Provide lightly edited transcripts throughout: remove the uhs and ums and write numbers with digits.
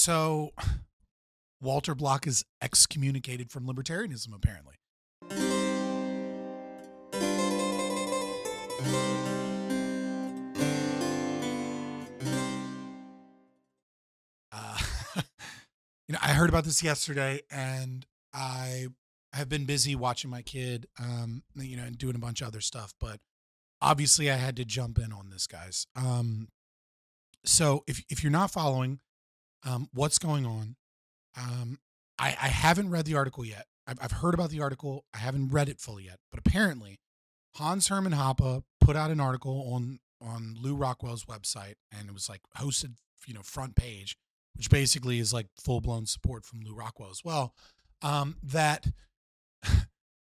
So Walter Block is excommunicated from libertarianism, apparently. Uh, I heard about this yesterday, and I have been busy watching my kid, and doing a bunch of other stuff. But obviously, I had to jump in on this, guys. So if you're not following what's going on, um, I haven't read the article yet. I've heard about the article. I haven't read it fully yet. But apparently, Hans Hermann Hoppe put out an article on Lou Rockwell's website, and it was like hosted, front page, which basically is like full blown support from Lou Rockwell as well. That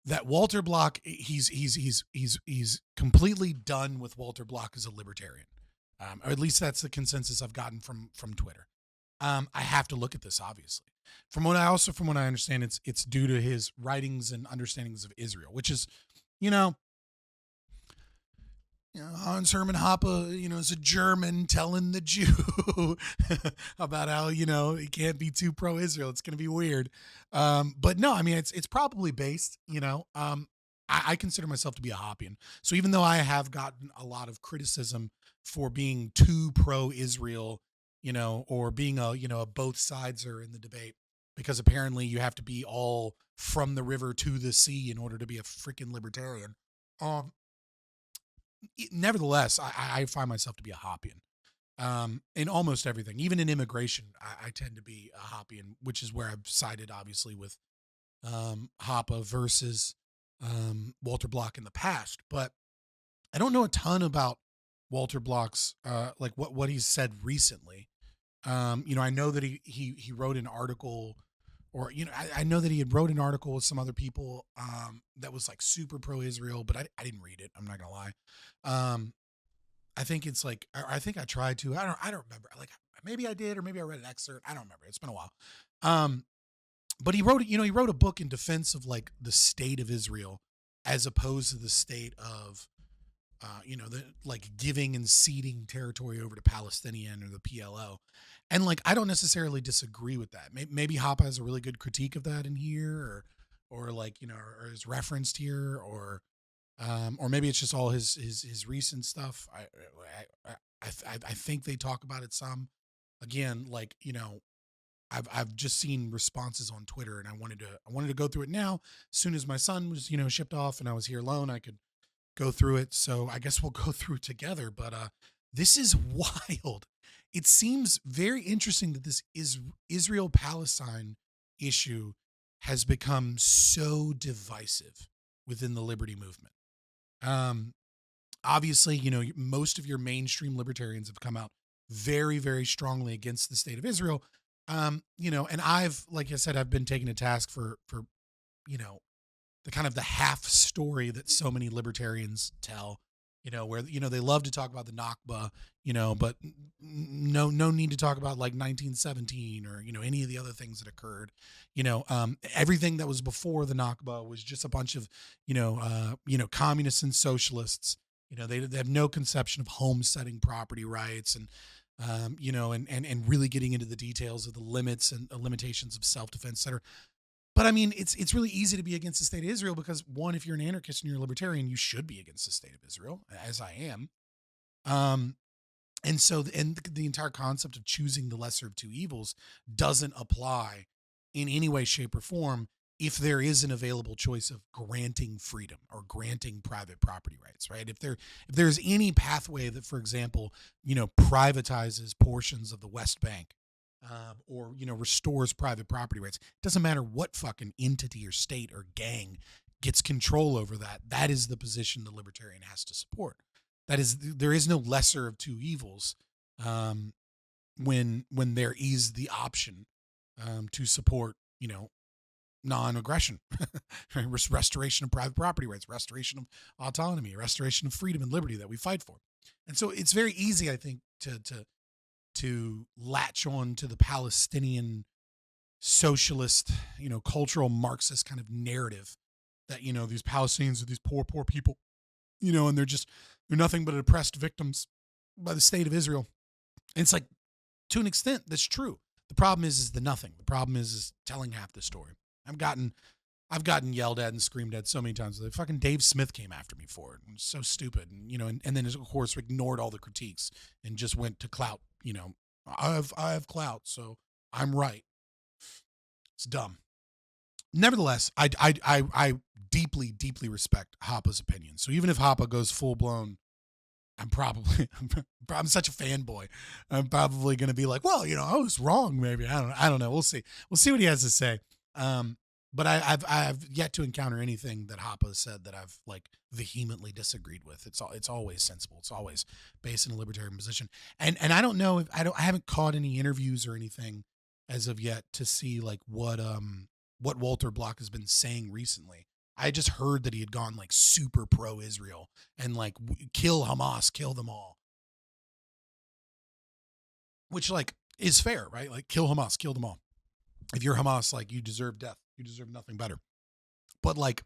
that Walter Block, he's completely done with Walter Block as a libertarian, or at least that's the consensus I've gotten from Twitter. I have to look at this, obviously. From what I understand, it's due to his writings and understandings of Israel, which is, Hans Hermann Hoppe, is a German telling the Jew about how, he can't be too pro-Israel. It's going to be weird. But no, I mean, it's probably based, I consider myself to be a Hoppian. So even though I have gotten a lot of criticism for being too pro-Israel, or being a both sides are in the debate, because apparently you have to be all from the river to the sea in order to be a freaking libertarian. Nevertheless, I find myself to be a Hoppian in almost everything. Even in immigration, I tend to be a Hoppian, which is where I've sided, obviously, with Hoppe versus Walter Block in the past. But I don't know a ton about Walter Block's like what he's said recently. I know that he wrote an article, or I know that he had wrote an article with some other people that was like super pro-Israel, but I didn't read it. I'm not gonna lie. I think it's like, I think I tried to. I don't remember. Like maybe I did, or maybe I read an excerpt. I don't remember. It's been a while. But he wrote he wrote a book in defense of like the state of Israel, as opposed to the state of the like giving and ceding territory over to Palestinian or the PLO. And like, I don't necessarily disagree with that. Maybe Hoppe has a really good critique of that in here, or like, or is referenced here, or maybe it's just all his recent stuff. I think they talk about it some. Again, like, I've just seen responses on Twitter, and I wanted to go through it now. As soon as my son was, shipped off and I was here alone, I could go through it. So I guess we'll go through it together. But this is wild. It seems very interesting that this Israel-Palestine issue has become so divisive within the liberty movement. Obviously, most of your mainstream libertarians have come out very, very strongly against the state of Israel. And I've, like I said, I've been taken to task for the kind of the half story that so many libertarians tell, where, they love to talk about the Nakba, but no need to talk about like 1917 or, any of the other things that occurred. Everything that was before the Nakba was just a bunch of, communists and socialists. They have no conception of homesteading property rights, and and really getting into the details of the limits and limitations of self-defense, et cetera. But I mean, it's really easy to be against the state of Israel because, one, if you're an anarchist and you're a libertarian, you should be against the state of Israel, as I am. And so the entire concept of choosing the lesser of two evils doesn't apply in any way, shape, or form if there is an available choice of granting freedom or granting private property rights, right? If there's any pathway that, for example, privatizes portions of the West Bank, or restores private property rights. It doesn't matter what fucking entity or state or gang gets control over that. That is the position the libertarian has to support. There is no lesser of two evils when there is the option to support non-aggression, restoration of private property rights, restoration of autonomy, restoration of freedom and liberty that we fight for. And so it's very easy, I think, to latch on to the Palestinian socialist, cultural Marxist kind of narrative that, these Palestinians are these poor people, and they're nothing but oppressed victims by the state of Israel. And it's like, to an extent, that's true. The problem is the nothing. The problem is telling half the story. I've gotten yelled at and screamed at so many times. The fucking Dave Smith came after me for it. It was so stupid. And then of course ignored all the critiques and just went to clout. I have clout, so I'm right. It's dumb. Nevertheless, I deeply, deeply respect Hoppe's opinion. So even if Hoppe goes full blown, I'm such a fanboy. I'm probably going to be like, well, I was wrong. Maybe I don't know. We'll see. We'll see what he has to say. But I've yet to encounter anything that Hoppe said that I've like vehemently disagreed with. It's always sensible. It's always based in a libertarian position. And I don't know if I haven't caught any interviews or anything as of yet to see like what Walter Block has been saying recently. I just heard that he had gone like super pro-Israel and like kill Hamas, kill them all. Which like is fair, right? Like kill Hamas, kill them all. If you're Hamas, like you deserve death. You deserve nothing better. But like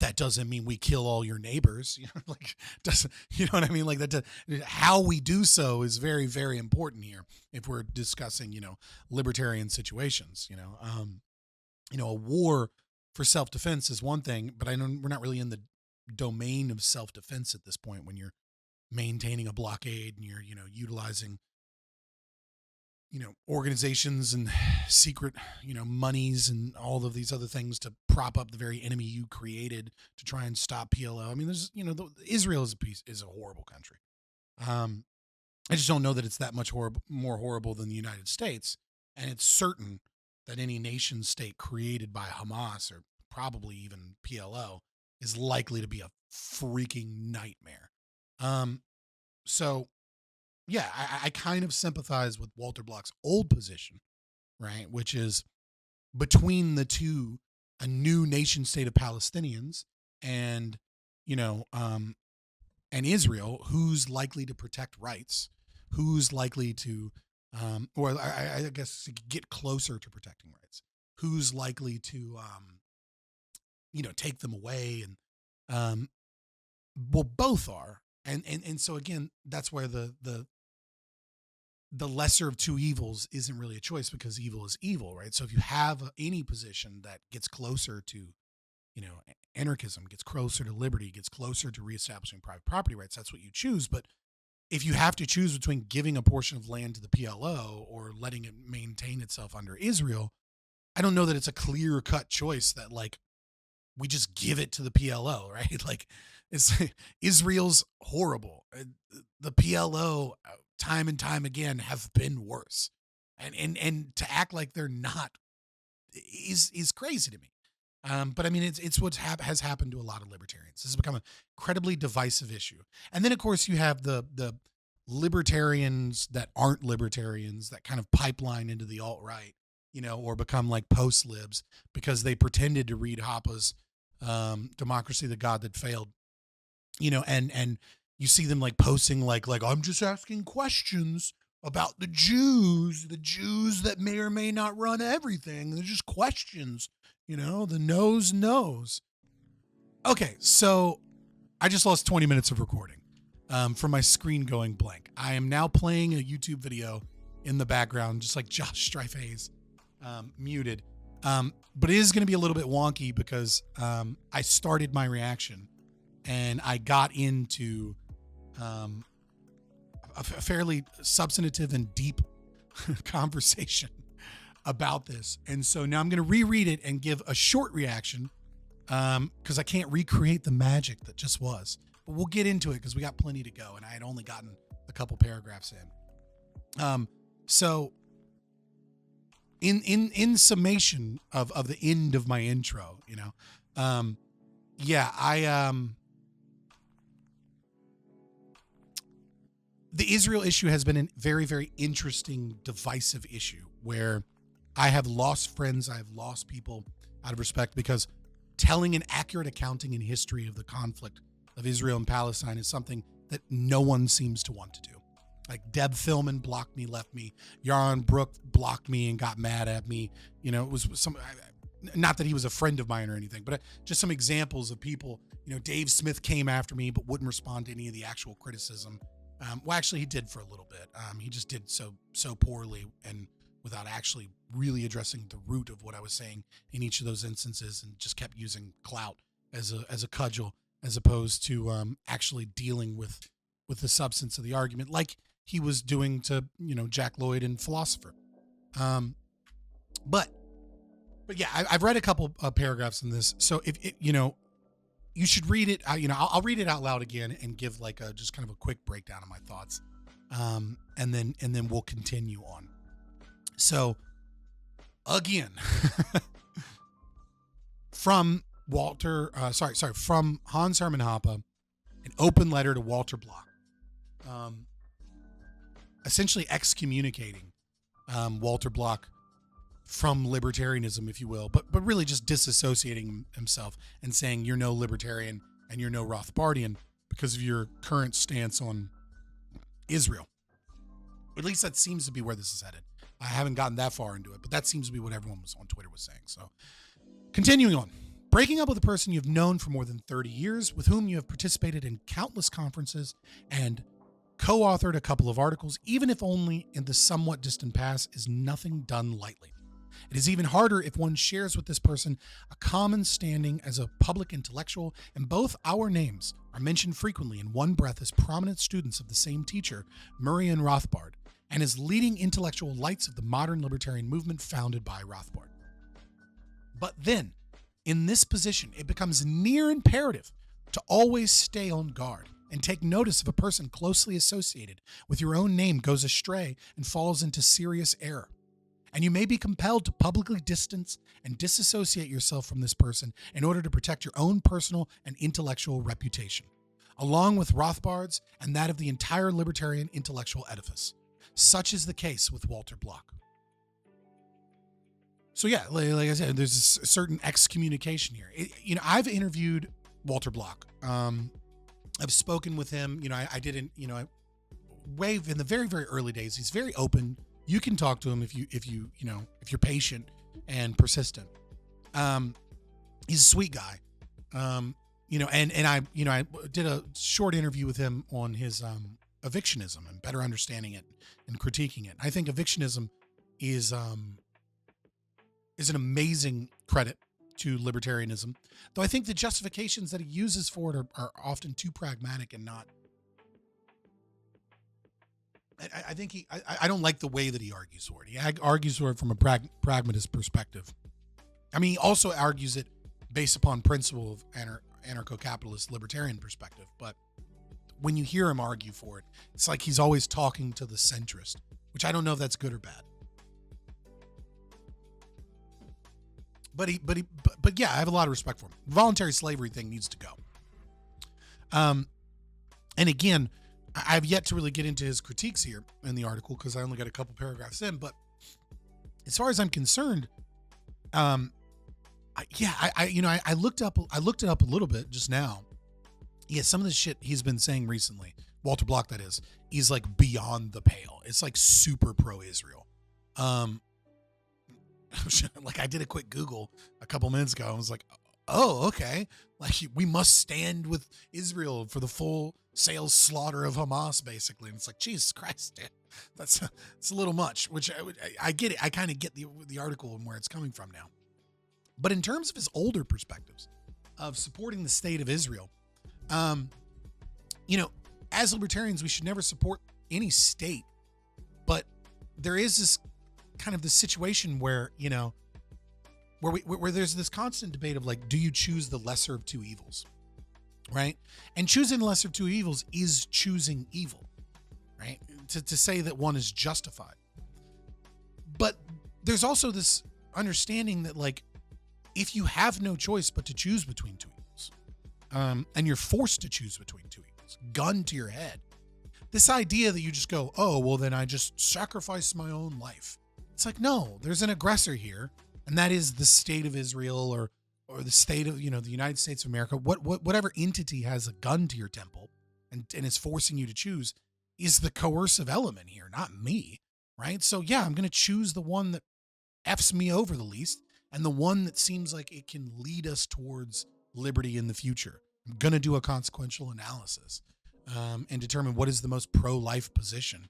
that doesn't mean we kill all your neighbors. Like doesn't, you know what I mean? Like that how we do so is very, very important here if we're discussing, libertarian situations, a war for self-defense is one thing, but we're not really in the domain of self-defense at this point when you're maintaining a blockade and you're, utilizing, organizations and secret, monies and all of these other things to prop up the very enemy you created to try and stop PLO. I mean, there's, Israel is a horrible country. I just don't know that it's that much more horrible than the United States. And it's certain that any nation state created by Hamas or probably even PLO is likely to be a freaking nightmare. So yeah, I kind of sympathize with Walter Block's old position, right? Which is between the two, a new nation state of Palestinians and, and Israel, who's likely to protect rights, who's likely to, or I guess get closer to protecting rights, who's likely to, take them away. And, well, both are. And so again, that's where the lesser of two evils isn't really a choice because evil is evil, right? So if you have any position that gets closer to, anarchism, gets closer to liberty, gets closer to reestablishing private property rights, that's what you choose. But if you have to choose between giving a portion of land to the PLO or letting it maintain itself under Israel, I don't know that it's a clear-cut choice that like we just give it to the PLO, right? Like Israel's horrible. The PLO time and time again have been worse. And to act like they're not is crazy to me. But I mean, it's what has happened to a lot of libertarians. This has become an incredibly divisive issue. And then, of course, you have the libertarians that aren't libertarians that kind of pipeline into the alt-right, or become like post-libs because they pretended to read Hoppe's Democracy, the God That Failed, and you see them like posting like I'm just asking questions about the Jews that may or may not run everything. They're just questions. The knows. Okay, so I just lost 20 minutes of recording from my screen going blank. I am now playing a YouTube video in the background, just like Josh Strife-Hayes, muted. But it is going to be a little bit wonky because I started my reaction and I got into a fairly substantive and deep conversation about this. And so now I'm going to reread it and give a short reaction because I can't recreate the magic that just was. But we'll get into it because we got plenty to go and I had only gotten a couple paragraphs in. So in summation of the end of my intro, the Israel issue has been a very, very interesting, divisive issue where I have lost friends, I have lost people out of respect because telling an accurate accounting in history of the conflict of Israel and Palestine is something that no one seems to want to do. Like Deb Philman blocked me, left me. Yaron Brook blocked me and got mad at me. It was not that he was a friend of mine or anything, but just some examples of people. Dave Smith came after me, but wouldn't respond to any of the actual criticism. Well, actually, he did for a little bit. He just did so poorly and without actually really addressing the root of what I was saying in each of those instances, and just kept using clout as a cudgel, as opposed to actually dealing with the substance of the argument, like he was doing to Jack Lloyd and Philosopher. But yeah, I've read a couple paragraphs in this, so if it, you should read it. I'll read it out loud again and give like just kind of a quick breakdown of my thoughts, and then we'll continue on. So again, from from Hans Hermann Hoppe, an open letter to Walter Block, essentially excommunicating Walter Block from libertarianism, if you will, but really just disassociating himself and saying you're no libertarian and you're no Rothbardian because of your current stance on Israel. At least that seems to be where this is headed. I haven't gotten that far into it, but that seems to be what everyone was on Twitter was saying. So continuing on. Breaking up with a person you've known for more than 30 years, with whom you have participated in countless conferences and co-authored a couple of articles, even if only in the somewhat distant past, is nothing done lightly. It is even harder if one shares with this person a common standing as a public intellectual, and both our names are mentioned frequently in one breath as prominent students of the same teacher, Murray and Rothbard, and as leading intellectual lights of the modern libertarian movement founded by Rothbard. But then, in this position, it becomes near imperative to always stay on guard and take notice if a person closely associated with your own name goes astray and falls into serious error. And you may be compelled to publicly distance and disassociate yourself from this person in order to protect your own personal and intellectual reputation, along with Rothbard's and that of the entire libertarian intellectual edifice. Such is the case with Walter Block. So yeah, like I said, there's a certain excommunication here. I've interviewed Walter Block. I've spoken with him. I didn't. Wave in the very, very early days. He's very open. You can talk to him if you're patient and persistent. He's a sweet guy. And I did a short interview with him on his evictionism and better understanding it and critiquing it. I think evictionism is an amazing credit to libertarianism, though I think the justifications that he uses for it are often too pragmatic and not. I think I don't like the way that he argues for it. He argues for it from a pragmatist perspective. I mean, he also argues it based upon principle of anarcho-capitalist libertarian perspective. But when you hear him argue for it, it's like he's always talking to the centrist, which I don't know if that's good or bad. But yeah, I have a lot of respect for him. The voluntary slavery thing needs to go. And again, I've yet to really get into his critiques here in the article because I only got a couple paragraphs in. But as far as I'm concerned, I looked it up a little bit just now. Yeah, some of the shit he's been saying recently, Walter Block, that is like beyond the pale. It's like super pro-Israel. Like I did a quick Google a couple minutes ago. I was like, oh, okay. Like we must stand with Israel for the full sales slaughter of Hamas, basically. And it's like, Jesus Christ, dude. It's a little much, which I get it. I kind of get the article and where it's coming from now. But in terms of his older perspectives of supporting the state of Israel, as libertarians, we should never support any state, but there is this kind of this situation where, where there's this constant debate of like, do you choose the lesser of two evils? Right. And choosing the lesser of two evils is choosing evil, right? To say that one is justified. But there's also this understanding that like, if you have no choice but to choose between two evils, and you're forced to choose between two evils, gun to your head, this idea that you just go, oh, well, then I just sacrifice my own life. It's like, no, there's an aggressor here, and that is the state of Israel or the state of, the United States of America. Whatever entity has a gun to your temple and is forcing you to choose is the coercive element here, not me, right? So yeah, I'm going to choose the one that F's me over the least and the one that seems like it can lead us towards liberty in the future. I'm going to do a consequential analysis. and determine what is the most pro-life position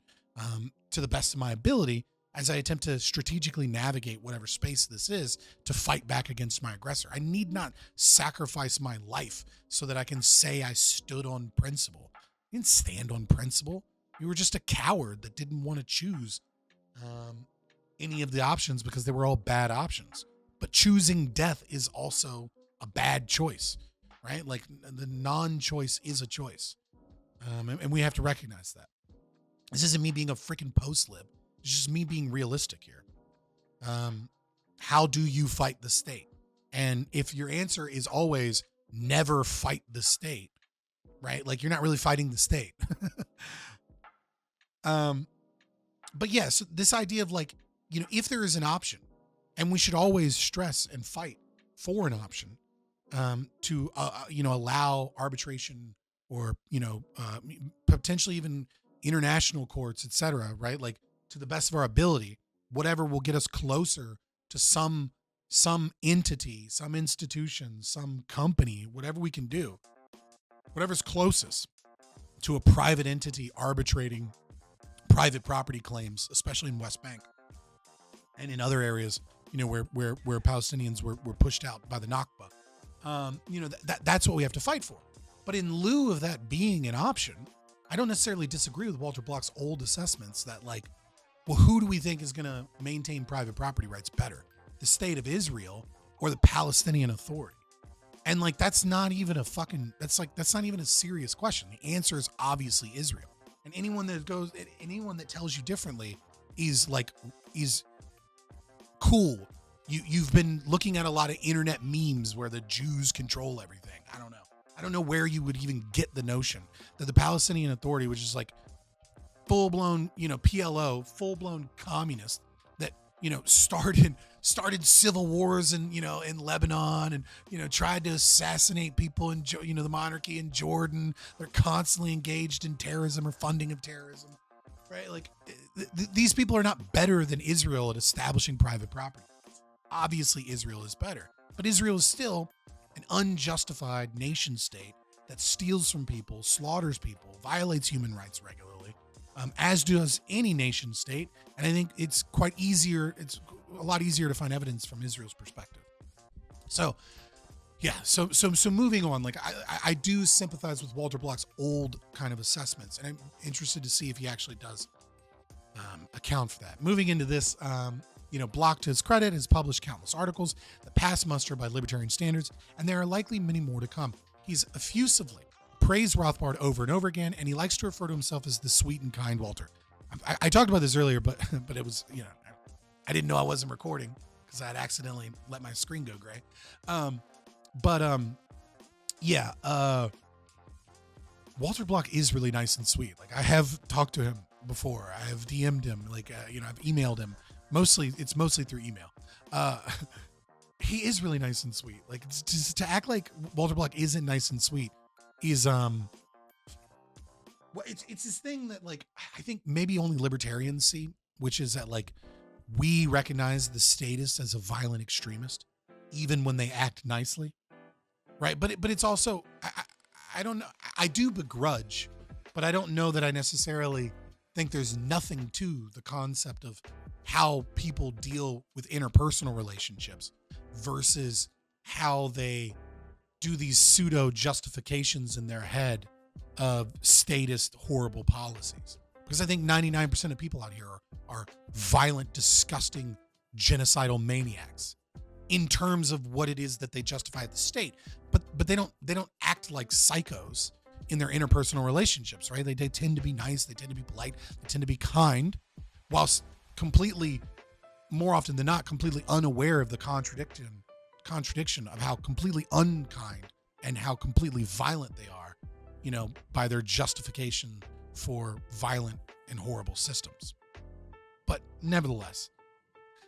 to the best of my ability as I attempt to strategically navigate whatever space this is to fight back against my aggressor. I need not sacrifice my life so that I can say I stood on principle. You didn't stand on principle. You were just a coward that didn't want to choose any of the options because they were all bad options. But choosing death is also a bad choice, right? Like the non-choice is a choice. And we have to recognize that. This isn't me being a freaking post-lib. It's just me being realistic here. How do you fight the state? And if your answer is always never fight the state, right? Like you're not really fighting the state. But yes, this idea of like, if there is an option, and we should always stress and fight for an option to, allow arbitration or, potentially even international courts, et cetera, right? Like to the best of our ability, whatever will get us closer to some entity, some institution, some company, whatever we can do, whatever's closest to a private entity arbitrating private property claims, especially in West Bank and in other areas, where Palestinians were pushed out by the Nakba. That's what we have to fight for. But in lieu of that being an option, I don't necessarily disagree with Walter Block's old assessments that like, well, who do we think is going to maintain private property rights better? The state of Israel or the Palestinian Authority? And like, that's not even a serious question. The answer is obviously Israel. And anyone that tells you differently is cool. You've been looking at a lot of internet memes where the Jews control everything. I don't know where you would even get the notion that the Palestinian Authority, which is like full-blown, PLO, full-blown communist that, started civil wars in Lebanon and, tried to assassinate people in, the monarchy in Jordan. They're constantly engaged in terrorism or funding of terrorism, right? Like these people are not better than Israel at establishing private property. Obviously Israel is better, but Israel is still an unjustified nation state that steals from people, slaughters people, violates human rights regularly, as does any nation state. And I think it's a lot easier to find evidence from Israel's perspective. So, yeah, so moving on, like I do sympathize with Walter Block's old kind of assessments, and I'm interested to see if he actually does account for that. Moving into this, Block, to his credit, has published countless articles that pass muster by libertarian standards, and there are likely many more to come. He's effusively praised Rothbard over and over again, and he likes to refer to himself as the sweet and kind Walter. I talked about this earlier, but it was, I didn't know I wasn't recording because I had accidentally let my screen go gray. Walter Block is really nice and sweet. Like I have talked to him before. I have DM'd him. I've emailed him. It's mostly through email. He is really nice and sweet. Like to act like Walter Block isn't nice and sweet is it's this thing that like I think maybe only libertarians see, which is that like we recognize the statist as a violent extremist, even when they act nicely, right? But it's also I don't know. I do begrudge, but I don't know that I necessarily think there's nothing to the concept of how people deal with interpersonal relationships versus how they do these pseudo justifications in their head of statist horrible policies. Because I think 99% of people out here are violent, disgusting, genocidal maniacs in terms of what it is that they justify at the state. But they don't act like psychos in their interpersonal relationships, right? They tend to be nice, they tend to be polite, they tend to be kind, whilst completely, more often than not, completely unaware of the contradiction of how completely unkind and how completely violent they are, by their justification for violent and horrible systems. But nevertheless,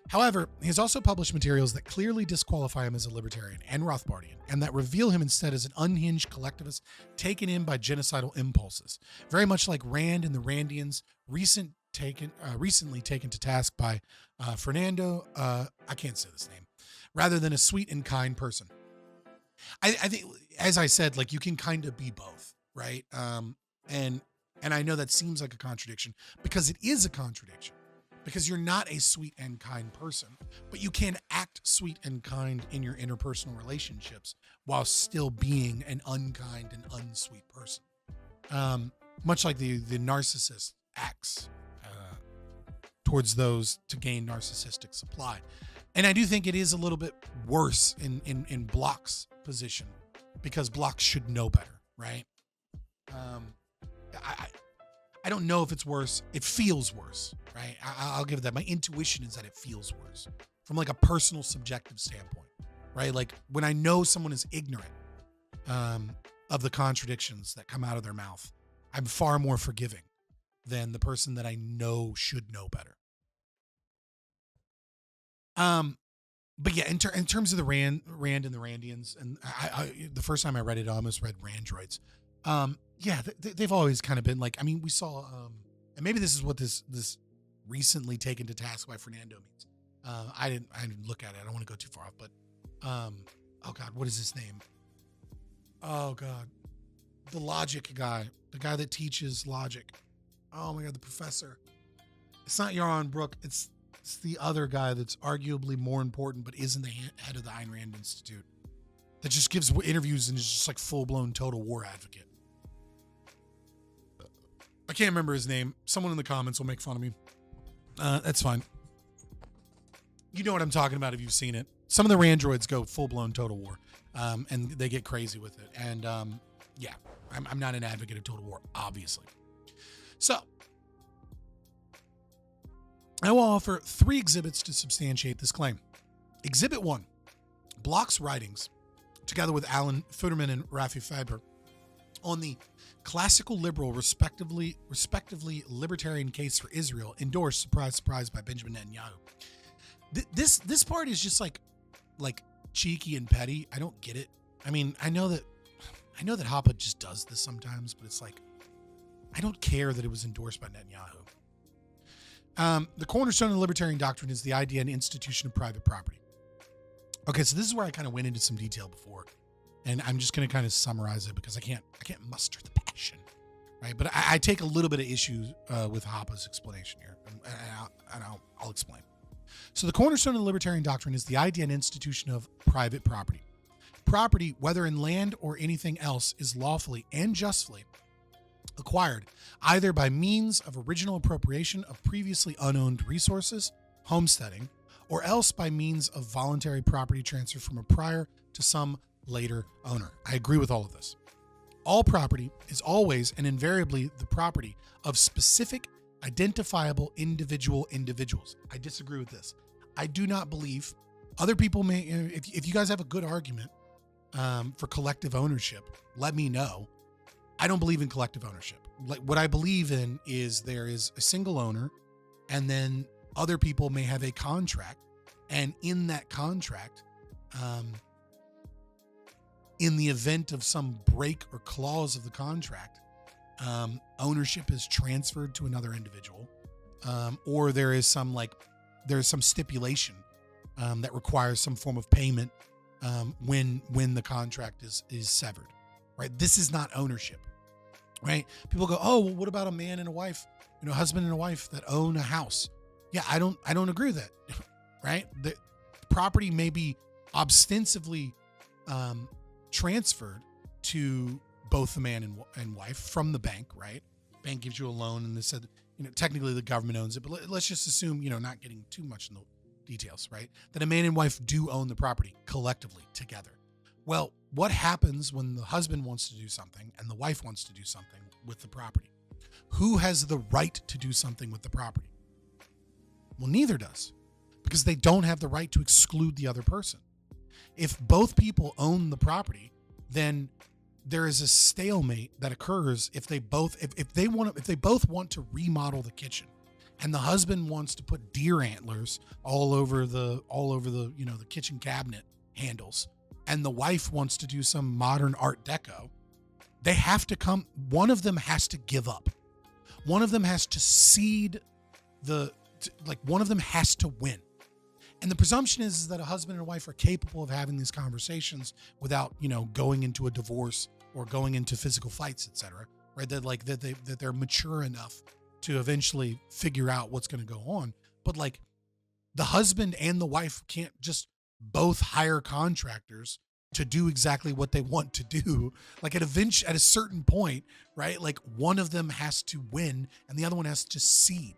however, he has also published materials that clearly disqualify him as a libertarian and Rothbardian, and that reveal him instead as an unhinged collectivist taken in by genocidal impulses, very much like Rand and the Randians, recently taken to task by Fernando, I can't say this name, rather than a sweet and kind person. I think, as I said, like you can kind of be both, right? And I know that seems like a contradiction, because it is a contradiction, because you're not a sweet and kind person, but you can act sweet and kind in your interpersonal relationships while still being an unkind and unsweet person. Much like the narcissist acts towards those to gain narcissistic supply. And I do think it is a little bit worse in Block's position, because Block should know better, right? I don't know if it's worse. It feels worse, right? I'll give it that. My intuition is that it feels worse from like a personal subjective standpoint, right? Like when I know someone is ignorant of the contradictions that come out of their mouth, I'm far more forgiving than the person that I know should know better. But yeah, in terms of the Rand and the Randians, and I the first time I read it, I almost read Randroids. Yeah, they've always kind of been like, I mean, we saw, and maybe this is what this recently taken to task by Fernando means. I didn't look at it. I don't want to go too far off, but, oh God, what is his name? Oh God, the logic guy, the guy that teaches logic. Oh my God, the professor. It's not Yaron Brook. It's the other guy that's arguably more important, but isn't the head of the Ayn Rand Institute, that just gives interviews and is just like full-blown total war advocate. I can't remember his name. Someone in the comments will make fun of me. That's fine. You know what I'm talking about if you've seen it. Some of the Randroids go full-blown total war, and they get crazy with it. And yeah, I'm not an advocate of total war, obviously. So I will offer 3 exhibits to substantiate this claim. Exhibit 1, Block's writings, together with Alan Futterman and Rafi Faber, on the classical liberal, respectively libertarian case for Israel, endorsed, surprise, surprise, by Benjamin Netanyahu. This part is just like cheeky and petty. I don't get it. I mean, I know that Hoppe just does this sometimes, but it's like, I don't care that it was endorsed by Netanyahu. The cornerstone of the libertarian doctrine is the idea and institution of private property. Okay, so this is where I kind of went into some detail before, and I'm just going to kind of summarize it because I can't muster the passion, right? But I take a little bit of issue with Hoppe's explanation here, and I'll explain. So the cornerstone of the libertarian doctrine is the idea and institution of private property. Property, whether in land or anything else, is lawfully and justly acquired either by means of original appropriation of previously unowned resources, homesteading, or else by means of voluntary property transfer from a prior to some later owner. I agree with all of this. All property is always and invariably the property of specific, identifiable individuals. I disagree with this. I do not believe other people may, if you guys have a good argument for collective ownership, let me know. I don't believe in collective ownership. Like, what I believe in is there is a single owner, and then other people may have a contract, and in that contract, in the event of some break or clause of the contract, ownership is transferred to another individual, or there's some stipulation that requires some form of payment when the contract is severed. Right? This is not ownership, right? People go, oh, well, what about a man and a wife, husband and a wife that own a house? Yeah, I don't agree with that, right? The property may be ostensibly transferred to both the man and wife from the bank, right? Bank gives you a loan, and they said, technically the government owns it, but let's just assume, not getting too much in the details, right? That a man and wife do own the property collectively together. Well, what happens when the husband wants to do something and the wife wants to do something with the property? Who has the right to do something with the property? Well, neither does, because they don't have the right to exclude the other person. If both people own the property, then there is a stalemate that occurs if they both want to remodel the kitchen, and the husband wants to put deer antlers all over the the kitchen cabinet handles, and the wife wants to do some modern art deco. They have to come. One of them has to give up. One of them has to cede one of them has to win. And the presumption is that a husband and a wife are capable of having these conversations without, going into a divorce or going into physical fights, etc. right? That they're mature enough to eventually figure out what's going to go on. But like the husband and the wife can't just both hire contractors to do exactly what they want to do. Like at a certain point, right? Like one of them has to win and the other one has to cede.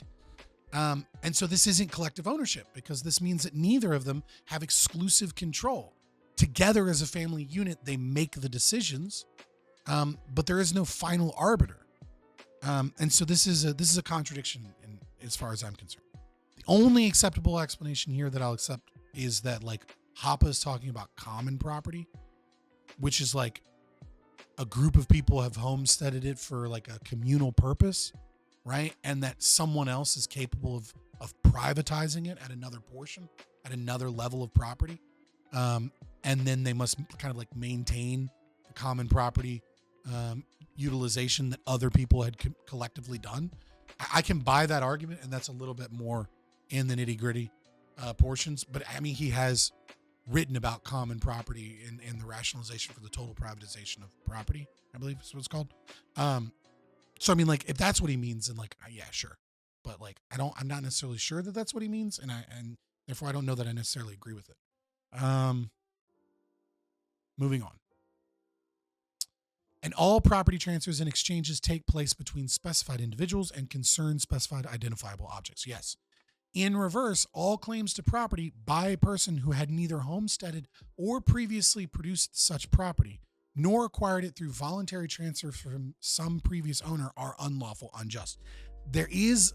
And so this isn't collective ownership because this means that neither of them have exclusive control. Together as a family unit, they make the decisions, but there is no final arbiter. And so this is a contradiction as far as I'm concerned. The only acceptable explanation here that I'll accept is that like Hoppe is talking about common property, which is like a group of people have homesteaded it for like a communal purpose, right? And that someone else is capable of privatizing it at another portion, at another level of property. And then they must kind of like maintain the common property utilization that other people had collectively done. I can buy that argument, and that's a little bit more in the nitty gritty portions. But I mean, he has written about common property in the rationalization for the total privatization of property, I believe is what it's called. So I mean, like, if that's what he means, then like, yeah, sure. But like, I'm not necessarily sure that that's what he means. And therefore I don't know that I necessarily agree with it. Moving on. And all property transfers and exchanges take place between specified individuals and concern specified identifiable objects. Yes. In reverse, all claims to property by a person who had neither homesteaded or previously produced such property, nor acquired it through voluntary transfer from some previous owner are unlawful, unjust. There is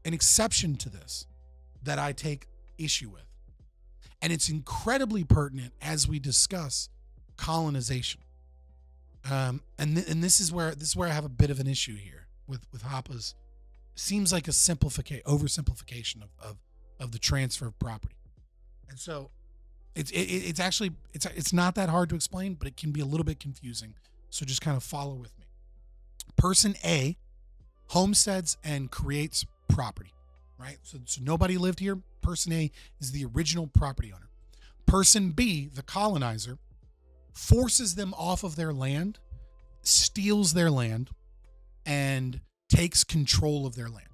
an exception to this that I take issue with. And it's incredibly pertinent as we discuss colonization. And this is where I have a bit of an issue here with Hoppe's. Seems like a oversimplification of the transfer of property. And so it's actually not that hard to explain, but it can be a little bit confusing. So just kind of follow with me. Person A homesteads and creates property, right? So nobody lived here. Person A is the original property owner. Person B, the colonizer, forces them off of their land, steals their land, and takes control of their land.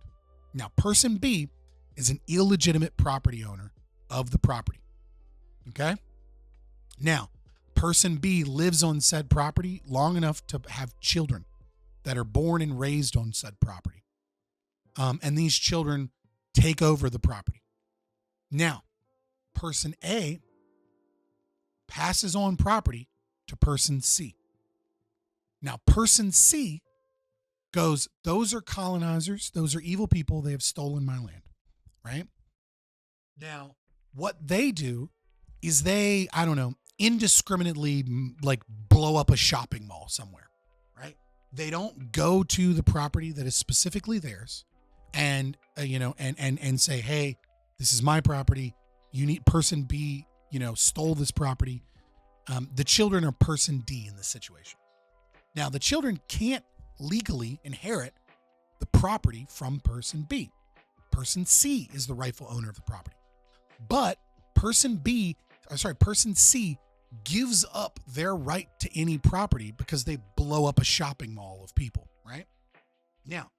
Now, person B is an illegitimate property owner of the property. Okay? Now, person B lives on said property long enough to have children that are born and raised on said property. And these children take over the property. Now, person A passes on property to person C. Now, person C goes, those are colonizers. Those are evil people. They have stolen my land, right? Now, what they do is they, I don't know, indiscriminately like blow up a shopping mall somewhere, right? They don't go to the property that is specifically theirs and, and say, hey, this is my property. You need person B, stole this property. The children are person D in this situation. Now, the children can't legally inherit the property from person B. Person C is the rightful owner of the property. But person C gives up their right to any property because they blow up a shopping mall of people, right? Now,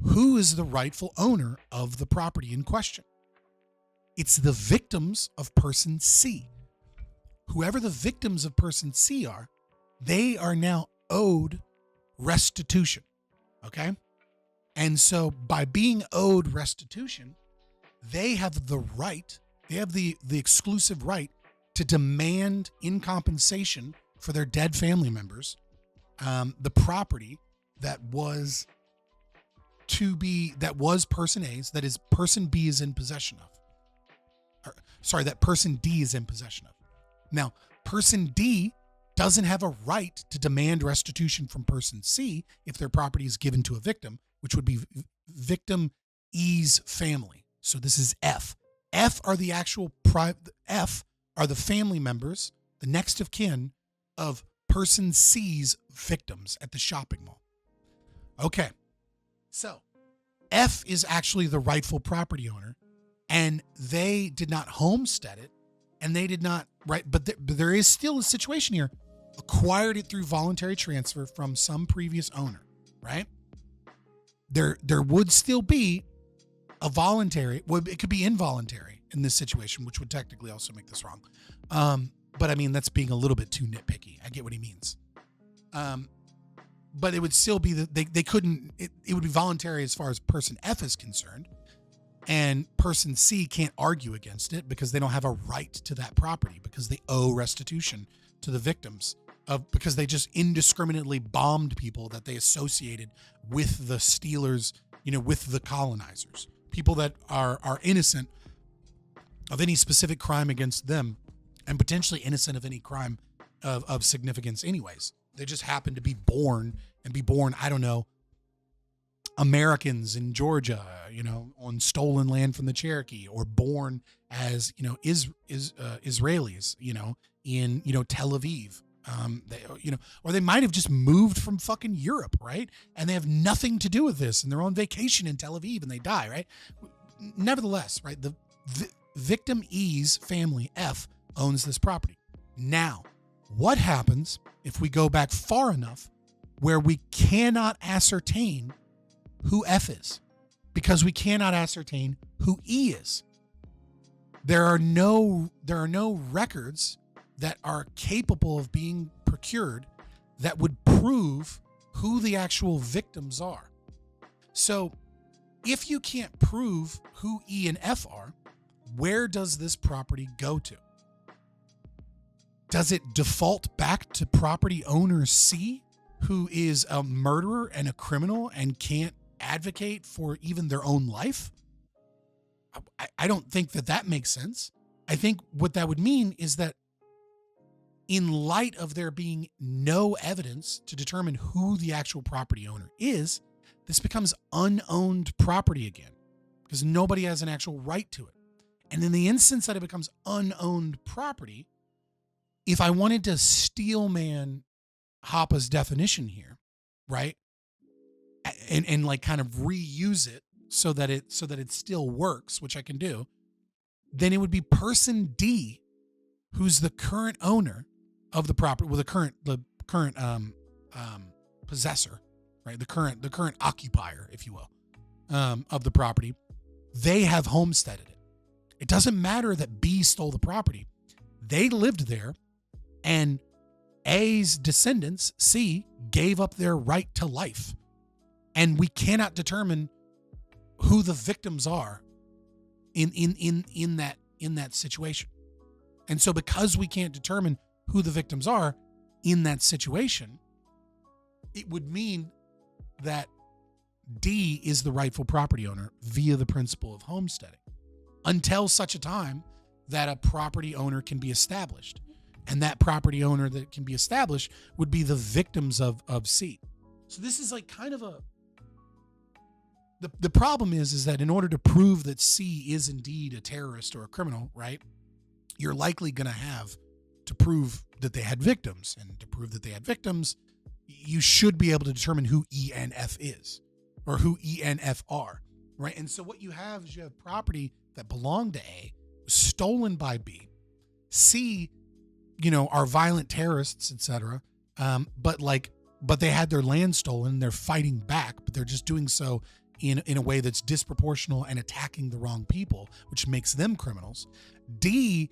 who is the rightful owner of the property in question? It's the victims of person C. Whoever the victims of person C are, they are now owed restitution. Okay? And so by being owed restitution, they have the right, they have the exclusive right to demand in compensation for their dead family members, the property that was person A's, that is person B is in possession of. That person D is in possession of. Now, person D doesn't have a right to demand restitution from person C if their property is given to a victim, which would be victim E's family. So this is F. F are the family members, the next of kin of person C's victims at the shopping mall. Okay. So F is actually the rightful property owner, and they did not homestead it, and they did not, right? But there is still a situation here acquired it through voluntary transfer from some previous owner, right? There would still be a voluntary, well, it could be involuntary in this situation, which would technically also make this wrong. But I mean, that's being a little bit too nitpicky. I get what he means. But it would still be that they couldn't, it would be voluntary as far as person F is concerned. And person C can't argue against it because they don't have a right to that property because they owe restitution to the victims because they just indiscriminately bombed people that they associated with the stealers, with the colonizers, people that are innocent of any specific crime against them and potentially innocent of any crime of significance anyways. They just happen to be born, I don't know, Americans in Georgia, on stolen land from the Cherokee, or born as, Israelis, in, Tel Aviv. Or they might have just moved from fucking Europe, right? And they have nothing to do with this, and they're on vacation in Tel Aviv and they die, right? Nevertheless, right, the victim E's family, F, owns this property. Now, what happens if we go back far enough where we cannot ascertain who F is? Because we cannot ascertain who E is. There are no records that are capable of being procured that would prove who the actual victims are. So if you can't prove who E and F are, where does this property go to? Does it default back to property owner C, who is a murderer and a criminal and can't advocate for even their own life? I don't think that makes sense. I think what that would mean is that in light of there being no evidence to determine who the actual property owner is, this becomes unowned property again because nobody has an actual right to it. And in the instance that it becomes unowned property, if I wanted to steelman Hoppe's definition here, right, and like kind of reuse it so that it still works, which I can do, then it would be person D, who's the current owner of the property, well, the current possessor, right, the current occupier, if you will, of the property. They have homesteaded it. It doesn't matter that B stole the property. They lived there, and A's descendants, C, gave up their right to life. And we cannot determine who the victims are in that situation. And so because we can't determine who the victims are in that situation, it would mean that D is the rightful property owner via the principle of homesteading until such a time that a property owner can be established. And that property owner that can be established would be the victims of C. So this is like kind of the problem is that in order to prove that C is indeed a terrorist or a criminal, right, you're likely going to have to prove that they had victims. And to prove that they had victims, you should be able to determine who E and F is, or who E and F are, right? And so what you have is you have property that belonged to A, stolen by B. C, are violent terrorists, etc. But they had their land stolen. They're fighting back, but they're just doing so in a way that's disproportional and attacking the wrong people, which makes them criminals. D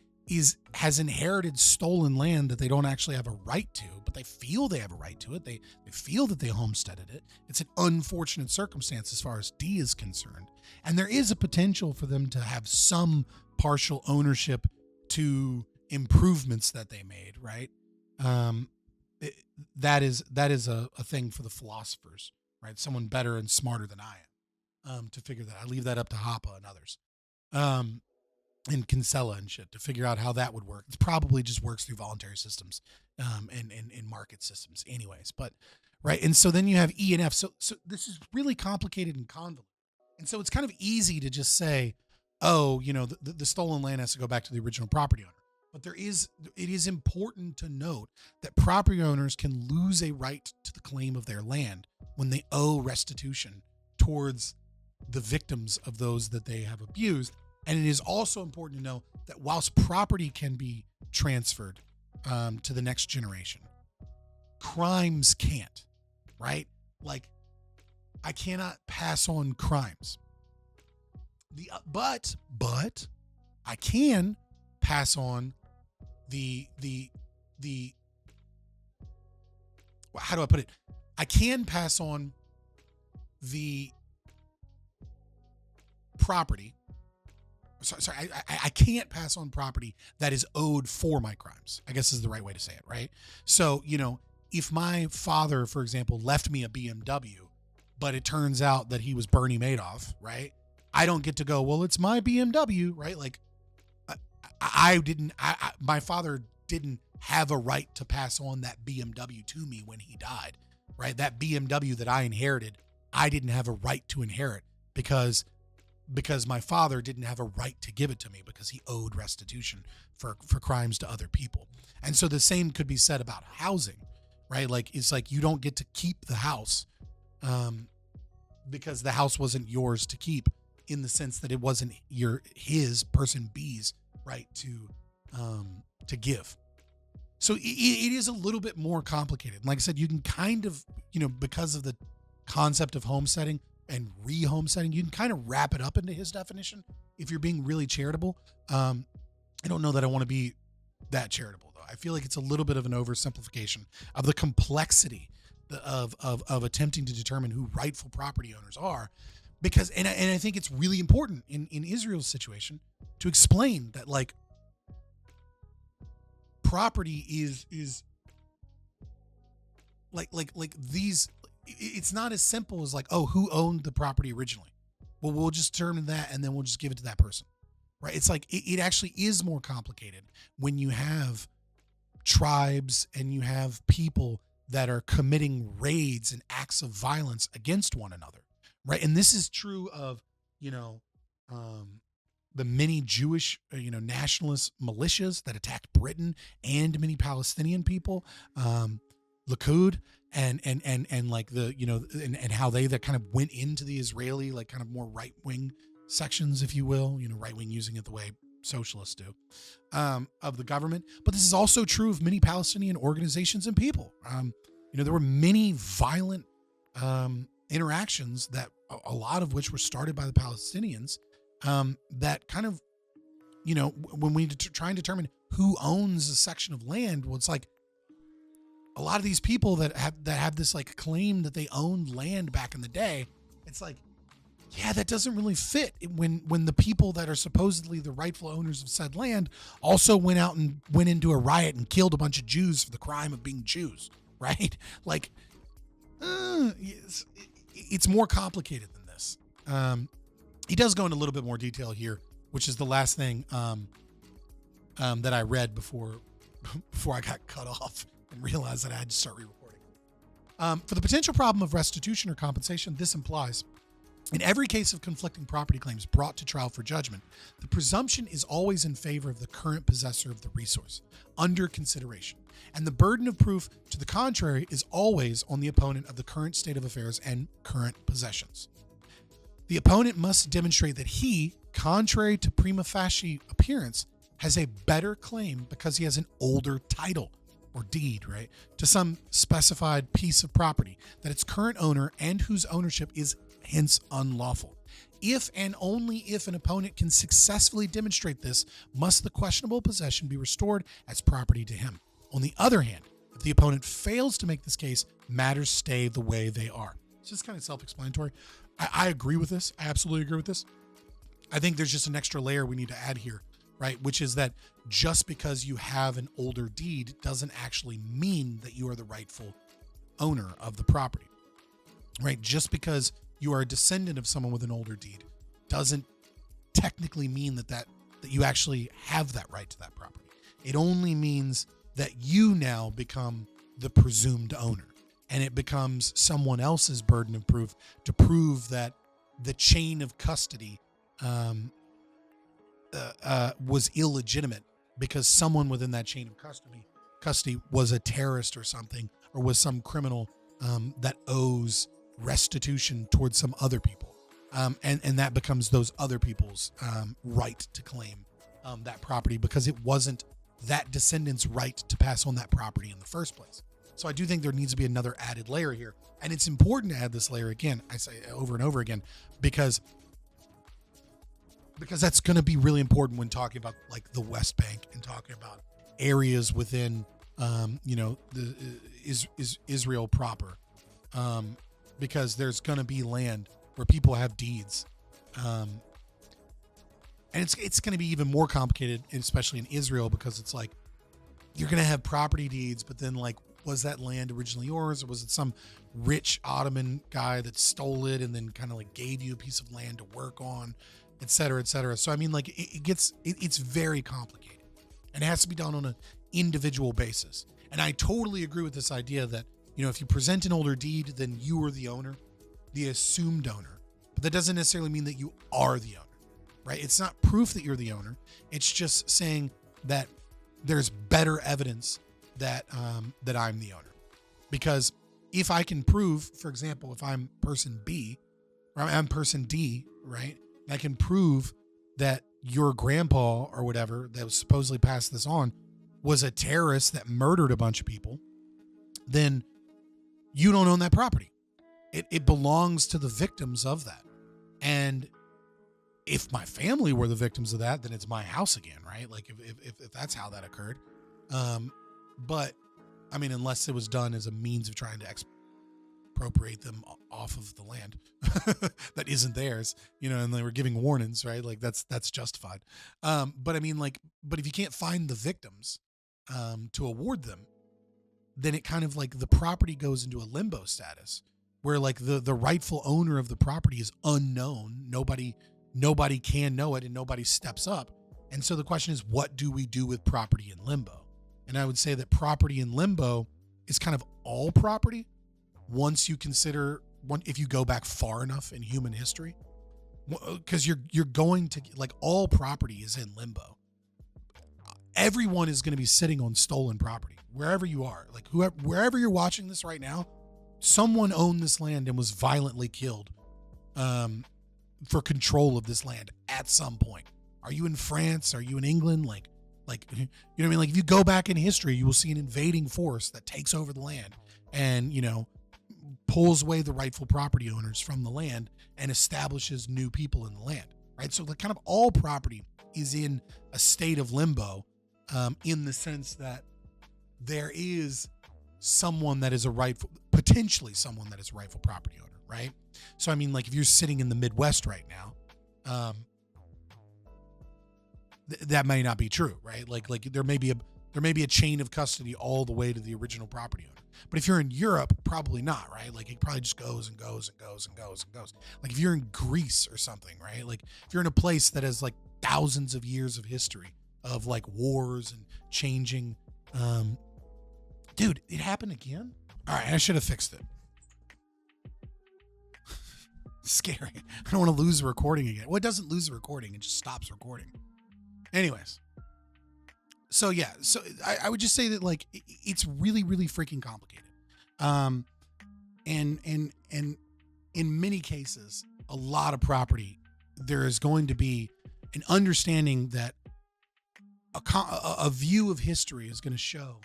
has inherited stolen land that they don't actually have a right to, but they feel they have a right to it. They feel that they homesteaded it. It's an unfortunate circumstance as far as D is concerned. And there is a potential for them to have some partial ownership to improvements that they made, right? That is a thing for the philosophers, right? Someone better and smarter than I am to figure that. I leave that up to Hoppe and others. And Kinsella and shit to figure out how that would work. It probably just works through voluntary systems and market systems anyways. But right. And so then you have E and F. So this is really complicated and convoluted. And so it's kind of easy to just say, oh, the stolen land has to go back to the original property owner. But it is important to note that property owners can lose a right to the claim of their land when they owe restitution towards the victims of those that they have abused. And it is also important to know that whilst property can be transferred to the next generation, crimes can't, right? Like, I cannot pass on crimes. But I can pass on the how do I put it? I can pass on the property. Sorry, I can't pass on property that is owed for my crimes, I guess is the right way to say it, right? So, if my father, for example, left me a BMW, but it turns out that he was Bernie Madoff, right? I don't get to go, well, it's my BMW, right? Like, my father didn't have a right to pass on that BMW to me when he died, right? That BMW that I inherited, I didn't have a right to inherit because my father didn't have a right to give it to me because he owed restitution for crimes to other people. And so the same could be said about housing, right? Like, it's like you don't get to keep the house because the house wasn't yours to keep, in the sense that it wasn't his person B's right to give. So it is a little bit more complicated. Like I said, you can kind of, because of the concept of homesteading and re-homesteading, you can kind of wrap it up into his definition if you're being really charitable. I don't know that I want to be that charitable, though. I feel like it's a little bit of an oversimplification of the complexity of attempting to determine who rightful property owners are. Because, and I think it's really important in Israel's situation to explain that, like, property is like these, it's not as simple as like, oh, who owned the property originally? Well, we'll just determine that and then we'll just give it to that person, right? It's like, it actually is more complicated when you have tribes and you have people that are committing raids and acts of violence against one another, right? And this is true of, the many Jewish, nationalist militias that attacked Britain and many Palestinian people, Likud, and like the, and how they that kind of went into the Israeli, like, kind of more right wing sections, if you will, right wing using it the way socialists do, of the government. But this is also true of many Palestinian organizations and people. There were many violent interactions that a lot of which were started by the Palestinians, that kind of, when we try and determine who owns a section of land, well, it's like a lot of these people that have this like claim that they owned land back in the day. It's like, yeah, that doesn't really fit when the people that are supposedly the rightful owners of said land also went out and went into a riot and killed a bunch of Jews for the crime of being Jews, right? Like, it's more complicated than this. He does go into a little bit more detail here, which is the last thing that I read before I got cut off and realized that I had to start re-recording. For the potential problem of restitution or compensation, this implies, in every case of conflicting property claims brought to trial for judgment, the presumption is always in favor of the current possessor of the resource under consideration, and the burden of proof to the contrary is always on the opponent of the current state of affairs and current possessions. The opponent must demonstrate that he, contrary to prima facie appearance, has a better claim because he has an older title or deed, right, to some specified piece of property that its current owner and whose ownership is hence unlawful. If and only if an opponent can successfully demonstrate this, must the questionable possession be restored as property to him. On the other hand, if the opponent fails to make this case, matters stay the way they are. It's just kind of self-explanatory. I agree with this. I absolutely agree with this. I think there's just an extra layer we need to add here, right? Which is that just because you have an older deed doesn't actually mean that you are the rightful owner of the property, right? Just because you are a descendant of someone with an older deed doesn't technically mean that you actually have that right to that property. It only means that you now become the presumed owner. And it becomes someone else's burden of proof to prove that the chain of custody was illegitimate because someone within that chain of custody was a terrorist or something, or was some criminal that owes restitution towards some other people. And that becomes those other people's right to claim that property because it wasn't that descendant's right to pass on that property in the first place. So I do think there needs to be another added layer here. And it's important to add this layer again, I say over and over again, because that's going to be really important when talking about like the West Bank and talking about areas within, the Israel proper, because there's going to be land where people have deeds, and it's going to be even more complicated, especially in Israel, because it's like you're going to have property deeds, but then like, was that land originally yours, or was it some rich Ottoman guy that stole it and then kind of like gave you a piece of land to work on, et cetera, et cetera. So I mean, like it's very complicated, and it has to be done on an individual basis. And I totally agree with this idea that, if you present an older deed, then you are the owner, the assumed owner. But that doesn't necessarily mean that you are the owner, right? It's not proof that you're the owner. It's just saying that there's better evidence that I'm the owner. Because if I can prove, for example, if I'm person B or I'm person D, right? I can prove that your grandpa or whatever that was supposedly passed this on was a terrorist that murdered a bunch of people, then you don't own that property. It belongs to the victims of that. And if my family were the victims of that, then it's my house again, right? Like if that's how that occurred. But I mean, unless it was done as a means of trying to expropriate them off of the land that isn't theirs, and they were giving warnings, right? Like that's justified. But I mean, but if you can't find the victims to award them, then it kind of like the property goes into a limbo status where like the rightful owner of the property is unknown. Nobody can know it, and nobody steps up. And so the question is, what do we do with property in limbo? And I would say that property in limbo is kind of all property once you consider if you go back far enough in human history, because you're going to like all property is in limbo. Everyone is going to be sitting on stolen property wherever you are, like wherever you're watching this right now, someone owned this land and was violently killed for control of this land at some point. Are you in France? Are you in England? Like, you know what I mean? Like if you go back in history, you will see an invading force that takes over the land and, pulls away the rightful property owners from the land and establishes new people in the land, right? So kind of all property is in a state of limbo, in the sense that there is someone that is potentially someone that is a rightful property owner, right? So, I mean, like if you're sitting in the Midwest right now, that may not be true, right? Like there may be a chain of custody all the way to the original property owner. But if you're in Europe, probably not, right? Like it probably just goes and goes and goes and goes and goes. Like if you're in Greece or something, right? Like if you're in a place that has like thousands of years of history of like wars and changing, dude, it happened again. All right, I should have fixed it. Scary. I don't want to lose the recording again. Well, it doesn't lose the recording. It just stops recording. Anyways. So yeah, so I would just say that like it's really, really freaking complicated. And in many cases, a lot of property, there is going to be an understanding that a view of history is going to show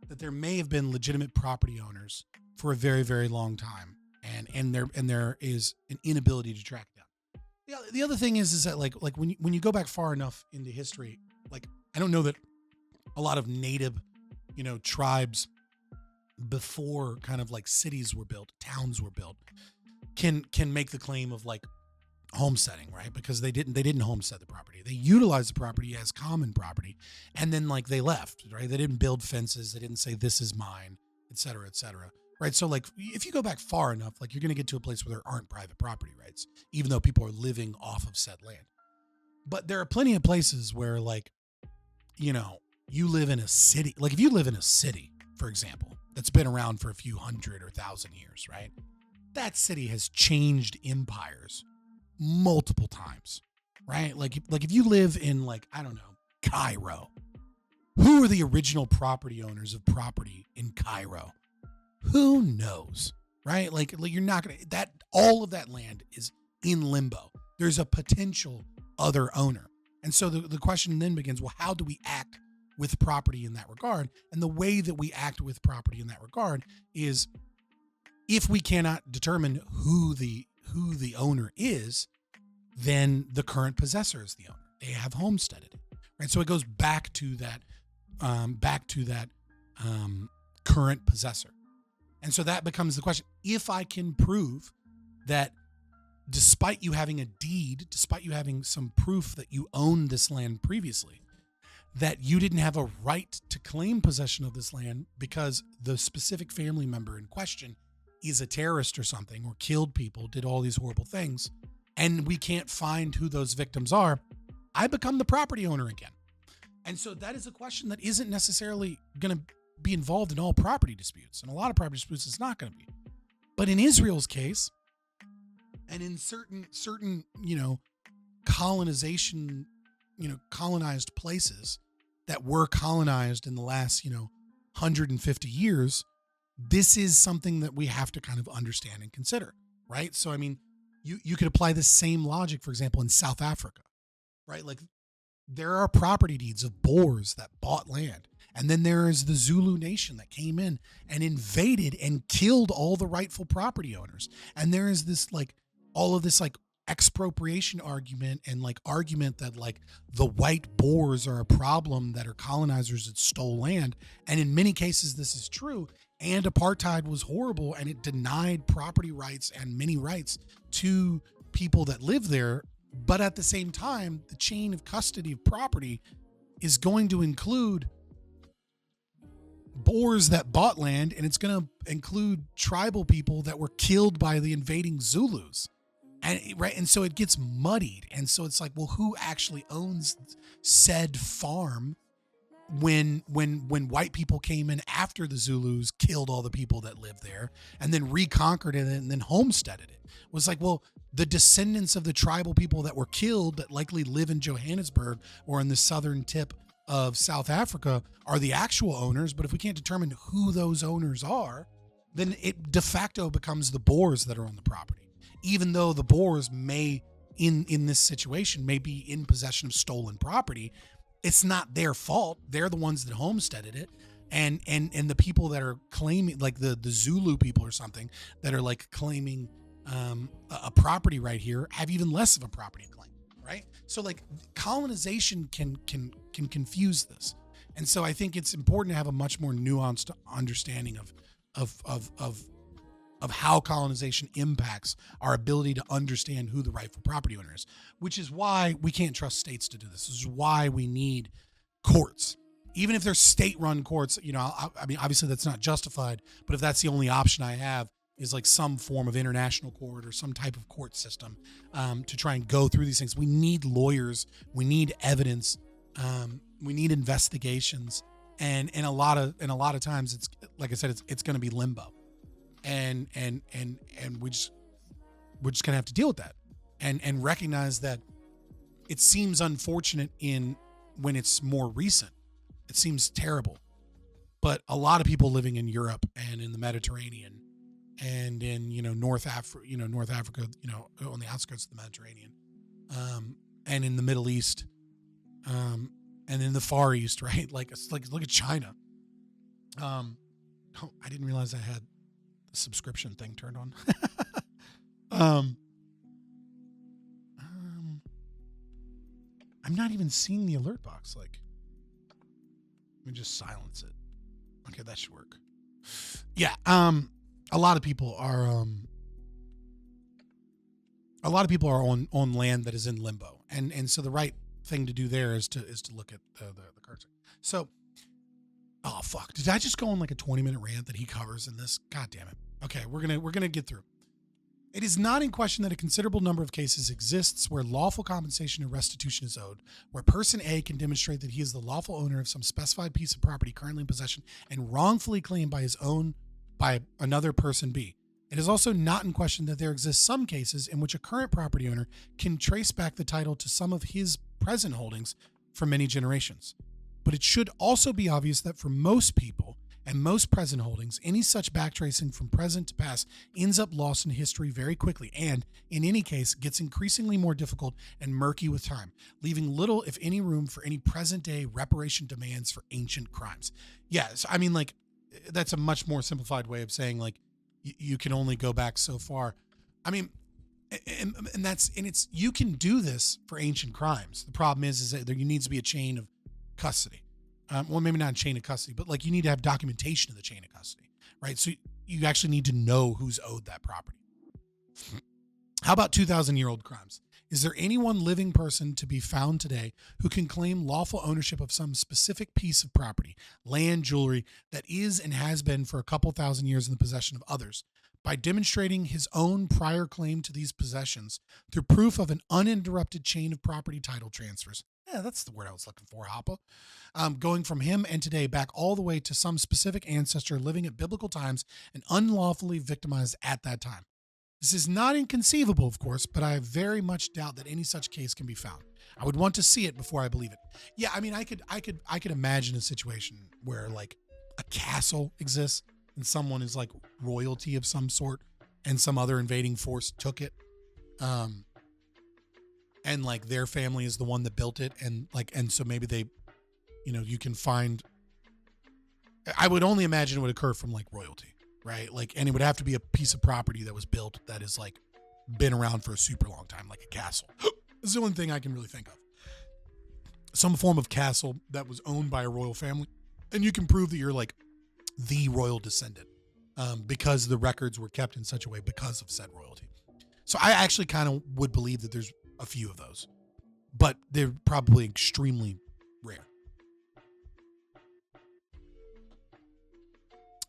that there may have been legitimate property owners for a very, very long time. And there is an inability to track down. The other thing is that like when you go back far enough into history, like I don't know that a lot of native, tribes before kind of like cities were built, towns were built, can make the claim of like homesteading, right? Because they didn't homestead the property. They utilized the property as common property, and then like they left, right? They didn't build fences. They didn't say this is mine, et cetera, right? So like if you go back far enough, like you're going to get to a place where there aren't private property rights, even though people are living off of said land. But there are plenty of places where like, you live in a city. Like if you live in a city, for example, that's been around for a few hundred or thousand years, right? That city has changed empires multiple times, right? Like if you live in like, I don't know, Cairo, who are the original property owners of property in Cairo? Who knows, right? Like you're not going to, all of that land is in limbo. There's a potential other owner. And so the question then begins, well, how do we act with property in that regard. And the way that we act with property in that regard is, if we cannot determine who the owner is, then the current possessor is the owner. They have homesteaded it, right? So it goes back to that current possessor. And so that becomes the question. If I can prove that despite you having a deed, despite you having some proof that you owned this land previously, that you didn't have a right to claim possession of this land because the specific family member in question is a terrorist or something, or killed people, did all these horrible things, and we can't find who those victims are, I become the property owner again. And so that is a question that isn't necessarily going to be involved in all property disputes. And a lot of property disputes it's not going to be. But in Israel's case, and in certain colonization, colonized places that were colonized in the last, 150 years, this is something that we have to kind of understand and consider, right? So, I mean, you could apply the same logic, for example, in South Africa, right? Like, there are property deeds of Boers that bought land. And then there is the Zulu nation that came in and invaded and killed all the rightful property owners. And there is this, all of this, expropriation argument and argument that the white Boers are a problem, that are colonizers that stole land. And in many cases, this is true. And apartheid was horrible, and it denied property rights and many rights to people that live there. But at the same time, the chain of custody of property is going to include Boers that bought land, and it's going to include tribal people that were killed by the invading Zulus. And so it gets muddied. And so it's who actually owns said farm when white people came in after the Zulus killed all the people that lived there and then reconquered it and then homesteaded it? It was the descendants of the tribal people that were killed that likely live in Johannesburg or in the southern tip of South Africa are the actual owners. But if we can't determine who those owners are, then it de facto becomes the Boers that are on the property. Even though the Boers may, in this situation, may be in possession of stolen property, it's not their fault. They're the ones that homesteaded it. And the people that are claiming, the Zulu people or something, that are claiming a property right here, have even less of a property claim, right? So colonization can confuse this. And so I think it's important to have a much more nuanced understanding of how colonization impacts our ability to understand who the rightful property owner is, which is why we can't trust states to do this. This is why we need courts. Even if they're state-run courts, I mean, obviously that's not justified, but if that's the only option I have, is some form of international court or some type of court system to try and go through these things. We need lawyers. We need evidence. We need investigations. And a lot of times, it's like I said, it's going to be limbo. And we're just gonna have to deal with that and recognize that it seems unfortunate when it's more recent. It seems terrible, but a lot of people living in Europe and in the Mediterranean and in North Africa, on the outskirts of the Mediterranean, and in the Middle East, and in the Far East, right? Look at China. I didn't realize I had subscription thing turned on. I'm not even seeing the alert box. Let me just silence it. Okay, that should work. Yeah. A lot of people are on land that is in limbo, and so the right thing to do there is to look at the cards. So, oh fuck, did I just go on a 20-minute rant that he covers in this? God damn it. Okay, we're gonna get through. It is not in question that a considerable number of cases exists where lawful compensation and restitution is owed, where person A can demonstrate that he is the lawful owner of some specified piece of property currently in possession and wrongfully claimed by another person B. It is also not in question that there exist some cases in which a current property owner can trace back the title to some of his present holdings for many generations. But it should also be obvious that for most people, and most present holdings, any such backtracing from present to past ends up lost in history very quickly and, in any case, gets increasingly more difficult and murky with time, leaving little, if any, room for any present-day reparation demands for ancient crimes. Yes, I mean, like, that's a much more simplified way of saying, like, you can only go back so far. I mean, and it's you can do this for ancient crimes. The problem is that there needs to be a chain of custody. Well, maybe not a chain of custody, but like you need to have documentation of the chain of custody, right? So you actually need to know who's owed that property. How about 2,000-year-old crimes? Is there any one living person to be found today who can claim lawful ownership of some specific piece of property, land, jewelry, that is and has been for a couple thousand years in the possession of others, by demonstrating his own prior claim to these possessions through proof of an uninterrupted chain of property title transfers? Yeah, that's the word I was looking for, Hoppe. Going from him and today back all the way to some specific ancestor living at biblical times and unlawfully victimized at that time. This is not inconceivable, of course, but I very much doubt that any such case can be found. I would want to see it before I believe it. Yeah, I mean, I could imagine a situation where like a castle exists and someone is like royalty of some sort and some other invading force took it. And like their family is the one that built it. And so maybe they, you can find, I would only imagine it would occur from like royalty, right? Like, and it would have to be a piece of property that was built that is like been around for a super long time, like a castle. It's the only thing I can really think of. Some form of castle that was owned by a royal family. And you can prove that you're like the royal descendant because the records were kept in such a way because of said royalty. So I actually kind of would believe that there's a few of those, but they're probably extremely rare.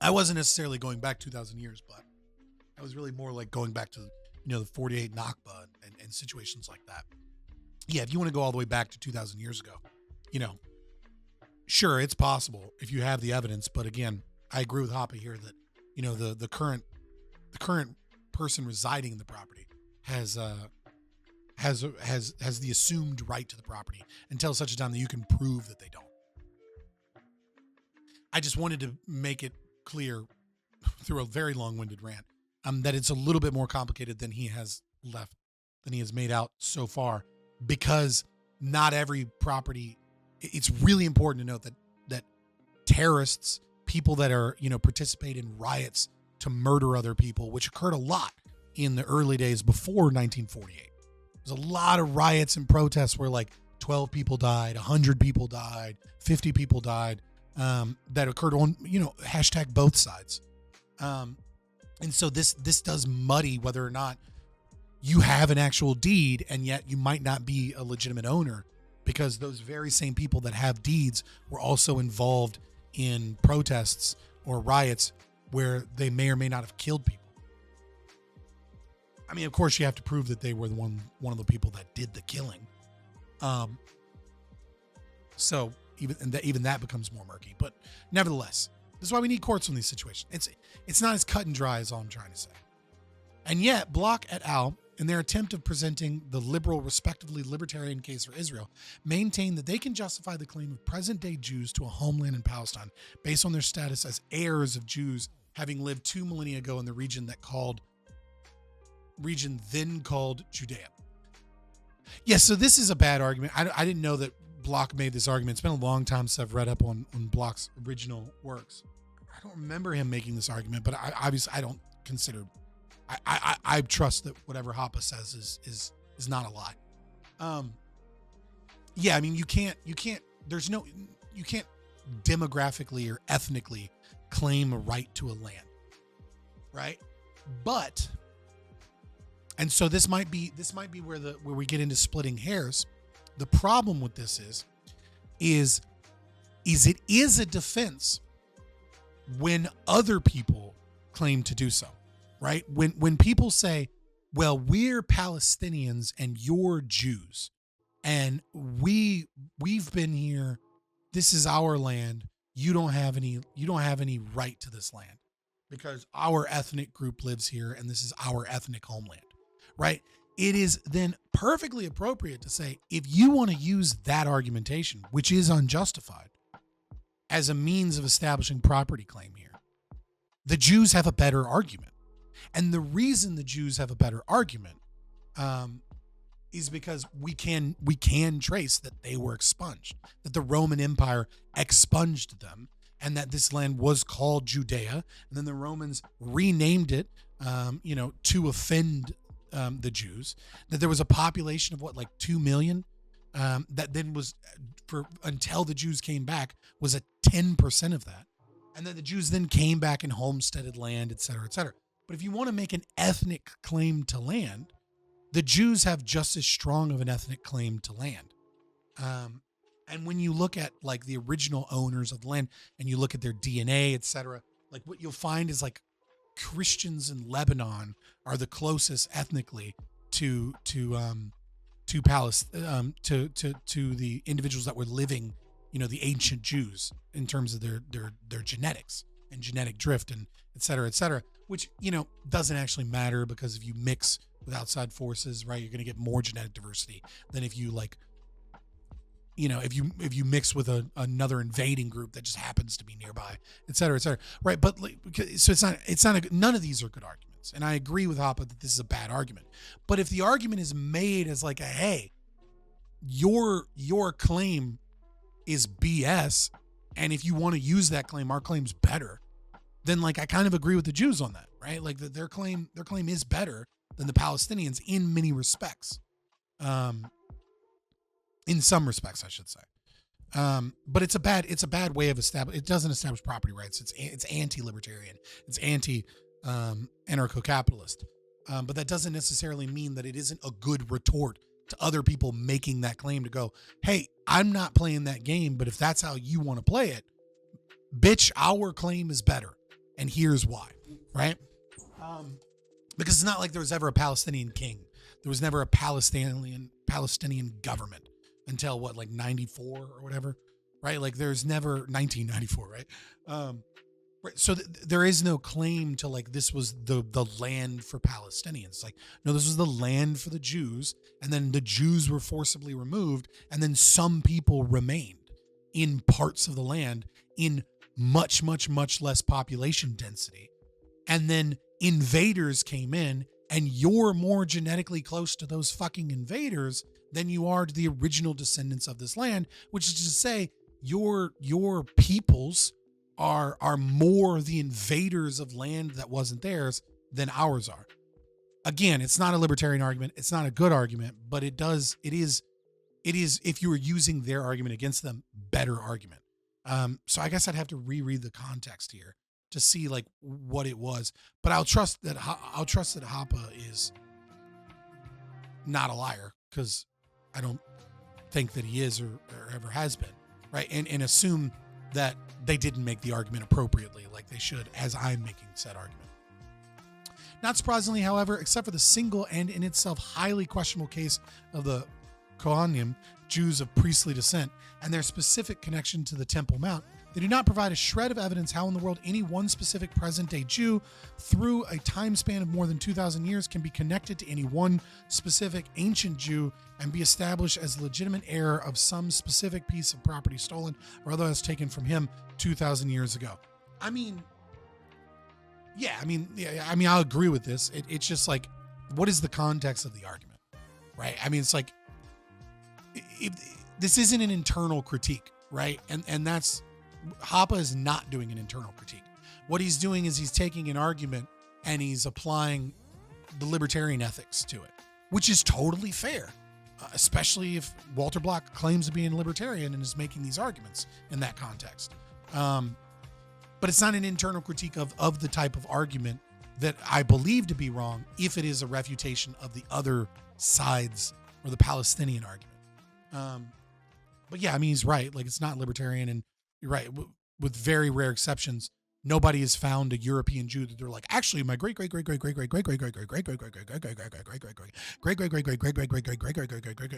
I wasn't necessarily going back 2,000 years, but I was really more like going back to, the 48 Nakba and situations like that. Yeah, if you want to go all the way back to 2,000 years ago, sure, it's possible if you have the evidence. But again, I agree with Hoppe here that, the current person residing in the property has the assumed right to the property until such a time that you can prove that they don't. I just wanted to make it clear through a very long-winded rant that it's a little bit more complicated than he has made out so far, because not every property. It's really important to note that terrorists, people that are participate in riots to murder other people, which occurred a lot in the early days before 1948. There's a lot of riots and protests where like 12 people died, 100 people died, 50 people died, that occurred on, hashtag both sides. And so this does muddy whether or not you have an actual deed, and yet you might not be a legitimate owner, because those very same people that have deeds were also involved in protests or riots where they may or may not have killed people. I mean, of course, you have to prove that they were one of the people that did the killing. So even that becomes more murky. But nevertheless, this is why we need courts on these situations. It's not as cut and dry as all I'm trying to say. And yet, Bloch et al., in their attempt of presenting the liberal, respectively libertarian case for Israel, maintain that they can justify the claim of present-day Jews to a homeland in Palestine based on their status as heirs of Jews having lived 2 millennia ago in the region then called Judea. Yes, so this is a bad argument. I didn't know that Bloch made this argument. It's been a long time since I've read up on Bloch's original works. I don't remember him making this argument, but I don't consider... I trust that whatever Hoppe says is not a lie. Yeah, I mean, you can't demographically or ethnically claim a right to a land, right? But, and so this might be where we get into splitting hairs. The problem with this is it is a defense when other people claim to do so. Right? When people say, well, we're Palestinians and you're Jews, and we've been here, this is our land, you don't have any right to this land because our ethnic group lives here and this is our ethnic homeland. Right? It is then perfectly appropriate to say, if you want to use that argumentation, which is unjustified, as a means of establishing property claim here. The Jews have a better argument. And the reason the Jews have a better argument is because we can trace that they were expunged, that the Roman Empire expunged them, and that this land was called Judea, and then the Romans renamed it, to offend the Jews. That there was a population of 2 million, that then was until the Jews came back was a 10% of that, and that the Jews then came back and homesteaded land, et cetera, et cetera. But if you want to make an ethnic claim to land, the Jews have just as strong of an ethnic claim to land. And when you look at the original owners of the land and you look at their DNA, et cetera, what you'll find is Christians in Lebanon are the closest ethnically to Palestine, to the individuals that were living, the ancient Jews in terms of their genetics and genetic drift and et cetera, which, doesn't actually matter, because if you mix with outside forces, right, you're going to get more genetic diversity than if you if you mix with another invading group that just happens to be nearby, et cetera, right? But so none of these are good arguments, and I agree with Hoppe that this is a bad argument. But if the argument is made as hey, your claim is BS, and if you want to use that claim, our claim's better, then I kind of agree with the Jews on that, right? Their claim is better than the Palestinians in many respects. In some respects, I should say. But it's a bad way of it doesn't establish property rights. It's anti-libertarian. It's anarcho-capitalist. But that doesn't necessarily mean that it isn't a good retort to other people making that claim to go, hey, I'm not playing that game, but if that's how you want to play it, bitch, our claim is better. And here's why, right? Because it's not like there was ever a Palestinian king. There was never a Palestinian government until 94 or whatever, right? There's never 1994, right? Right. So there is no claim to this was the land for Palestinians. No, this was the land for the Jews, and then the Jews were forcibly removed, and then some people remained in parts of the land in much, much, much less population density. And then invaders came in, and you're more genetically close to those fucking invaders than you are to the original descendants of this land, which is to say your peoples are more the invaders of land that wasn't theirs than ours are. Again, it's not a libertarian argument. It's not a good argument, but it is, if you were using their argument against them, better argument. So I guess I'd have to reread the context here to see what it was, but I'll trust that Hoppe is not a liar, because I don't think that he is or ever has been, right? And assume that they didn't make the argument appropriately like they should, as I'm making said argument. Not surprisingly, however, except for the single and in itself highly questionable case of the Kohanim, Jews of priestly descent, and their specific connection to the Temple Mount, they do not provide a shred of evidence how in the world any one specific present-day Jew, through a time span of more than 2,000 years, can be connected to any one specific ancient Jew and be established as legitimate heir of some specific piece of property stolen or otherwise taken from him 2,000 years ago. I'll agree with this. It's just what is the context of the argument, right? This isn't an internal critique, right? And that's, Hoppe is not doing an internal critique. What he's doing is he's taking an argument and he's applying the libertarian ethics to it, which is totally fair, especially if Walter Block claims to be a libertarian and is making these arguments in that context. But it's not an internal critique of the type of argument that I believe to be wrong if it is a refutation of the other sides or the Palestinian argument. But yeah, he's right. It's not libertarian, and you're right. With very rare exceptions, nobody has found a European Jew that they're actually my great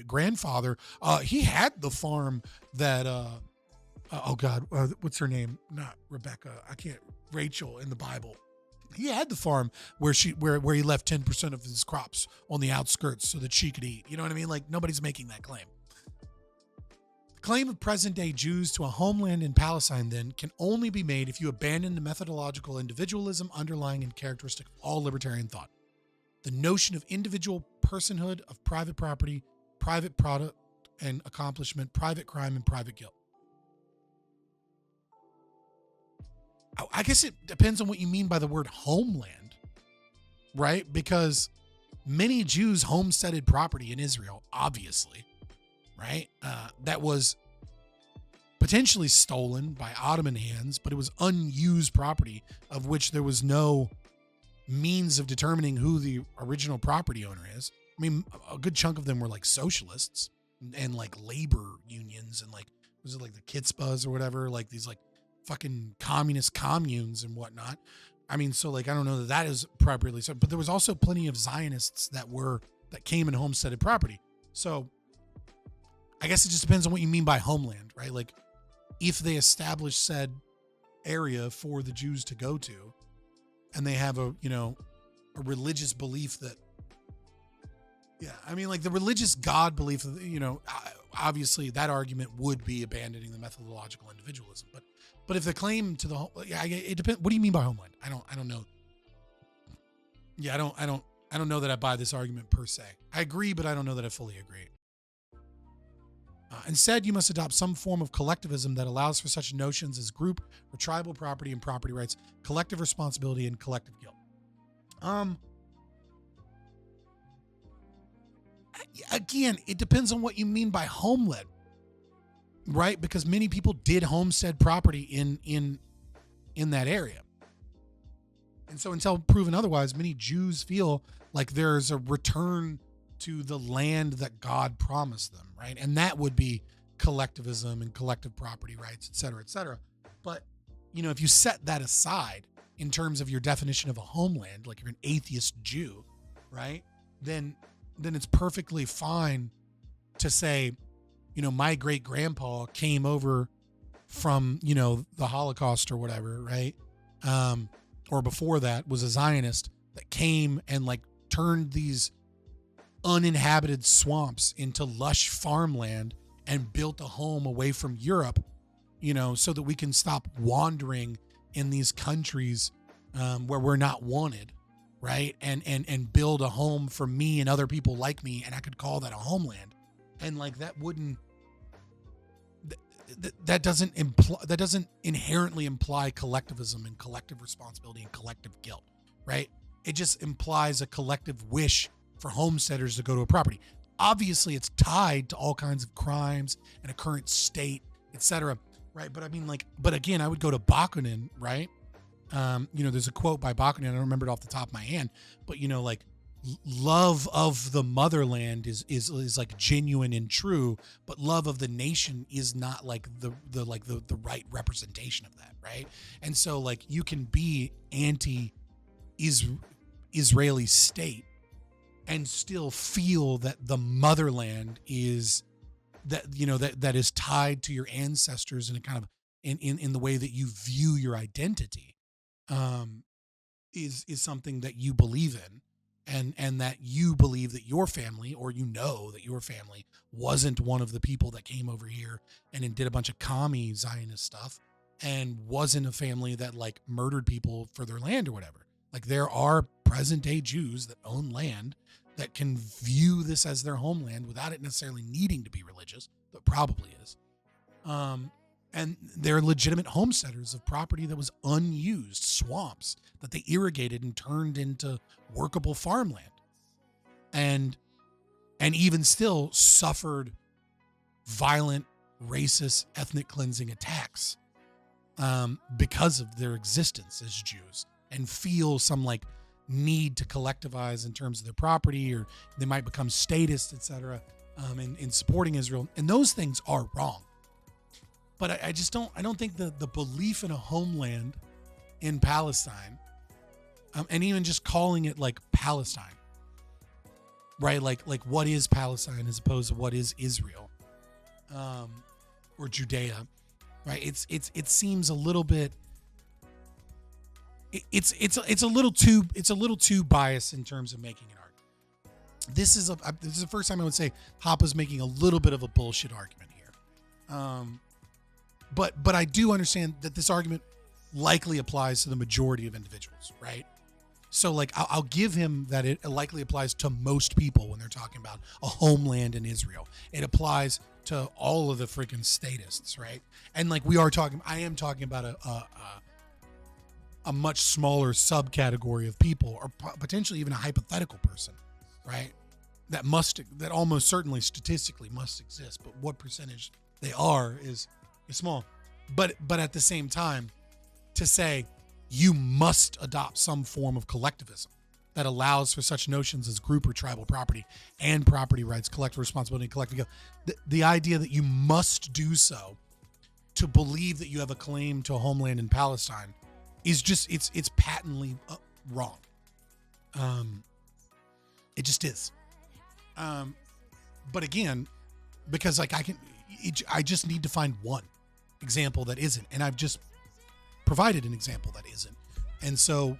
grandfather, he had the farm that what's her name? Not Rebecca. Rachel in the Bible. He had the farm where he left 10% of his crops on the outskirts so that she could eat. You know what I mean? Nobody's making that claim. claim of present-day Jews to a homeland in Palestine, then, can only be made if you abandon the methodological individualism underlying and characteristic of all libertarian thought. The notion of individual personhood, of private property, private product and accomplishment, private crime, and private guilt. I guess it depends on what you mean by the word homeland, right? Because many Jews homesteaded property in Israel, obviously, right? That was potentially stolen by Ottoman hands, but it was unused property of which there was no means of determining who the original property owner is. I mean, a good chunk of them were like socialists and like labor unions and like, was it like the Kitzbahs or whatever? Like these like fucking communist communes and whatnot. I mean, so like, I don't know that is appropriately so, but there was also plenty of Zionists that came and homesteaded property. So I guess it just depends on what you mean by homeland, right? Like if they establish said area for the Jews to go to, and they have a religious belief that, I mean, like the religious God belief, obviously that argument would be abandoning the methodological individualism. But if the claim to the, it depends. What do you mean by homeland? I don't know. Yeah, I don't know that I buy this argument per se. I agree, but I don't know that I fully agree. Instead, you must adopt some form of collectivism that allows for such notions as group or tribal property and property rights, collective responsibility, and collective guilt. Again, it depends on what you mean by homeland, right? Because many people did homestead property in that area. And so until proven otherwise, many Jews feel like there's a return to the land that God promised them, right? And that would be collectivism and collective property rights, et cetera, et cetera. But, if you set that aside in terms of your definition of a homeland, like you're an atheist Jew, right? Then it's perfectly fine to say, my great grandpa came over from, the Holocaust or whatever, right? Or before that was a Zionist that came and like turned these uninhabited swamps into lush farmland and built a home away from Europe, so that we can stop wandering in these countries where we're not wanted, right? And build a home for me and other people like me, and I could call that a homeland. And like that wouldn't that doesn't inherently imply collectivism and collective responsibility and collective guilt, right? It just implies a collective wish for homesteaders to go to a property. Obviously, it's tied to all kinds of crimes and a current state, etc., right? But I mean, but again, I would go to Bakunin, right? There's a quote by Bakunin, I don't remember it off the top of my hand, but love of the motherland is like genuine and true, but love of the nation is not like the right representation of that, right? And so like you can be anti-Israeli state and still feel that the motherland is that is tied to your ancestors in a kind of in the way that you view your identity, is something that you believe in, and that you believe that your family, or that your family wasn't one of the people that came over here and did a bunch of commie Zionist stuff, and wasn't a family that like murdered people for their land or whatever. Like there are present day Jews that own land that can view this as their homeland without it necessarily needing to be religious, but probably is. And they're legitimate homesteaders of property that was unused, swamps that they irrigated and turned into workable farmland. And even still suffered violent, racist, ethnic cleansing attacks because of their existence as Jews, and feel some like need to collectivize in terms of their property, or they might become statist, etc., in supporting Israel. And those things are wrong. But I don't think the belief in a homeland in Palestine, and even just calling it like Palestine, right? Like what is Palestine as opposed to what is Israel, or Judea, right? It seems a little bit. It's a little too biased in terms of making an argument. This is the first time I would say Hoppe's making a little bit of a bullshit argument here. But I do understand that this argument likely applies to the majority of individuals, right? So like I'll give him that it likely applies to most people when they're talking about a homeland in Israel. It applies to all of the freaking statists, right? And like I am talking about a much smaller subcategory of people, or potentially even a hypothetical person, right? That almost certainly statistically must exist, but what percentage they are is small. But at the same time, to say you must adopt some form of collectivism that allows for such notions as group or tribal property and property rights, collective responsibility, and collective guilt. The idea that you must do so to believe that you have a claim to a homeland in Palestine is just, it's patently wrong. It just is. But again, because like I just need to find one example that isn't, and I've just provided an example that isn't. And so,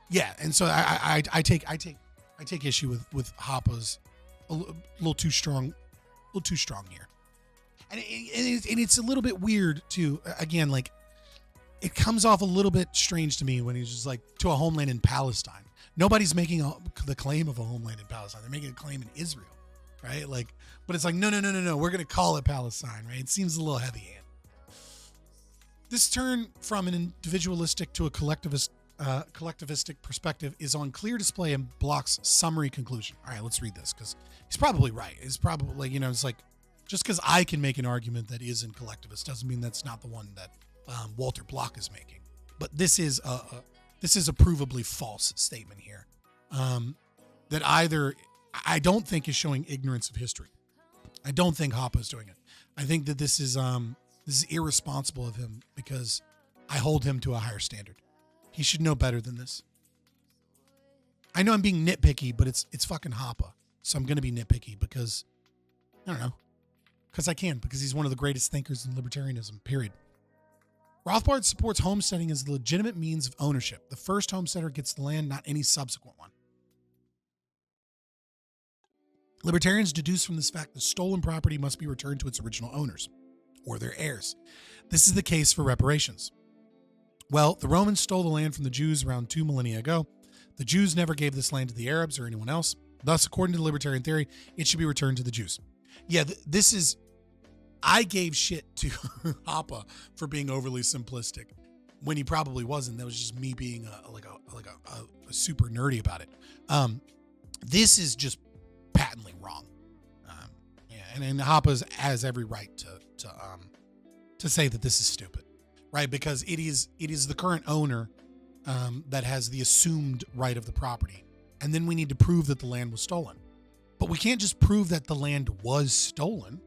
yeah. And so I take issue with Hoppe's a little too strong here. And it's a little bit weird too. Again, like it comes off a little bit strange to me when he's just like, to a homeland in Palestine. Nobody's making the claim of a homeland in Palestine. They're making a claim in Israel, right? Like, but it's like, no. We're going to call it Palestine, right? It seems a little heavy-handed. This turn from an individualistic to a collectivistic perspective is on clear display in Bloch's summary conclusion. All right, let's read this because he's probably right. It's probably, it's like, just because I can make an argument that isn't collectivist doesn't mean that's not the one that Walter Bloch is making. But this is a provably false statement here that either I don't think is showing ignorance of history. I don't think Hoppe is doing it. I think that this is irresponsible of him because I hold him to a higher standard. He should know better than this. I know I'm being nitpicky, but it's fucking Hoppe. So I'm going to be nitpicky because, I don't know, because I can, because he's one of the greatest thinkers in libertarianism, period. Rothbard supports homesteading as the legitimate means of ownership. The first homesteader gets the land, not any subsequent one. Libertarians deduce from this fact that stolen property must be returned to its original owners or their heirs. This is the case for reparations. Well, the Romans stole the land from the Jews around 2 millennia ago. The Jews never gave this land to the Arabs or anyone else. Thus, according to the libertarian theory, it should be returned to the Jews. Yeah, this is... I gave shit to Hoppe for being overly simplistic when he probably wasn't. That was just me being a super nerdy about it. This is just patently wrong. And Hoppe has every right to say that this is stupid, right? Because it is the current owner that has the assumed right of the property, and then we need to prove that the land was stolen. But we can't just prove that the land was stolen,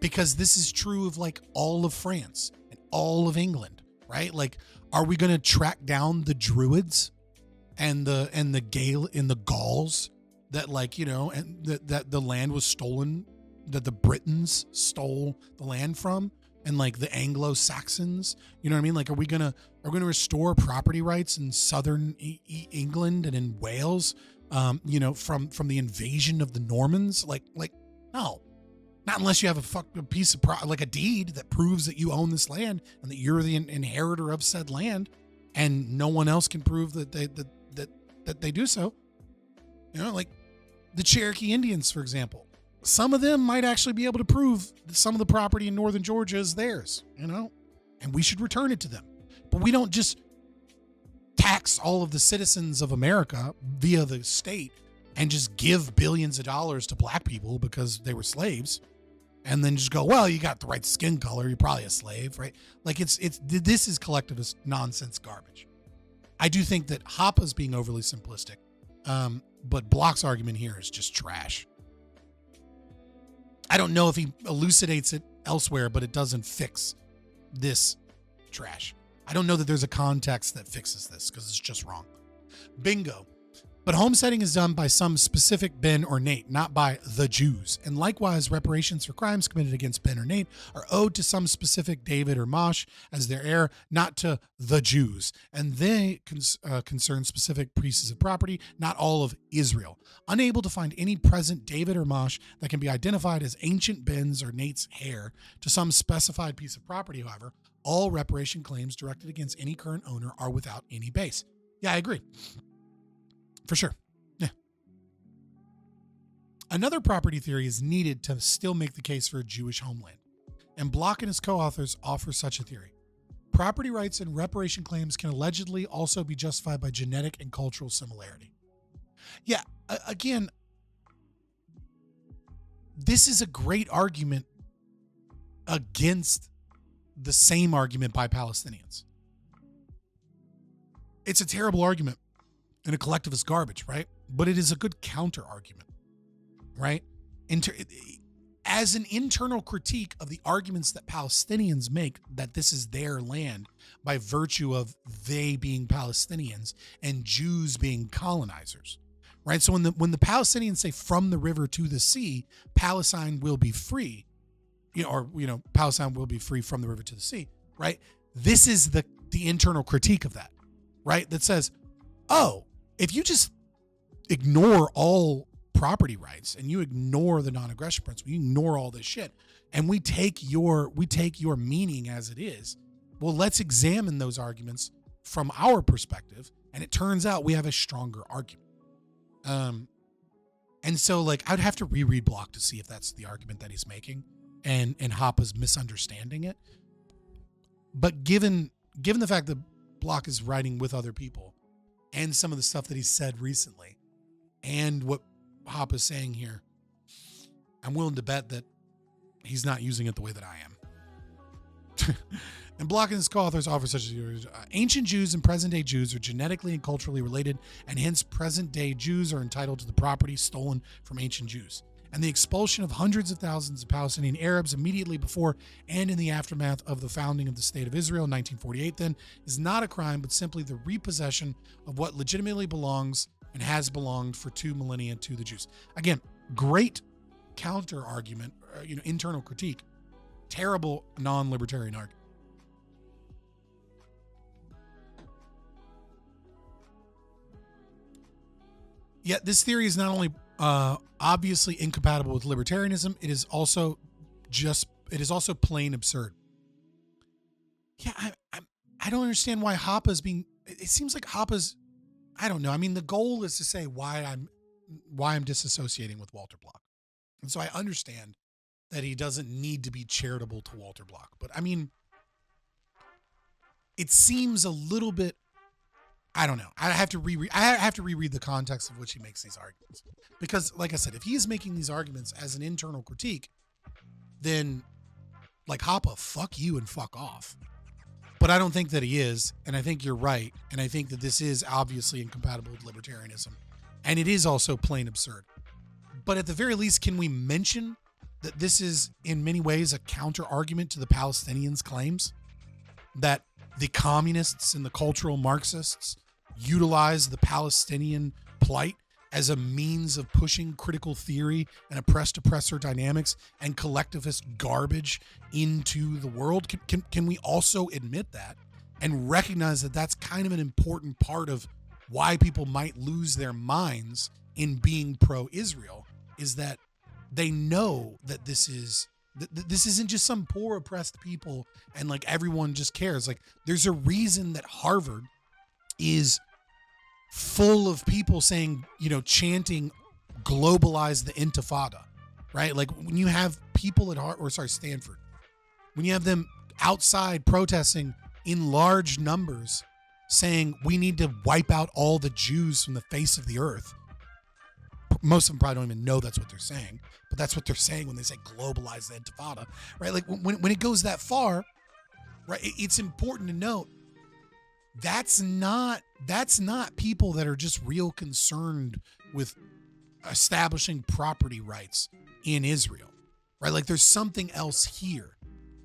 because this is true of like all of France and all of England, right? Like, are we going to track down the Druids and the Gauls that and that the land was stolen, that the Britons stole the land from, and like the Anglo-Saxons, you know what I mean? Like, are we going to restore property rights in southern England and in Wales, from the invasion of the Normans? Like no. Not unless you have a piece of like a deed that proves that you own this land and that you're the inheritor of said land, and no one else can prove that they do so. Like the Cherokee Indians, for example. Some of them might actually be able to prove that some of the property in northern Georgia is theirs, and we should return it to them. But we don't just tax all of the citizens of America via the state and just give billions of dollars to black people because they were slaves, and then just go, well, you got the right skin color, you're probably a slave, right? Like this is collectivist nonsense garbage. I do think that Hoppe's being overly simplistic, but Bloch's argument here is just trash. I don't know if he elucidates it elsewhere, but it doesn't fix this trash. I don't know that there's a context that fixes this because it's just wrong. Bingo. But homesteading is done by some specific Ben or Nate, not by the Jews. And likewise, reparations for crimes committed against Ben or Nate are owed to some specific David or Mosh as their heir, not to the Jews. And they concern specific pieces of property, not all of Israel. Unable to find any present David or Mosh that can be identified as ancient Ben's or Nate's heir to some specified piece of property, however, all reparation claims directed against any current owner are without any base. Yeah, I agree. For sure. Yeah. Another property theory is needed to still make the case for a Jewish homeland, and Block and his co-authors offer such a theory. Property rights and reparation claims can allegedly also be justified by genetic and cultural similarity. Yeah, again, this is a great argument against the same argument by Palestinians. It's a terrible argument and a collectivist garbage, right? But it is a good counter argument, right? As an internal critique of the arguments that Palestinians make that this is their land by virtue of they being Palestinians and Jews being colonizers, right? So when the Palestinians say from the river to the sea, Palestine will be free, Palestine will be free from the river to the sea, right? This is the internal critique of that, right? That says, oh, if you just ignore all property rights and you ignore the non-aggression principle, you ignore all this shit, and we take your meaning as it is, well, let's examine those arguments from our perspective, and it turns out we have a stronger argument. And so, like, I'd have to reread Block to see if that's the argument that he's making, and Hoppe's misunderstanding it. But given the fact that Block is writing with other people, and some of the stuff that he said recently, and what Hoppe is saying here, I'm willing to bet that he's not using it the way that I am. And Block and his co-authors offer such as ancient Jews and present-day Jews are genetically and culturally related, and hence present-day Jews are entitled to the property stolen from ancient Jews. And the expulsion of hundreds of thousands of Palestinian Arabs immediately before and in the aftermath of the founding of the State of Israel in 1948 then is not a crime, but simply the repossession of what legitimately belongs and has belonged for 2 millennia to the Jews. Again, great counter argument, internal critique, terrible non-libertarian argument. Yet this theory is not only obviously incompatible with libertarianism, it is also plain absurd. Yeah, I don't understand why Hoppe's being. It seems like Hoppe's. I don't know. I mean, the goal is to say why I'm disassociating with Walter Block, and so I understand that he doesn't need to be charitable to Walter Block. But I mean, it seems a little bit. I don't know. I have to reread the context of which he makes these arguments, because, like I said, if he's making these arguments as an internal critique, then, like, Hoppe, fuck you and fuck off. But I don't think that he is, and I think you're right, and I think that this is obviously incompatible with libertarianism, and it is also plain absurd. But at the very least, can we mention that this is in many ways a counter argument to the Palestinians' claims that the communists and the cultural Marxists utilize the Palestinian plight as a means of pushing critical theory and oppressor dynamics and collectivist garbage into the world? Can we also admit that and recognize that that's kind of an important part of why people might lose their minds in being pro-Israel, is that they know that this isn't just some poor oppressed people and like everyone just cares. Like, there's a reason that Harvard is full of people saying, chanting globalize the intifada, right? Like, when you have people at Stanford, when you have them outside protesting in large numbers saying we need to wipe out all the Jews from the face of the earth. Most of them probably don't even know that's what they're saying, but that's what they're saying when they say globalize the intifada, right? Like, when it goes that far, right, it's important to note that's not people that are just real concerned with establishing property rights in Israel, right? Like, there's something else here.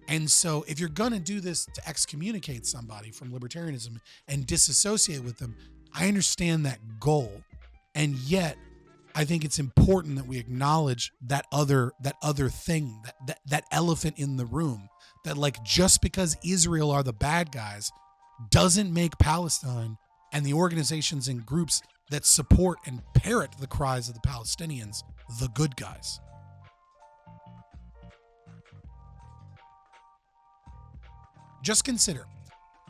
And so if you're going to do this to excommunicate somebody from libertarianism and disassociate with them, I understand that goal. And yet, I think it's important that we acknowledge that other thing, that elephant in the room, that like just because Israel are the bad guys doesn't make Palestine and the organizations and groups that support and parrot the cries of the Palestinians the good guys. Just consider,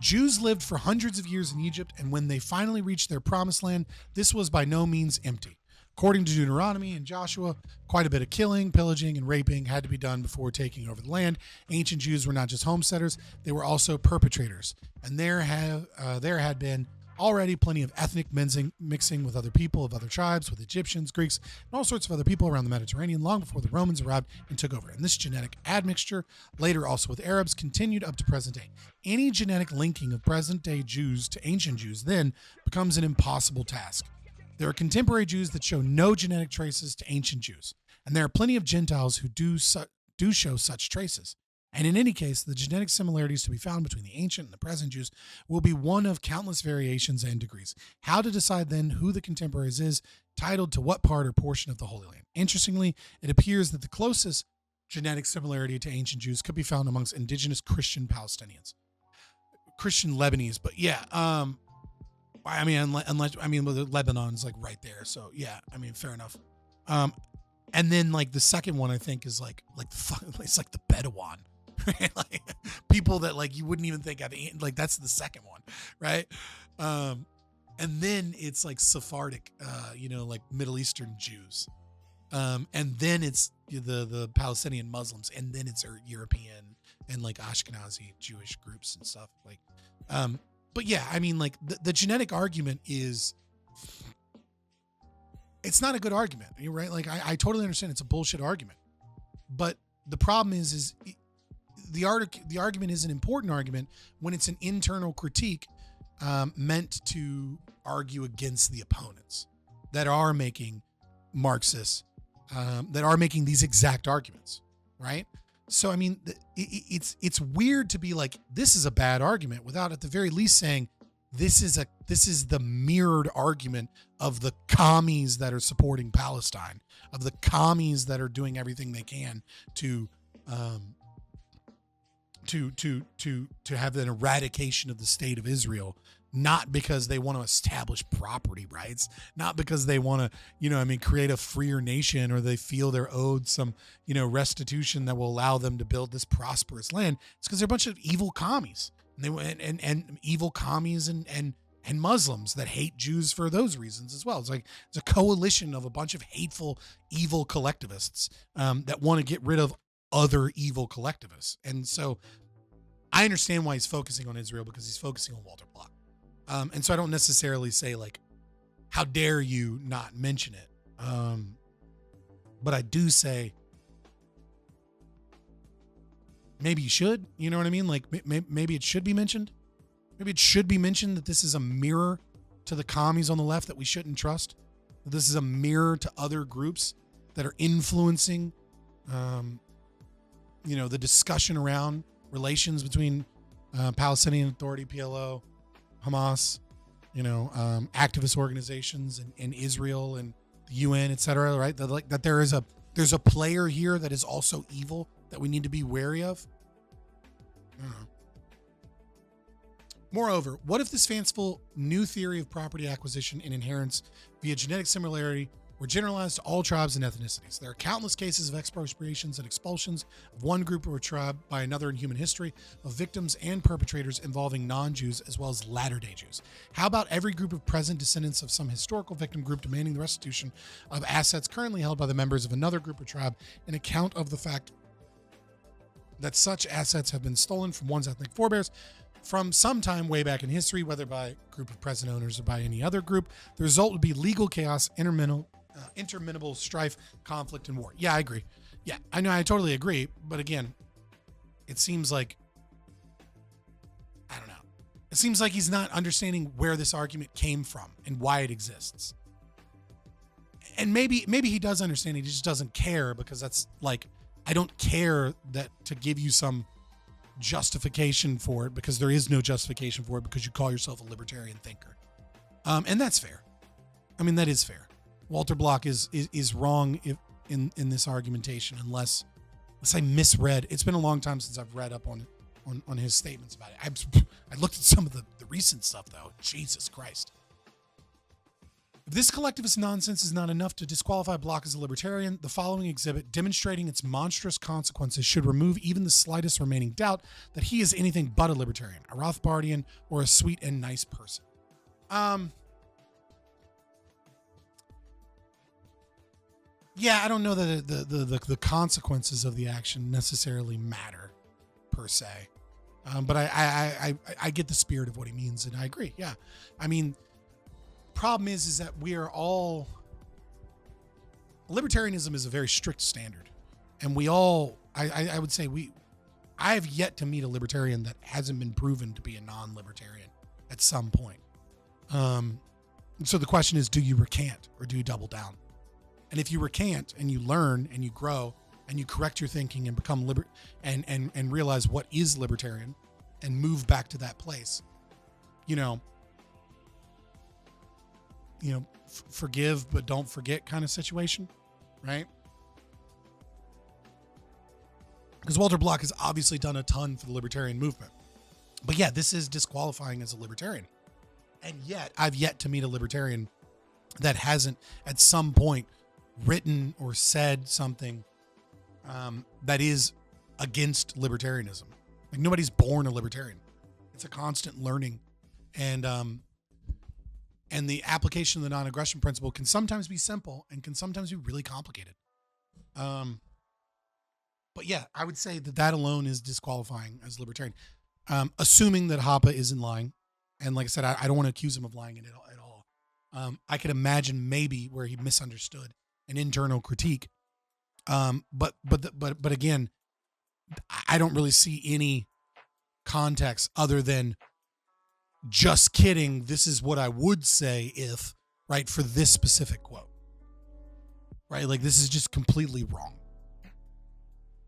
Jews lived for hundreds of years in Egypt, and when they finally reached their promised land, this was by no means empty. According to Deuteronomy and Joshua, quite a bit of killing, pillaging, and raping had to be done before taking over the land. Ancient Jews were not just homesteaders, they were also perpetrators. And there had been already plenty of ethnic mixing with other people of other tribes, with Egyptians, Greeks, and all sorts of other people around the Mediterranean long before the Romans arrived and took over. And this genetic admixture, later also with Arabs, continued up to present day. Any genetic linking of present-day Jews to ancient Jews then becomes an impossible task. There are contemporary Jews that show no genetic traces to ancient Jews, and there are plenty of Gentiles who do show such traces. And in any case, the genetic similarities to be found between the ancient and the present Jews will be one of countless variations and degrees. How to decide then who the contemporaries is, titled to what part or portion of the Holy Land? Interestingly, it appears that the closest genetic similarity to ancient Jews could be found amongst indigenous Christian Palestinians. Christian Lebanese, but yeah, Lebanon's like right there. So yeah, I mean, fair enough. And then like the second one I think is like it's like the Bedouin, right? Like people that like you wouldn't even think of, like that's the second one, right? And then it's like Sephardic, like Middle Eastern Jews. And then it's the Palestinian Muslims, and then it's European and like Ashkenazi Jewish groups and stuff like, but yeah, I mean, like the genetic argument it's not a good argument, right? Like I totally understand it's a bullshit argument, but the problem is the argument is an important argument when it's an internal critique meant to argue against the opponents that are making Marxists, that are making these exact arguments, right? So, I mean, it's weird to be like, this is a bad argument without at the very least saying this is the mirrored argument of the commies that are supporting Palestine, of the commies that are doing everything they can to have an eradication of the state of Israel, not because they want to establish property rights, not because they want to, create a freer nation, or they feel they're owed some, restitution that will allow them to build this prosperous land. It's because they're a bunch of evil commies, and evil commies and Muslims that hate Jews for those reasons as well. It's like it's a coalition of a bunch of hateful, evil collectivists that want to get rid of other evil collectivists. And so I understand why he's focusing on Israel, because he's focusing on Walter Block. And so I don't necessarily say like, how dare you not mention it? But I do say, maybe you should, you know what I mean? Like maybe it should be mentioned. Maybe it should be mentioned that this is a mirror to the commies on the left that we shouldn't trust. That this is a mirror to other groups that are influencing, the discussion around relations between Palestinian Authority, PLO, Hamas, activist organizations and Israel and the UN, et cetera, right? That there's a player here that is also evil that we need to be wary of. I don't know. Moreover, what if this fanciful new theory of property acquisition and inheritance via genetic similarity were generalized to all tribes and ethnicities? There are countless cases of expropriations and expulsions of one group or tribe by another in human history, of victims and perpetrators involving non-Jews as well as latter-day Jews. How about every group of present descendants of some historical victim group demanding the restitution of assets currently held by the members of another group or tribe, an account of the fact that such assets have been stolen from one's ethnic forebears from some time way back in history, whether by a group of present owners or by any other group? The result would be legal chaos, interminable strife, conflict, and war. Yeah, I agree. Yeah, I know. I totally agree. But again, it seems like, I don't know. It seems like he's not understanding where this argument came from and why it exists. And maybe he does understand. He just doesn't care, because that's like, I don't care that to give you some justification for it, because there is no justification for it, because you call yourself a libertarian thinker. And that's fair. I mean, that is fair. Walter Block is wrong in this argumentation unless I misread. It's been a long time since I've read up on his statements about it. I looked at some of the recent stuff though. Jesus Christ. If this collectivist nonsense is not enough to disqualify Block as a libertarian, the following exhibit demonstrating its monstrous consequences should remove even the slightest remaining doubt that he is anything but a libertarian, a Rothbardian, or a sweet and nice person. Yeah, I don't know that the consequences of the action necessarily matter per se. But I get the spirit of what he means, and I agree. Yeah. I mean, problem is that we are all, libertarianism is a very strict standard, and we all, I would say I have yet to meet a libertarian that hasn't been proven to be a non-libertarian at some point. So the question is, do you recant or do you double down? And if you recant and you learn and you grow and you correct your thinking and become and realize what is libertarian and move back to that place, forgive but don't forget kind of situation, right? Because Walter Block has obviously done a ton for the libertarian movement. But yeah, this is disqualifying as a libertarian. And yet, I've yet to meet a libertarian that hasn't at some point written or said something that is against libertarianism. Like, nobody's born a libertarian. It's a constant learning. And the application of the non-aggression principle can sometimes be simple and can sometimes be really complicated. But yeah, I would say that alone is disqualifying as libertarian. Assuming that Hoppe isn't lying. And like I said, I don't want to accuse him of lying at all. I could imagine maybe where he misunderstood an internal critique. But again, I don't really see any context other than just kidding. This is what I would say if, right, for this specific quote, right? Like, this is just completely wrong,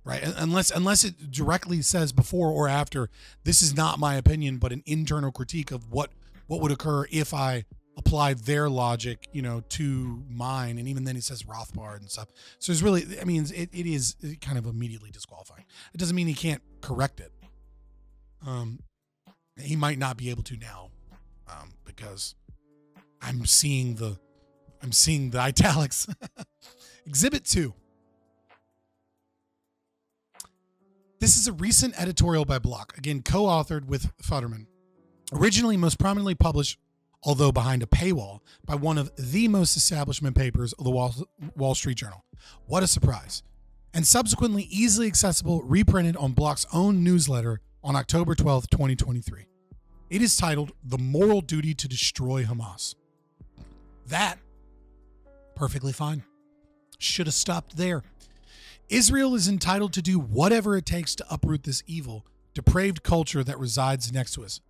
right? Unless it directly says before or after, this is not my opinion, but an internal critique of what would occur if I applied their logic, to mine. And even then he says Rothbard and stuff. So it's really, I mean, it is kind of immediately disqualifying. It doesn't mean he can't correct it. He might not be able to now, because I'm seeing the italics. Exhibit 2. This is a recent editorial by Block, again, co-authored with Futterman. Originally most prominently published, although behind a paywall, by one of the most establishment papers of the Wall Street Journal. What a surprise. And subsequently easily accessible, reprinted on Block's own newsletter on October 12th, 2023. It is titled The Moral Duty to Destroy Hamas. That, perfectly fine. Should have stopped there. Israel is entitled to do whatever it takes to uproot this evil, depraved culture that resides next to us.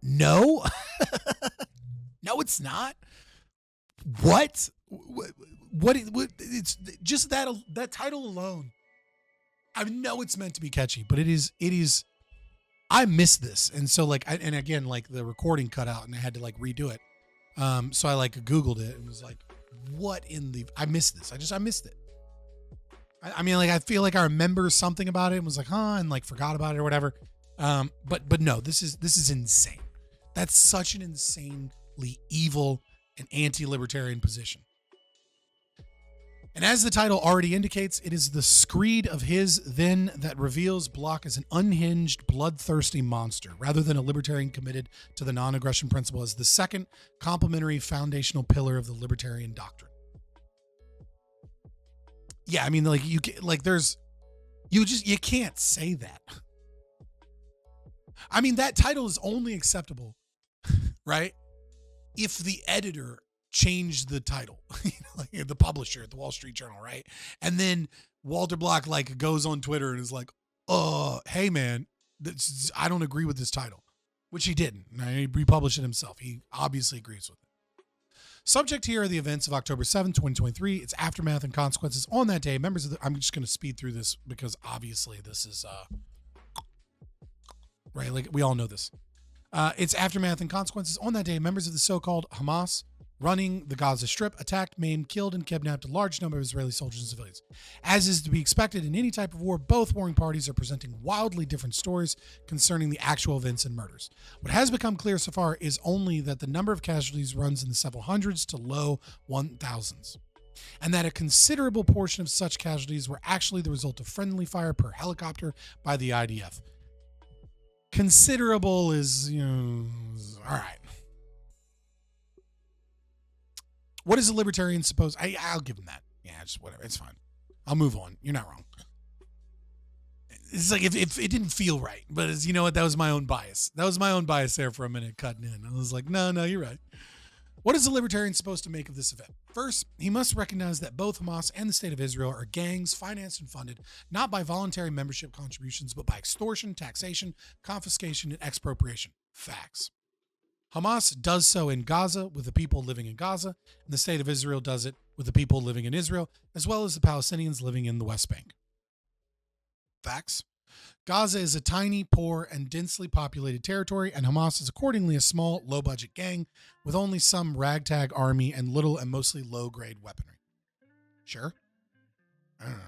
No? No, it's not. What? What? It's just that title alone. I know it's meant to be catchy, but it is. I missed this, and so and again, the recording cut out, and I had to redo it. So I Googled it and was like, "What in the?" I missed this. I missed it. I mean, I feel like I remember something about it and was like, "Huh," and forgot about it or whatever. But no, this is insane. That's such an insanely evil and anti-libertarian position. And as the title already indicates, it is the screed of his then that reveals Block as an unhinged, bloodthirsty monster, rather than a libertarian committed to the non-aggression principle as the second complementary foundational pillar of the libertarian doctrine. Yeah, I mean, you can't say that. I mean, that title is only acceptable, right, if the editor changed the title, the publisher at the Wall Street Journal, right? And then Walter Block goes on Twitter and is like, hey man, I don't agree with this title, which he didn't. He republished it himself. He obviously agrees with it. Subject here are the events of October 7th, 2023, its aftermath and consequences. On that day, members of I'm just going to speed through this because obviously this is, right, we all know this. Its aftermath and consequences. On that day, members of the so-called Hamas running the Gaza Strip, attacked, maimed, killed, and kidnapped a large number of Israeli soldiers and civilians. As is to be expected in any type of war, both warring parties are presenting wildly different stories concerning the actual events and murders. What has become clear so far is only that the number of casualties runs in the several hundreds to low 1,000s, and that a considerable portion of such casualties were actually the result of friendly fire per helicopter by the IDF. Considerable is, all right. What is a libertarian suppose? I'll give him that. Yeah, just whatever. It's fine. I'll move on. You're not wrong. It's like if it didn't feel right, but you know what? That was my own bias. That was my own bias there for a minute, cutting in. I was like, no, you're right. What is a libertarian supposed to make of this event? First, he must recognize that both Hamas and the State of Israel are gangs financed and funded not by voluntary membership contributions, but by extortion, taxation, confiscation, and expropriation. Facts. Hamas does so in Gaza with the people living in Gaza, and the State of Israel does it with the people living in Israel, as well as the Palestinians living in the West Bank. Facts. Gaza is a tiny, poor, and densely populated territory, and Hamas is accordingly a small, low-budget gang with only some ragtag army and little and mostly low-grade weaponry. Sure? I don't know.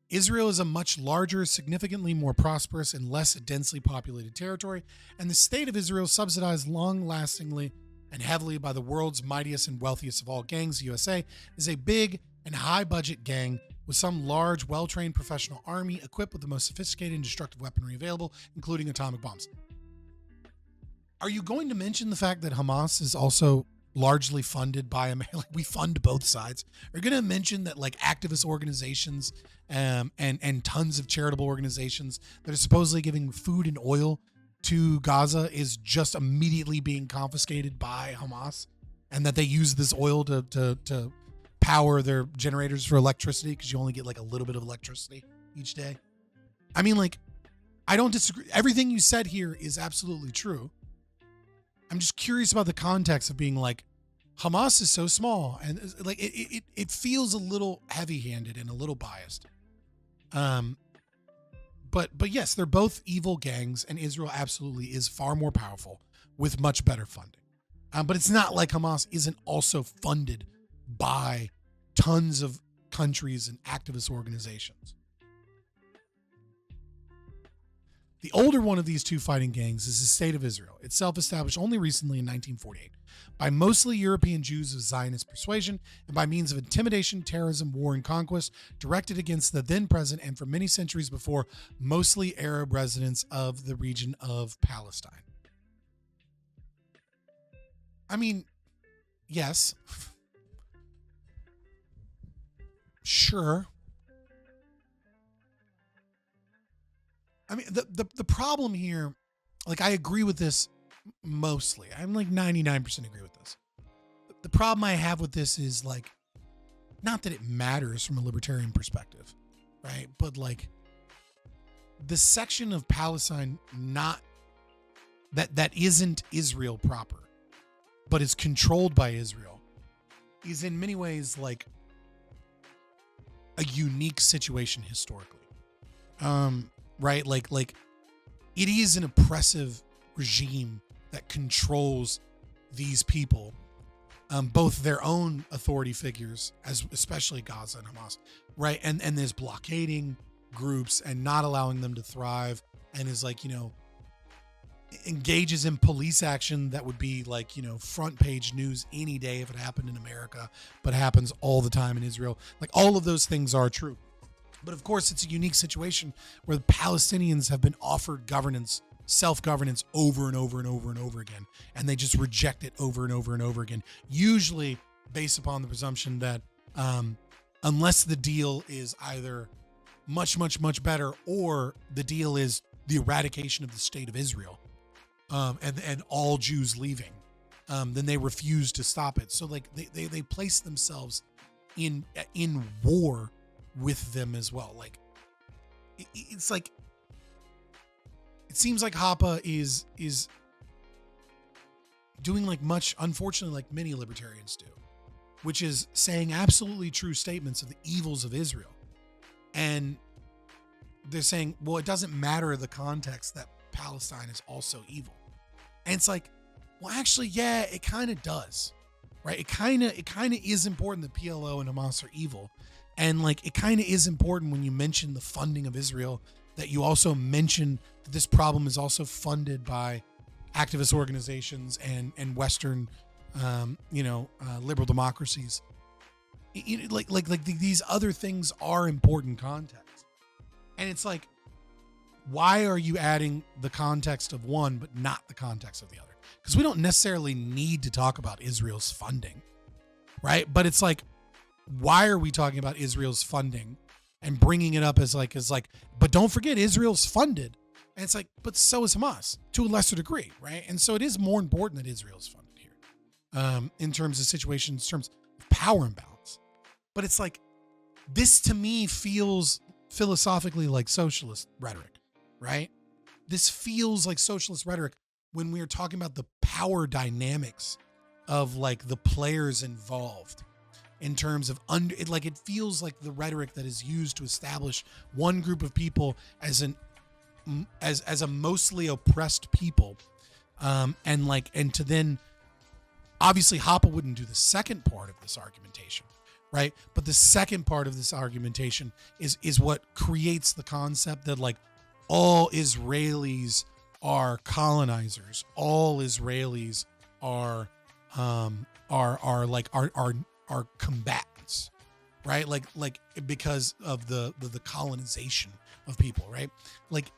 Israel is a much larger, significantly more prosperous, and less densely populated territory, and the State of Israel, subsidized long-lastingly and heavily by the world's mightiest and wealthiest of all gangs, USA, is a big and high-budget gang with some large, well-trained professional army equipped with the most sophisticated and destructive weaponry available, including atomic bombs. Are you going to mention the fact that Hamas is also largely funded by America? Like, we fund both sides. Are you going to mention that like activist organizations and tons of charitable organizations that are supposedly giving food and oil to Gaza is just immediately being confiscated by Hamas, and that they use this oil to power their generators for electricity because you only get like a little bit of electricity each day? I mean, like, I don't disagree. Everything you said here is absolutely true. I'm just curious about the context of being like, Hamas is so small, and like it feels a little heavy-handed and a little biased. But yes, they're both evil gangs, and Israel absolutely is far more powerful with much better funding. But it's not like Hamas isn't also funded by tons of countries and activist organizations. The older one of these two fighting gangs is the State of Israel, itself established only recently in 1948 by mostly European Jews of Zionist persuasion and by means of intimidation, terrorism, war, and conquest directed against the then present and for many centuries before mostly Arab residents of the region of Palestine. I mean, yes, sure. I mean, the problem here, like, I agree with this mostly. I'm like 99% agree with this. The problem I have with this is like, not that it matters from a libertarian perspective, right? But like the section of Palestine, not that isn't Israel proper, but is controlled by Israel, is in many ways like a unique situation historically. Right? Like it is an oppressive regime that controls these people, both their own authority figures, especially Gaza and Hamas, right? And there's blockading groups and not allowing them to thrive, and is like, engages in police action that would be like, front page news any day if it happened in America, but happens all the time in Israel. Like, all of those things are true. But of course, it's a unique situation where the Palestinians have been offered governance, self-governance over and over and over and over again. And they just reject it over and over and over again, usually based upon the presumption that unless the deal is either much, much, much better, or the deal is the eradication of the State of Israel and all Jews leaving, then they refuse to stop it. So like they place themselves in war with them as well. Like it's like, it seems like Hoppe is doing like much, unfortunately, like many libertarians do, which is saying absolutely true statements of the evils of Israel. And they're saying, well, it doesn't matter the context that Palestine is also evil. And it's like, well, actually, yeah, it kind of does. right? It kind of is important that PLO and Hamas are evil, and like it kind of is important when you mention the funding of Israel that you also mention that this problem is also funded by activist organizations and Western, liberal democracies. These other things are important context, and it's like, why are you adding the context of one but not the context of the other? Because we don't necessarily need to talk about Israel's funding, right? But it's like, why are we talking about Israel's funding and bringing it up as like, but don't forget Israel's funded. And it's like, but so is Hamas to a lesser degree, right? And so it is more important that Israel's funded here in terms of situations, in terms of power imbalance. But it's like, this to me feels philosophically like socialist rhetoric, right? This feels like socialist rhetoric when we are talking about the power dynamics of like the players involved in terms of it feels like the rhetoric that is used to establish one group of people as a mostly oppressed people. And to then obviously Hoppe wouldn't do the second part of this argumentation, right? But the second part of this argumentation is what creates the concept that like all Israelis are colonizers, all Israelis are combatants, right? Like because of the colonization of people, right? Like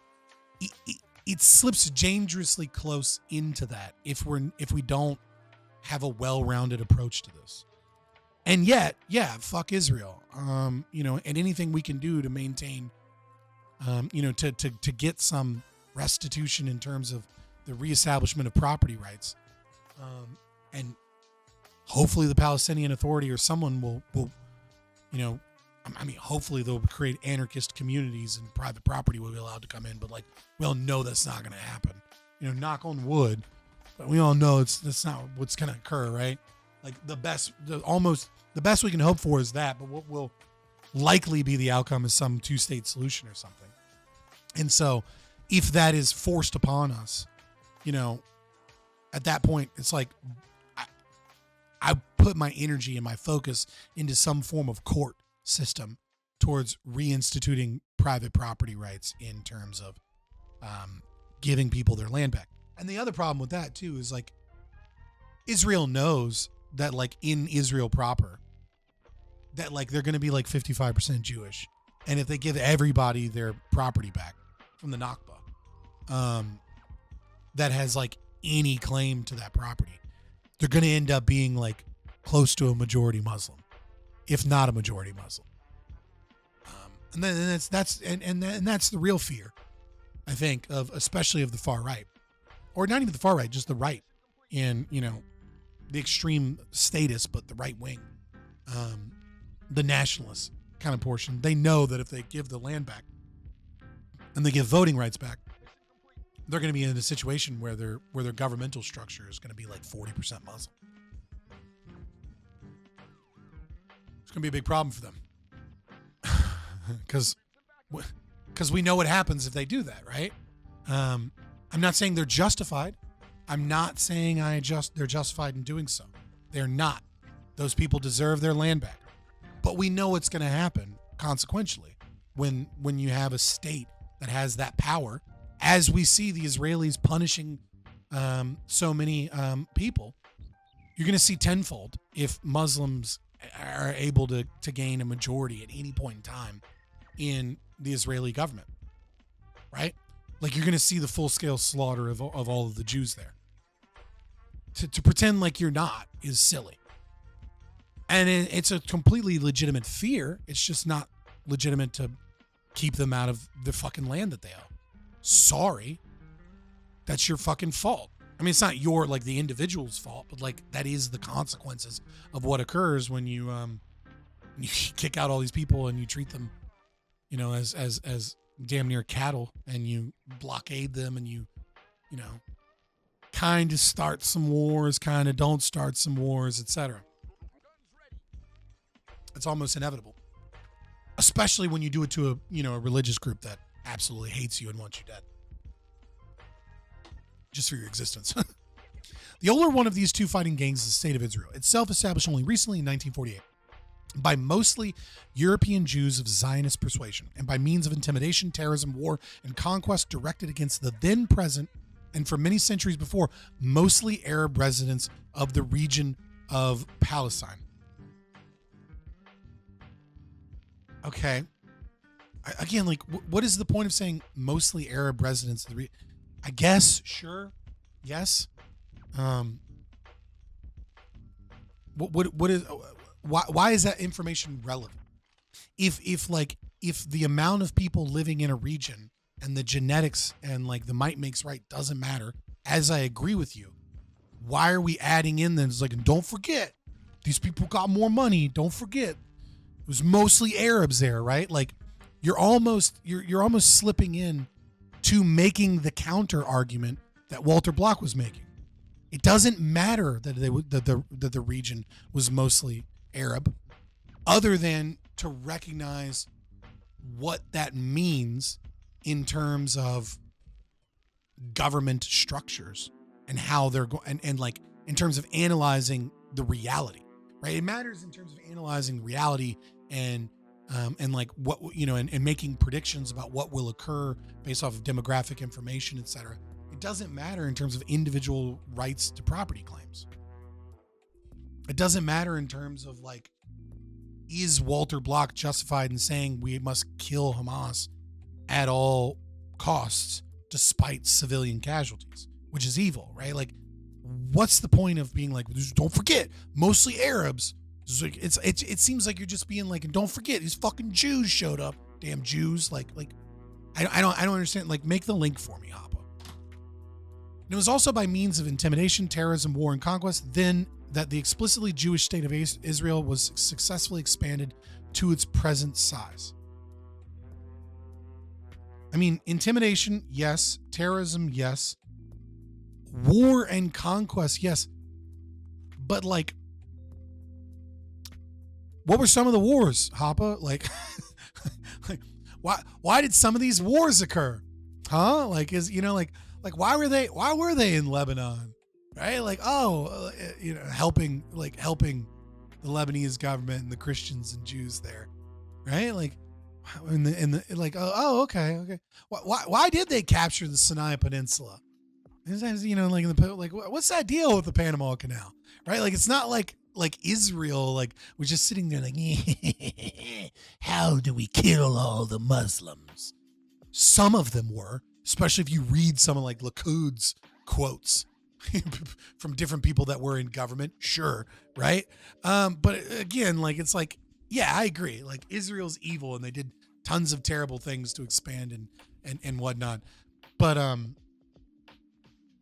it slips dangerously close into that if we don't have a well-rounded approach to this. And yet, yeah, fuck Israel. And anything we can do to maintain, to get some restitution in terms of the reestablishment of property rights, and hopefully the Palestinian Authority or someone will hopefully they'll create anarchist communities and private property will be allowed to come in. But like, we all know that's not going to happen. Knock on wood, but we all know that's not what's going to occur, right? Like the best we can hope for is that, but what will likely be the outcome is some two-state solution or something. And so if that is forced upon us, at that point, it's like I put my energy and my focus into some form of court system towards reinstituting private property rights in terms of giving people their land back. And the other problem with that too is like Israel knows that like in Israel proper, that like they're going to be like 55% Jewish. And if they give everybody their property back from the Nakba, that has like any claim to that property, they're going to end up being like close to a majority Muslim, if not a majority Muslim. And then that's the real fear, I think, of especially of the far right, or not even the far right, just the right in, the extreme status, but the right wing, the nationalist kind of portion. They know that if they give the land back and they give voting rights back, they're going to be in a situation where their governmental structure is going to be like 40% Muslim. It's going to be a big problem for them. Because we know what happens if they do that, right? I'm not saying they're justified. I'm not saying they're justified in doing so. They're not. Those people deserve their land back. But we know what's going to happen consequentially when you have a state that has that power, as we see the Israelis punishing so many people. You're going to see tenfold if Muslims are able to gain a majority at any point in time in the Israeli government, right? Like you're going to see the full-scale slaughter of all of the Jews there. To pretend like you're not is silly. And it's a completely legitimate fear. It's just not legitimate to keep them out of the fucking land that they own. Sorry. That's your fucking fault. I mean, it's not your, like, the individual's fault, but, like, that is the consequences of what occurs when you kick out all these people and you treat them, as damn near cattle, and you blockade them, and you kind of start some wars, kind of don't start some wars, etc. It's almost inevitable, especially when you do it to a religious group that absolutely hates you and wants you dead just for your existence. The older one of these two fighting gangs is the State of Israel, itself established only recently in 1948 by mostly European Jews of Zionist persuasion and by means of intimidation, terrorism, war, and conquest directed against the then present and for many centuries before, mostly Arab residents of the region of Palestine. Okay. Again, like, what is the point of saying mostly Arab residents of the region? I guess, sure, yes. What is why is that information relevant? If the amount of people living in a region and the genetics and like the might makes right doesn't matter, as I agree with you, why are we adding in then? It's like, and don't forget, these people got more money. Don't forget, it was mostly Arabs there, right? Like, you're almost slipping in to making the counter argument that Walter Block was making. It doesn't matter that the region was mostly Arab, other than to recognize what that means in terms of government structures and how they're going, and like in terms of analyzing the reality, right? It matters in terms of analyzing reality and like what, you know, and making predictions about what will occur based off of demographic information, etc. It doesn't matter in terms of individual rights to property claims. It doesn't matter in terms of like, is Walter Block justified in saying we must kill Hamas at all costs despite civilian casualties, which is evil, right? Like, what's the point of being like, don't forget, mostly Arabs? It seems like you're just being like, and don't forget, these fucking Jews showed up. Damn Jews! Like I don't understand. Like, make the link for me, Hoppe. And it was also by means of intimidation, terrorism, war, and conquest then that the explicitly Jewish state of Israel was successfully expanded to its present size. I mean, intimidation, yes. Terrorism, yes. War and conquest, yes. But like, what were some of the wars, Hoppe? Like, like why did some of these wars occur? Huh? Like, why were they in Lebanon? Right? Like, helping the Lebanese government and the Christians and Jews there. Right? Like, okay. Why did they capture the Sinai Peninsula? What's that deal with the Panama Canal? Right? Like, it's not like Israel was just sitting there like, how do we kill all the Muslims? Some of them were, especially if you read some of like Likud's quotes from different people that were in government. Sure. Right. But again, like, it's like, yeah, I agree. Like, Israel's evil and they did tons of terrible things to expand and whatnot. But,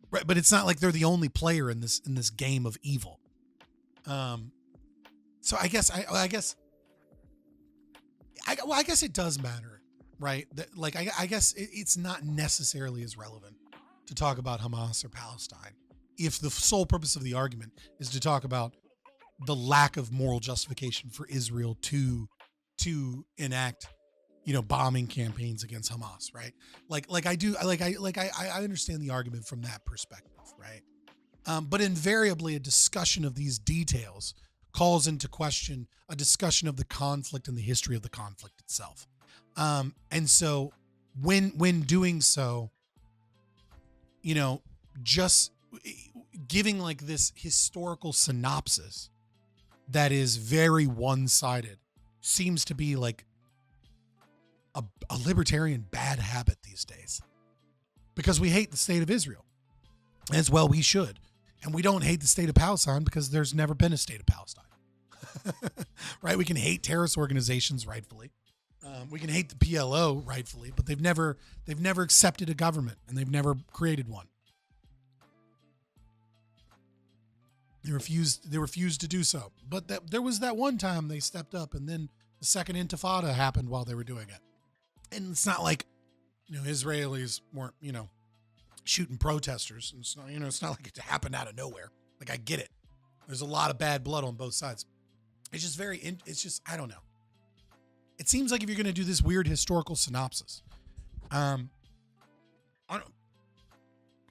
right. But it's not like they're the only player in this game of evil. So I guess it does matter, right? That, like, I guess it's not necessarily as relevant to talk about Hamas or Palestine if the sole purpose of the argument is to talk about the lack of moral justification for Israel to enact, bombing campaigns against Hamas, right? I understand the argument from that perspective, right? But invariably, a discussion of these details calls into question a discussion of the conflict and the history of the conflict itself. And so when doing so, just giving like this historical synopsis that is very one-sided seems to be like a libertarian bad habit these days, because we hate the state of Israel, as well we should. And we don't hate the state of Palestine because there's never been a state of Palestine. Right? We can hate terrorist organizations rightfully. We can hate the PLO rightfully, but they've never accepted a government and they've never created one. They refused to do so. But there was that one time they stepped up, and then the second intifada happened while they were doing it. And it's not like, Israelis weren't, shooting protesters. And it's not like it happened out of nowhere. Like, I get it. There's a lot of bad blood on both sides. It's just I don't know. It seems like if you're going to do this weird historical synopsis,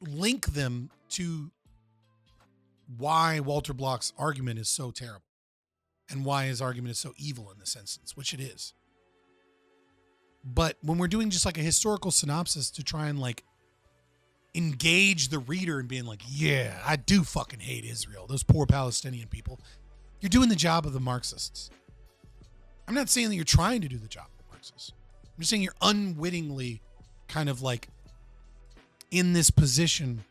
link them to why Walter Block's argument is so terrible and why his argument is so evil in this instance, which it is. But when we're doing just like a historical synopsis to try and like engage the reader and being like, yeah, I do fucking hate Israel, those poor Palestinian people, you're doing the job of the Marxists. I'm not saying that you're trying to do the job of the Marxists. I'm just saying you're unwittingly kind of like in this position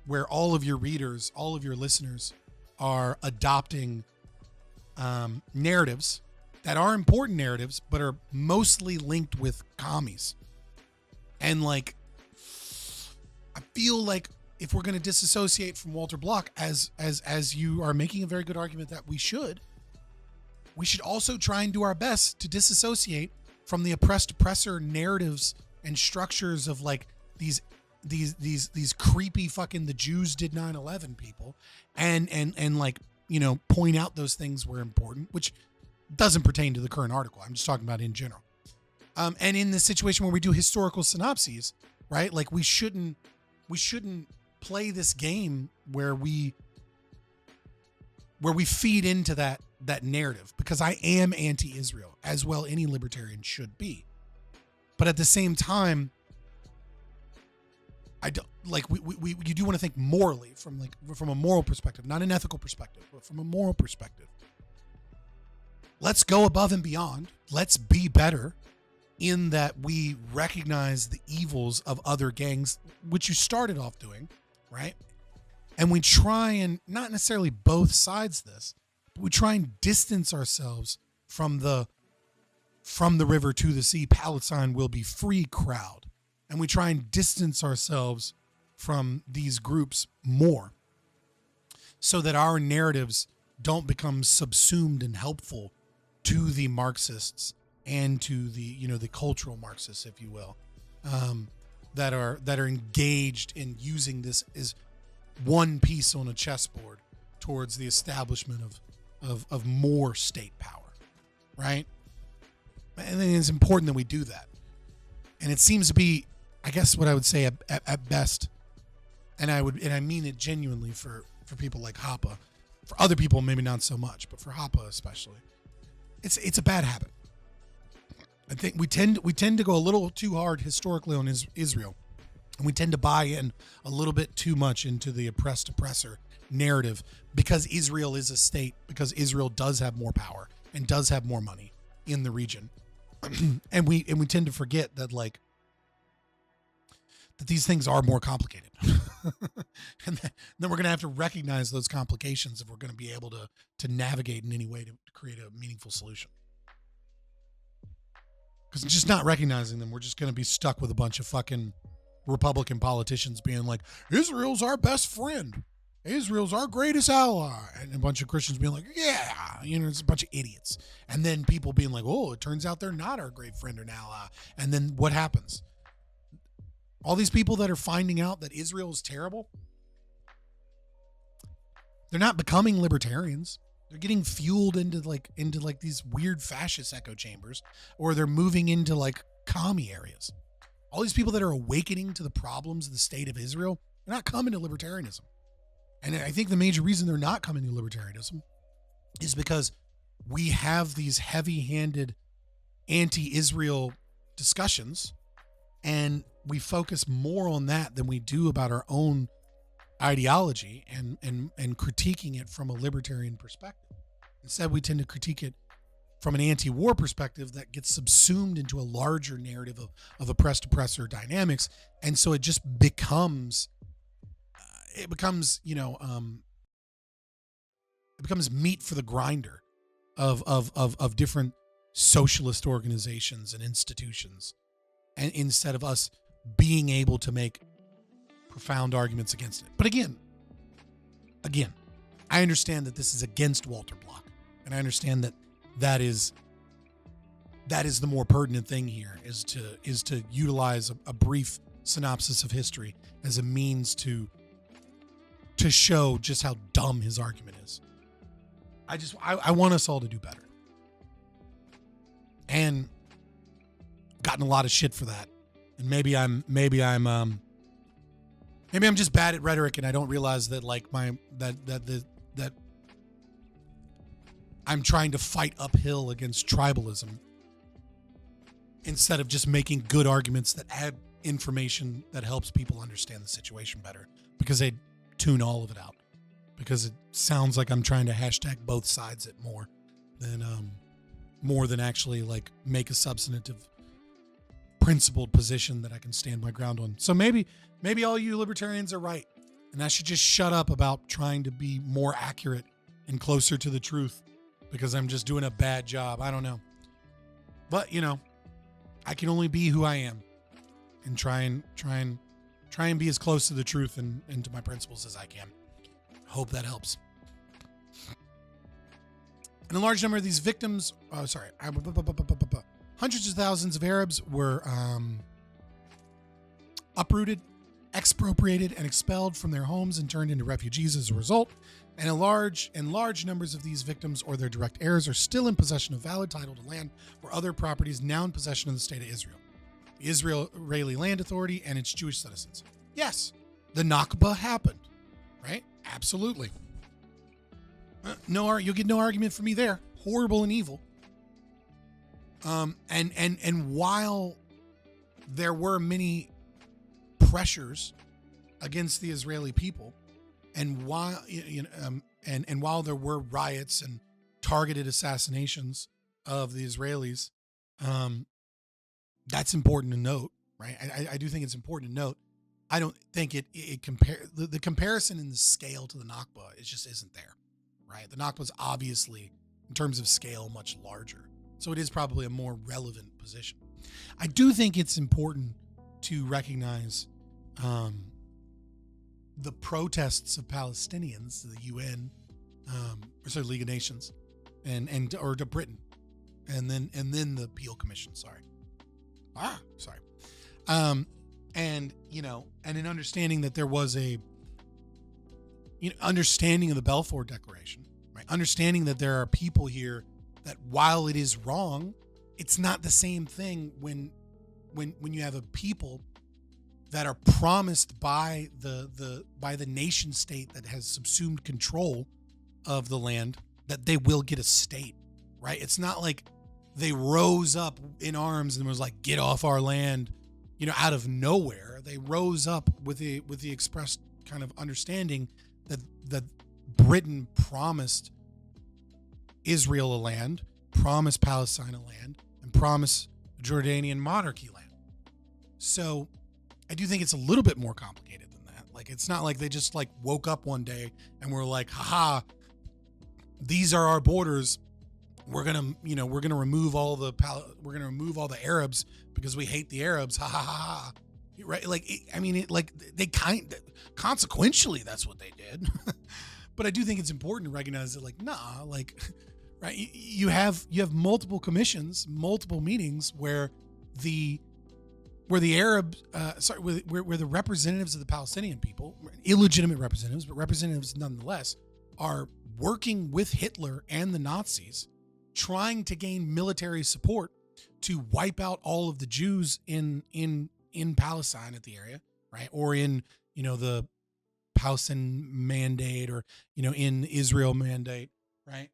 where all of your readers, all of your listeners are adopting narratives that are important narratives, but are mostly linked with commies. And like, I feel like if we're going to disassociate from Walter Block, as you are making a very good argument that we should also try and do our best to disassociate from the oppressed oppressor narratives and structures of like these creepy fucking the Jews did 9/11 people and like, you know, point out those things were important, which doesn't pertain to the current article. I'm just talking about in general. And in this situation where we do historical synopses, right? Like we shouldn't play this game where we feed into that narrative, because I am anti-Israel, as well any libertarian should be. But at the same time, I don't like you do want to think morally from a moral perspective, not an ethical perspective, but from a moral perspective. Let's go above and beyond. Let's be better in that we recognize the evils of other gangs, which you started off doing, right? And we try and not necessarily both sides this, but we try and distance ourselves from the river to the sea, Palestine will be free crowd. And we try and distance ourselves from these groups more so that our narratives don't become subsumed and helpful to the Marxists and to the, you know, the cultural Marxists, if you will, that are engaged in using this as one piece on a chessboard towards the establishment of more state power, right? And then it's important that we do that. And it seems to be, I guess what I would say at best, and I mean it genuinely for people like Hoppe, for other people maybe not so much, but for Hoppe especially, it's a bad habit. I think we tend to go a little too hard historically on Israel, and we tend to buy in a little bit too much into the oppressed oppressor narrative because Israel is a state, because Israel does have more power and does have more money in the region, and we tend to forget that like that these things are more complicated, and then we're going to have to recognize those complications if we're going to be able to navigate in any way to create a meaningful solution. Because just not recognizing them, we're just going to be stuck with a bunch of fucking Republican politicians being like, Israel's our best friend. Israel's our greatest ally. And a bunch of Christians being like, yeah, you know, it's a bunch of idiots. And then people being like, oh, it turns out they're not our great friend or an ally. And then what happens? All these people that are finding out that Israel is terrible, they're not becoming libertarians. They're getting fueled into these weird fascist echo chambers, or they're moving into like commie areas. All these people that are awakening to the problems of the state of Israel, they're not coming to libertarianism. And I think the major reason they're not coming to libertarianism is because we have these heavy-handed anti-Israel discussions, and we focus more on that than we do about our own ideology and critiquing it from a libertarian perspective. Instead, we tend to critique it from an anti-war perspective that gets subsumed into a larger narrative of oppressed oppressor dynamics, and so it just becomes it becomes meat for the grinder of different socialist organizations and institutions, and instead of us being able to make profound arguments against it. But again, I understand that this is against Walter Block, and I understand that is the more pertinent thing here, is to utilize a brief synopsis of history as a means to show just how dumb his argument is. I want us all to do better, and gotten a lot of shit for that, and maybe I'm Maybe I'm just bad at rhetoric and I don't realize that like that I'm trying to fight uphill against tribalism instead of just making good arguments that add information that helps people understand the situation better, because they tune all of it out, because it sounds like I'm trying to hashtag both sides it more than actually like make a substantive principled position that I can stand my ground on. So maybe all you libertarians are right, and I should just shut up about trying to be more accurate and closer to the truth, because I'm just doing a bad job. I don't know. But, you know, I can only be who I am and try and be as close to the truth and to my principles as I can. Hope that helps. And a large number of these victims, hundreds of thousands of Arabs were uprooted, expropriated, and expelled from their homes and turned into refugees as a result. And large numbers of these victims or their direct heirs are still in possession of valid title to land or other properties now in possession of the state of Israel, the Israeli Land Authority, and its Jewish citizens. Yes, the Nakba happened, right? Absolutely. You'll get no argument from me there. Horrible and evil. And while there were many pressures against the Israeli people, and while and while there were riots and targeted assassinations of the Israelis, that's important to note, right? I do think it's important to note. I don't think the comparison in the scale to the Nakba isn't there, right? The Nakba is obviously, in terms of scale, much larger, so it is probably a more relevant position. I do think it's important to recognize the protests of Palestinians to the UN, League of Nations, or to Britain, and then the Peel Commission. And an understanding that there was understanding of the Balfour Declaration, right? Understanding that there are people here that, while it is wrong, it's not the same thing when you have a people that are promised by the nation state that has subsumed control of the land that they will get a state, right? It's not like they rose up in arms and was like, get off our land, out of nowhere. They rose up with the expressed kind of understanding that Britain promised Israel a land, promised Palestine a land, and promised Jordanian monarchy land. So I do think it's a little bit more complicated than that. Like, it's not like they just like woke up one day and were like, haha, these are our borders. We're going to remove all the Arabs because we hate the Arabs. Ha ha ha. Right. Consequentially, that's what they did. But I do think it's important to recognize that, right. You have multiple commissions, multiple meetings where the Arabs, where the representatives of the Palestinian people, illegitimate representatives, but representatives nonetheless, are working with Hitler and the Nazis, trying to gain military support to wipe out all of the Jews in Palestine at the area, right? Or in, the Palestine Mandate, or, in Israel Mandate, right?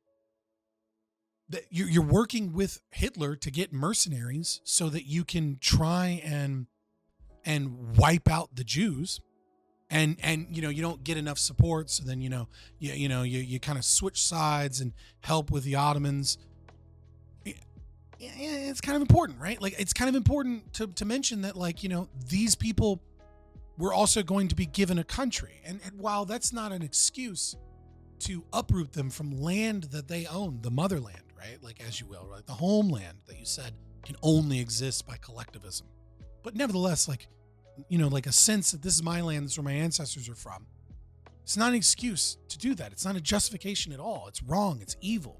That you're working with Hitler to get mercenaries so that you can try and wipe out the Jews, and you don't get enough support, so then you kind of switch sides and help with the Ottomans. It's kind of important, right? Like, it's kind of important to mention that, these people were also going to be given a country, and while that's not an excuse to uproot them from land that they own, the motherland, right? Like, as you will, right? The homeland that you said can only exist by collectivism. But nevertheless, like a sense that this is my land, this is where my ancestors are from. It's not an excuse to do that. It's not a justification at all. It's wrong. It's evil.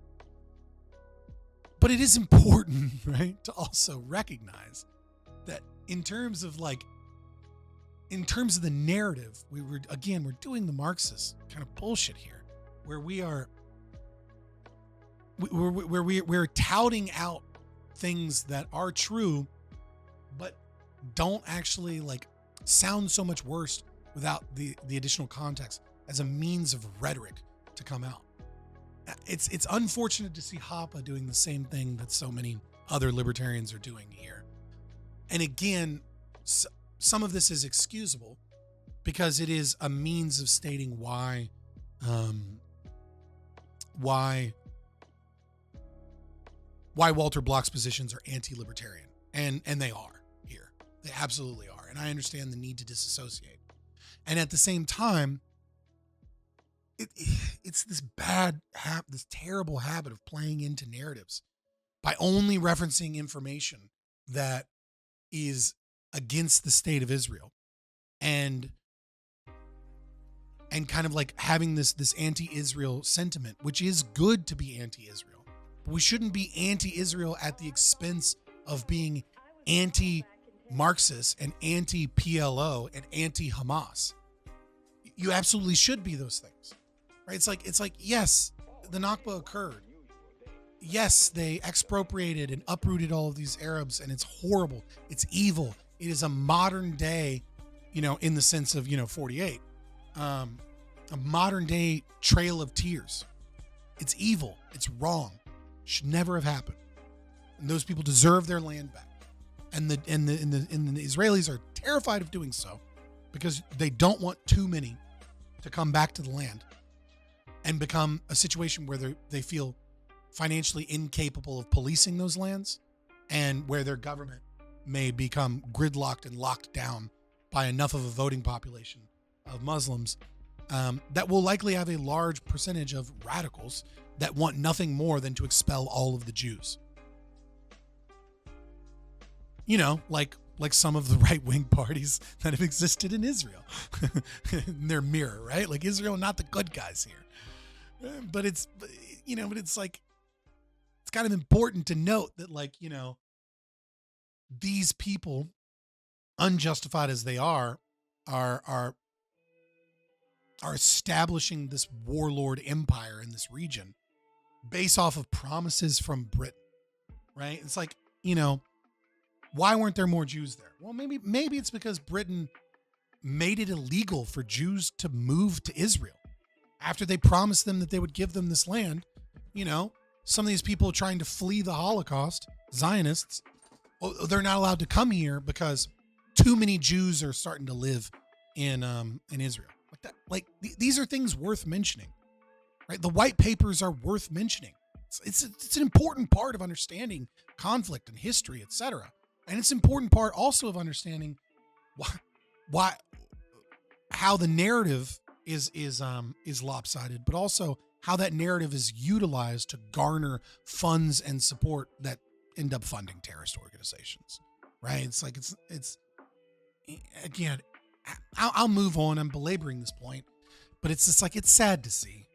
But it is important, right, to also recognize that in terms of the narrative, we're doing the Marxist kind of bullshit here, where we're touting out things that are true, but don't actually sound so much worse without the additional context as a means of rhetoric to come out. It's unfortunate to see Hoppe doing the same thing that so many other libertarians are doing here. And again, some of this is excusable because it is a means of stating why Walter Block's positions are anti-libertarian. And they are here. They absolutely are. And I understand the need to disassociate. And at the same time, it's this this terrible habit of playing into narratives by only referencing information that is against the state of Israel, and kind of like having this anti-Israel sentiment, which is good to be anti-Israel. But we shouldn't be anti-Israel at the expense of being anti-Marxist and anti-PLO and anti-Hamas. You absolutely should be those things. Right? It's like, yes, the Nakba occurred. Yes, they expropriated and uprooted all of these Arabs, and it's horrible. It's evil. It is a modern day, in the sense of, 48, a modern day trail of tears. It's evil. It's wrong. Should never have happened. And those people deserve their land back. And the Israelis are terrified of doing so because they don't want too many to come back to the land and become a situation where they feel financially incapable of policing those lands, and where their government may become gridlocked and locked down by enough of a voting population of Muslims that will likely have a large percentage of radicals that want nothing more than to expel all of the Jews. Like some of the right-wing parties that have existed in Israel. In their mirror, right? Like Israel, not the good guys here. But it's like, it's kind of important to note that, these people, unjustified as they are establishing this warlord empire in this region based off of promises from Britain, right? It's like, why weren't there more Jews there? Well, maybe it's because Britain made it illegal for Jews to move to Israel after they promised them that they would give them this land. Some of these people trying to flee the Holocaust, Zionists, they're not allowed to come here because too many Jews are starting to live in Israel. Like that. Like these are things worth mentioning, right? The white papers are worth mentioning. It's an important part of understanding conflict and history, etc. And it's an important part also of understanding how the narrative is lopsided, but also how that narrative is utilized to garner funds and support that end up funding terrorist organizations, right? It's like, it's again, I'll move on. I'm belaboring this point, but it's just like, it's sad to see.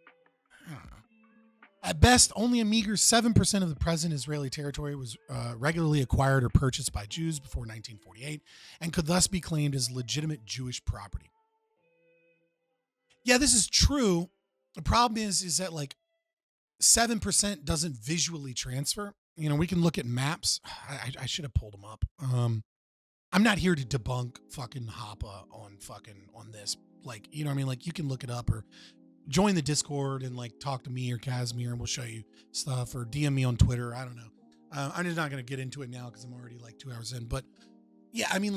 I don't know. At best, only a meager 7% of the present Israeli territory was regularly acquired or purchased by Jews before 1948 and could thus be claimed as legitimate Jewish property. Yeah, this is true. The problem is that 7% doesn't visually transfer. We can look at maps. I should have pulled them up. I'm not here to debunk fucking Hoppe on this. You know what I mean? You can look it up or join the Discord and talk to me or Casimir and we'll show you stuff, or DM me on Twitter. I don't know. I'm just not going to get into it now because I'm already 2 hours in. But yeah, I mean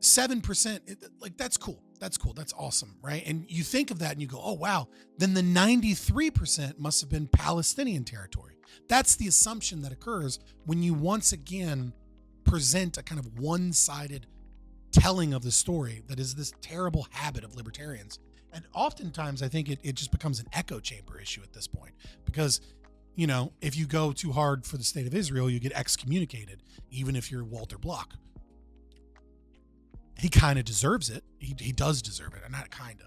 7%, that's cool. That's cool. That's awesome. Right. And you think of that and you go, oh, wow. Then the 93% must have been Palestinian territory. That's the assumption that occurs when you once again present a kind of one-sided telling of the story that is this terrible habit of libertarians. And oftentimes I think it just becomes an echo chamber issue at this point, because, if you go too hard for the state of Israel, you get excommunicated, even if you're Walter Block. He kind of deserves it. He does deserve it. And not kind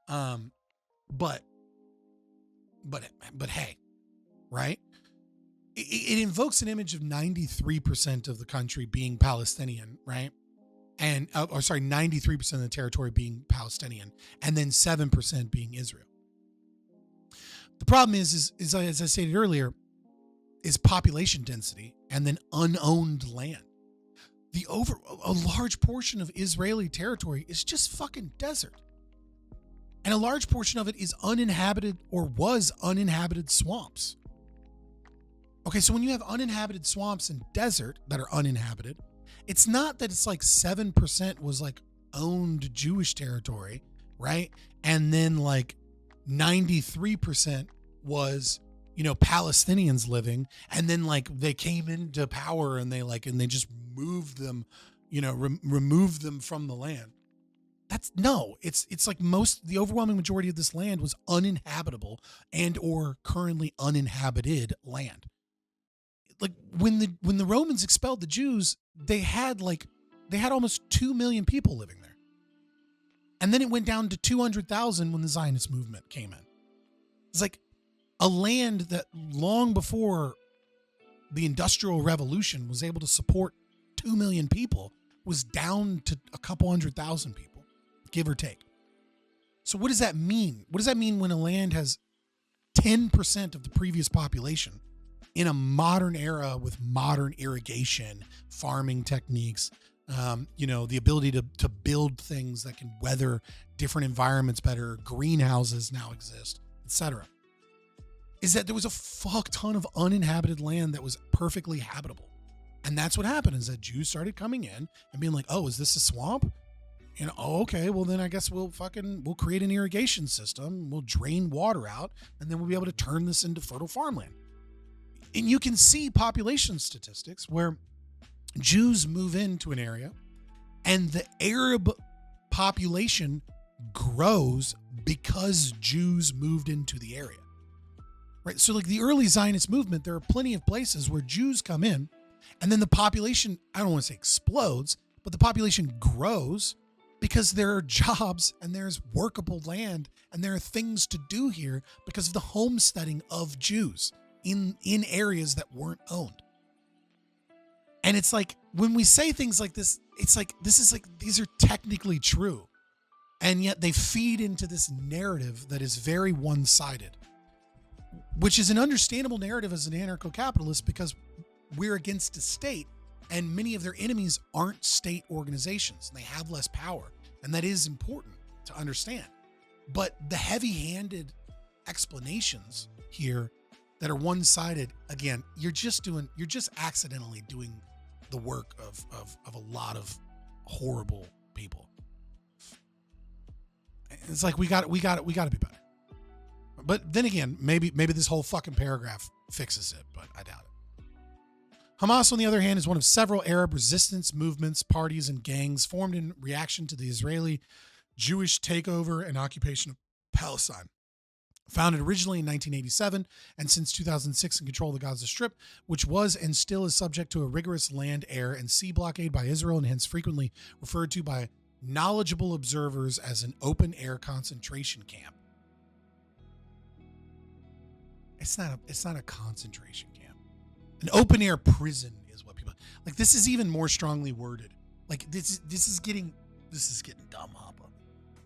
of. But hey, right? It invokes an image of 93% of the country being Palestinian, right? And 93% of the territory being Palestinian, and then 7% being Israel. The problem is as I stated earlier, is population density and then unowned land. A large portion of Israeli territory is just fucking desert. And a large portion of it is uninhabited or was uninhabited swamps. Okay, so when you have uninhabited swamps and desert that are uninhabited, it's not that it's like 7% was like owned Jewish territory, right? And then like 93% was, Palestinians living. And then like they came into power and they just moved them, removed them from the land. It's like the overwhelming majority of this land was uninhabitable and or currently uninhabited land. Like when the Romans expelled the Jews, they had almost 2 million people living there. And then it went down to 200,000 when the Zionist movement came in. It's like a land that long before the Industrial Revolution was able to support 2 million people was down to a couple 100,000 people, give or take. So what does that mean? What does that mean when a land has 10% of the previous population in a modern era with modern irrigation, farming techniques, the ability to build things that can weather different environments better, greenhouses now exist, etc. Is that there was a fuck ton of uninhabited land that was perfectly habitable. And that's what happened, is that Jews started coming in and being like, oh, is this a swamp? And oh, okay, well then I guess we'll create an irrigation system, we'll drain water out, and then we'll be able to turn this into fertile farmland. And you can see population statistics where Jews move into an area and the Arab population grows because Jews moved into the area. Right? So like the early Zionist movement, there are plenty of places where Jews come in and then the population, I don't want to say explodes, but the population grows because there are jobs and there's workable land and there are things to do here because of the homesteading of Jews in areas that weren't owned. And it's like, when we say things like this, it's like, these are technically true. And yet they feed into this narrative that is very one-sided, which is an understandable narrative as an anarcho-capitalist because we're against a state and many of their enemies aren't state organizations. They have less power. And that is important to understand. But the heavy-handed explanations here that are one-sided, again, you're just accidentally doing the work of a lot of horrible people. It's like we got to be better. But then again, maybe this whole fucking paragraph fixes it, but I doubt it. Hamas, on the other hand, is one of several Arab resistance movements, parties, and gangs formed in reaction to the Israeli Jewish takeover and occupation of Palestine. Founded originally in 1987 and since 2006 in control of the Gaza Strip, which was and still is subject to a rigorous land, air, and sea blockade by Israel and hence frequently referred to by knowledgeable observers as an open-air concentration camp. It's not a concentration camp. An open-air prison is what people... Like, this is even more strongly worded. Like, this is getting dumb, Hoppe.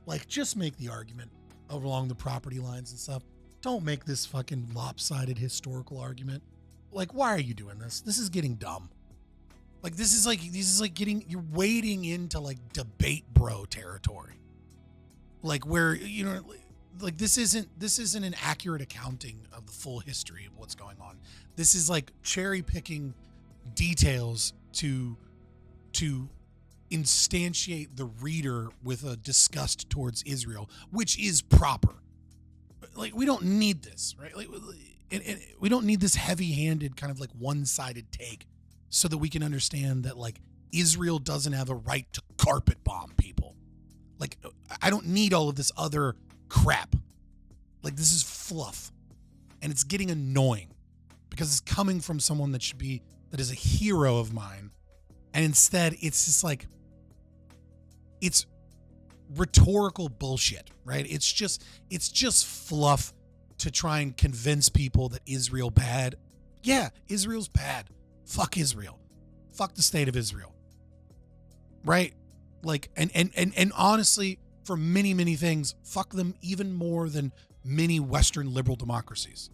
Like, just make the argument along the property lines and stuff. Don't make this fucking lopsided historical argument. Like, why are you doing this? This is getting dumb. Like, this is like you're wading into like debate bro territory. Like where, like this isn't an accurate accounting of the full history of what's going on. This is like cherry picking details to instantiate the reader with a disgust towards Israel, which is proper. Like, we don't need this, right? Like, we don't need this heavy-handed kind of like one-sided take so that we can understand that like Israel doesn't have a right to carpet bomb people. Like, I don't need all of this other crap. Like, this is fluff and it's getting annoying because it's coming from someone that is a hero of mine. And instead it's just like, it's rhetorical bullshit, right? It's just fluff to try and convince people that Israel bad. Yeah, Israel's bad. Fuck Israel. Fuck the state of Israel. Right? Like, and honestly, for many, many things, fuck them even more than many Western liberal democracies.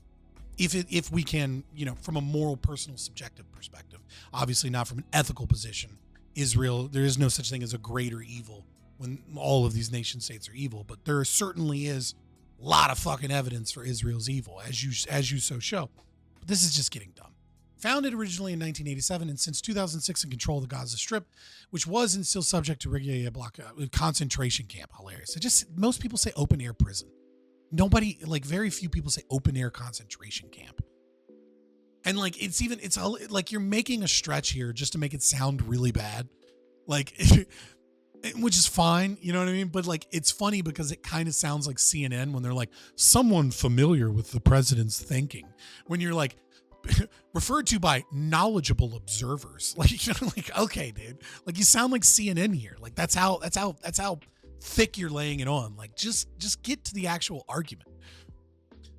If we can, from a moral, personal, subjective perspective, obviously not from an ethical position. Israel, there is no such thing as a greater evil when all of these nation states are evil, but there certainly is a lot of fucking evidence for Israel's evil, as you so show. But this is just getting dumb. Founded originally in 1987 and since 2006 in control of the Gaza Strip, which was and still subject to regular concentration camp. Hilarious. Most people say open air prison. Nobody, like very few people say open air concentration camp. And like, it's like you're making a stretch here just to make it sound really bad. Like, which is fine, you know what I mean? But like, it's funny because it kind of sounds like CNN when they're like, someone familiar with the president's thinking. When you're like, referred to by knowledgeable observers. Like, you know, like, okay, dude, like you sound like CNN here. Like that's how thick you're laying it on. Like, just get to the actual argument.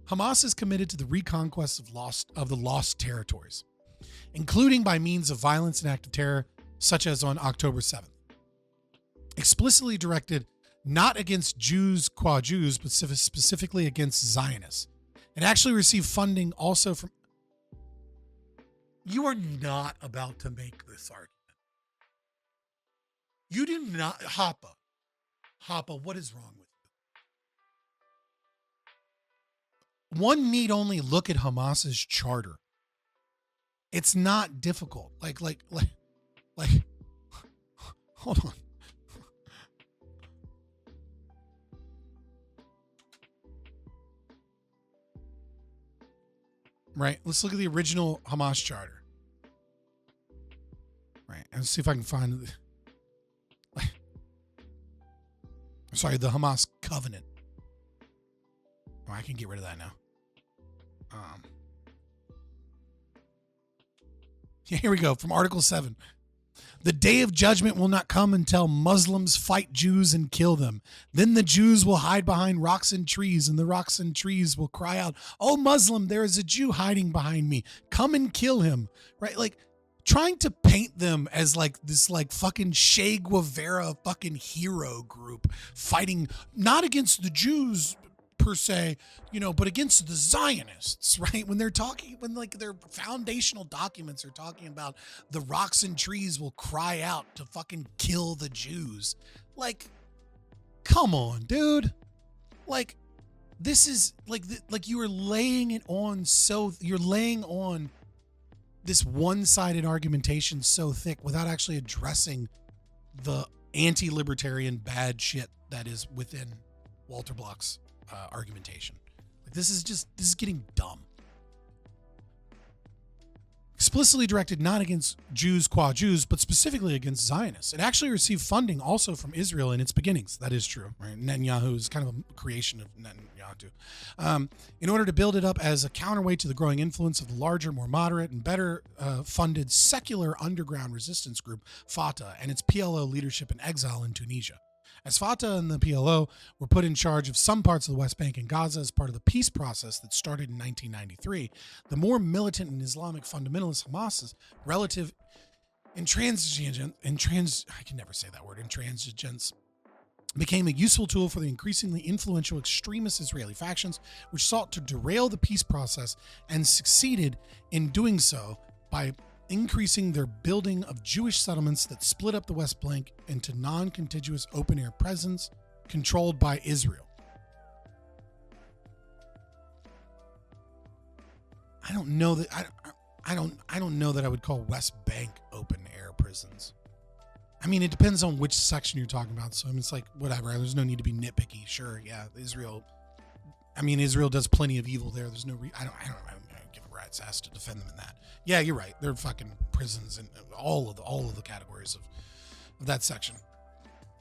Hamas is committed to the reconquest of the lost territories, including by means of violence and active terror, such as on October 7th. Explicitly directed not against Jews qua Jews, but specifically against Zionists. It actually received funding also from... You are not about to make this argument. You do not... Hoppe, what is wrong with you? One need only look at Hamas's charter. It's not difficult. Like, hold on. Right, let's look at the original Hamas charter. Right, and see if I can find... Sorry, the Hamas covenant. Oh, I can get rid of that now. Here we go, from Article 7. The day of judgment will not come until Muslims fight Jews and kill them. Then the Jews will hide behind rocks and trees, and the rocks and trees will cry out, "Oh, Muslim, there is a Jew hiding behind me. Come and kill him." Right? Like, trying to paint them as like this like fucking Che Guevara fucking hero group fighting not against the Jews per se, you know, but against the Zionists, right? When like their foundational documents are talking about the rocks and trees will cry out to fucking kill the Jews. Like, come on, dude. Like, this is like you are laying on this one-sided argumentation so thick without actually addressing the anti-libertarian bad shit that is within Walter Block's argumentation. Like, this is getting dumb. Explicitly directed not against Jews qua Jews, but specifically against Zionists. It actually received funding also from Israel in its beginnings. That is true, right? Netanyahu is kind of a creation of Netanyahu. In order to build it up as a counterweight to the growing influence of the larger, more moderate, and better funded secular underground resistance group, Fatah, and its PLO leadership in exile in Tunisia. As Fatah and the PLO were put in charge of some parts of the West Bank and Gaza as part of the peace process that started in 1993, the more militant and Islamic fundamentalist Hamas's relative intransigence became a useful tool for the increasingly influential extremist Israeli factions, which sought to derail the peace process and succeeded in doing so by increasing their building of Jewish settlements that split up the West Bank into non-contiguous open-air prisons controlled by Israel. I don't know that I don't know that I would call West Bank open-air prisons. I mean, it depends on which section you're talking about. So I mean, it's like whatever. There's no need to be nitpicky. Sure, yeah, Israel does plenty of evil there. There's no I don't give a rat's ass to defend them in that. Yeah, you're right. They're fucking prisons and all of the categories of that section.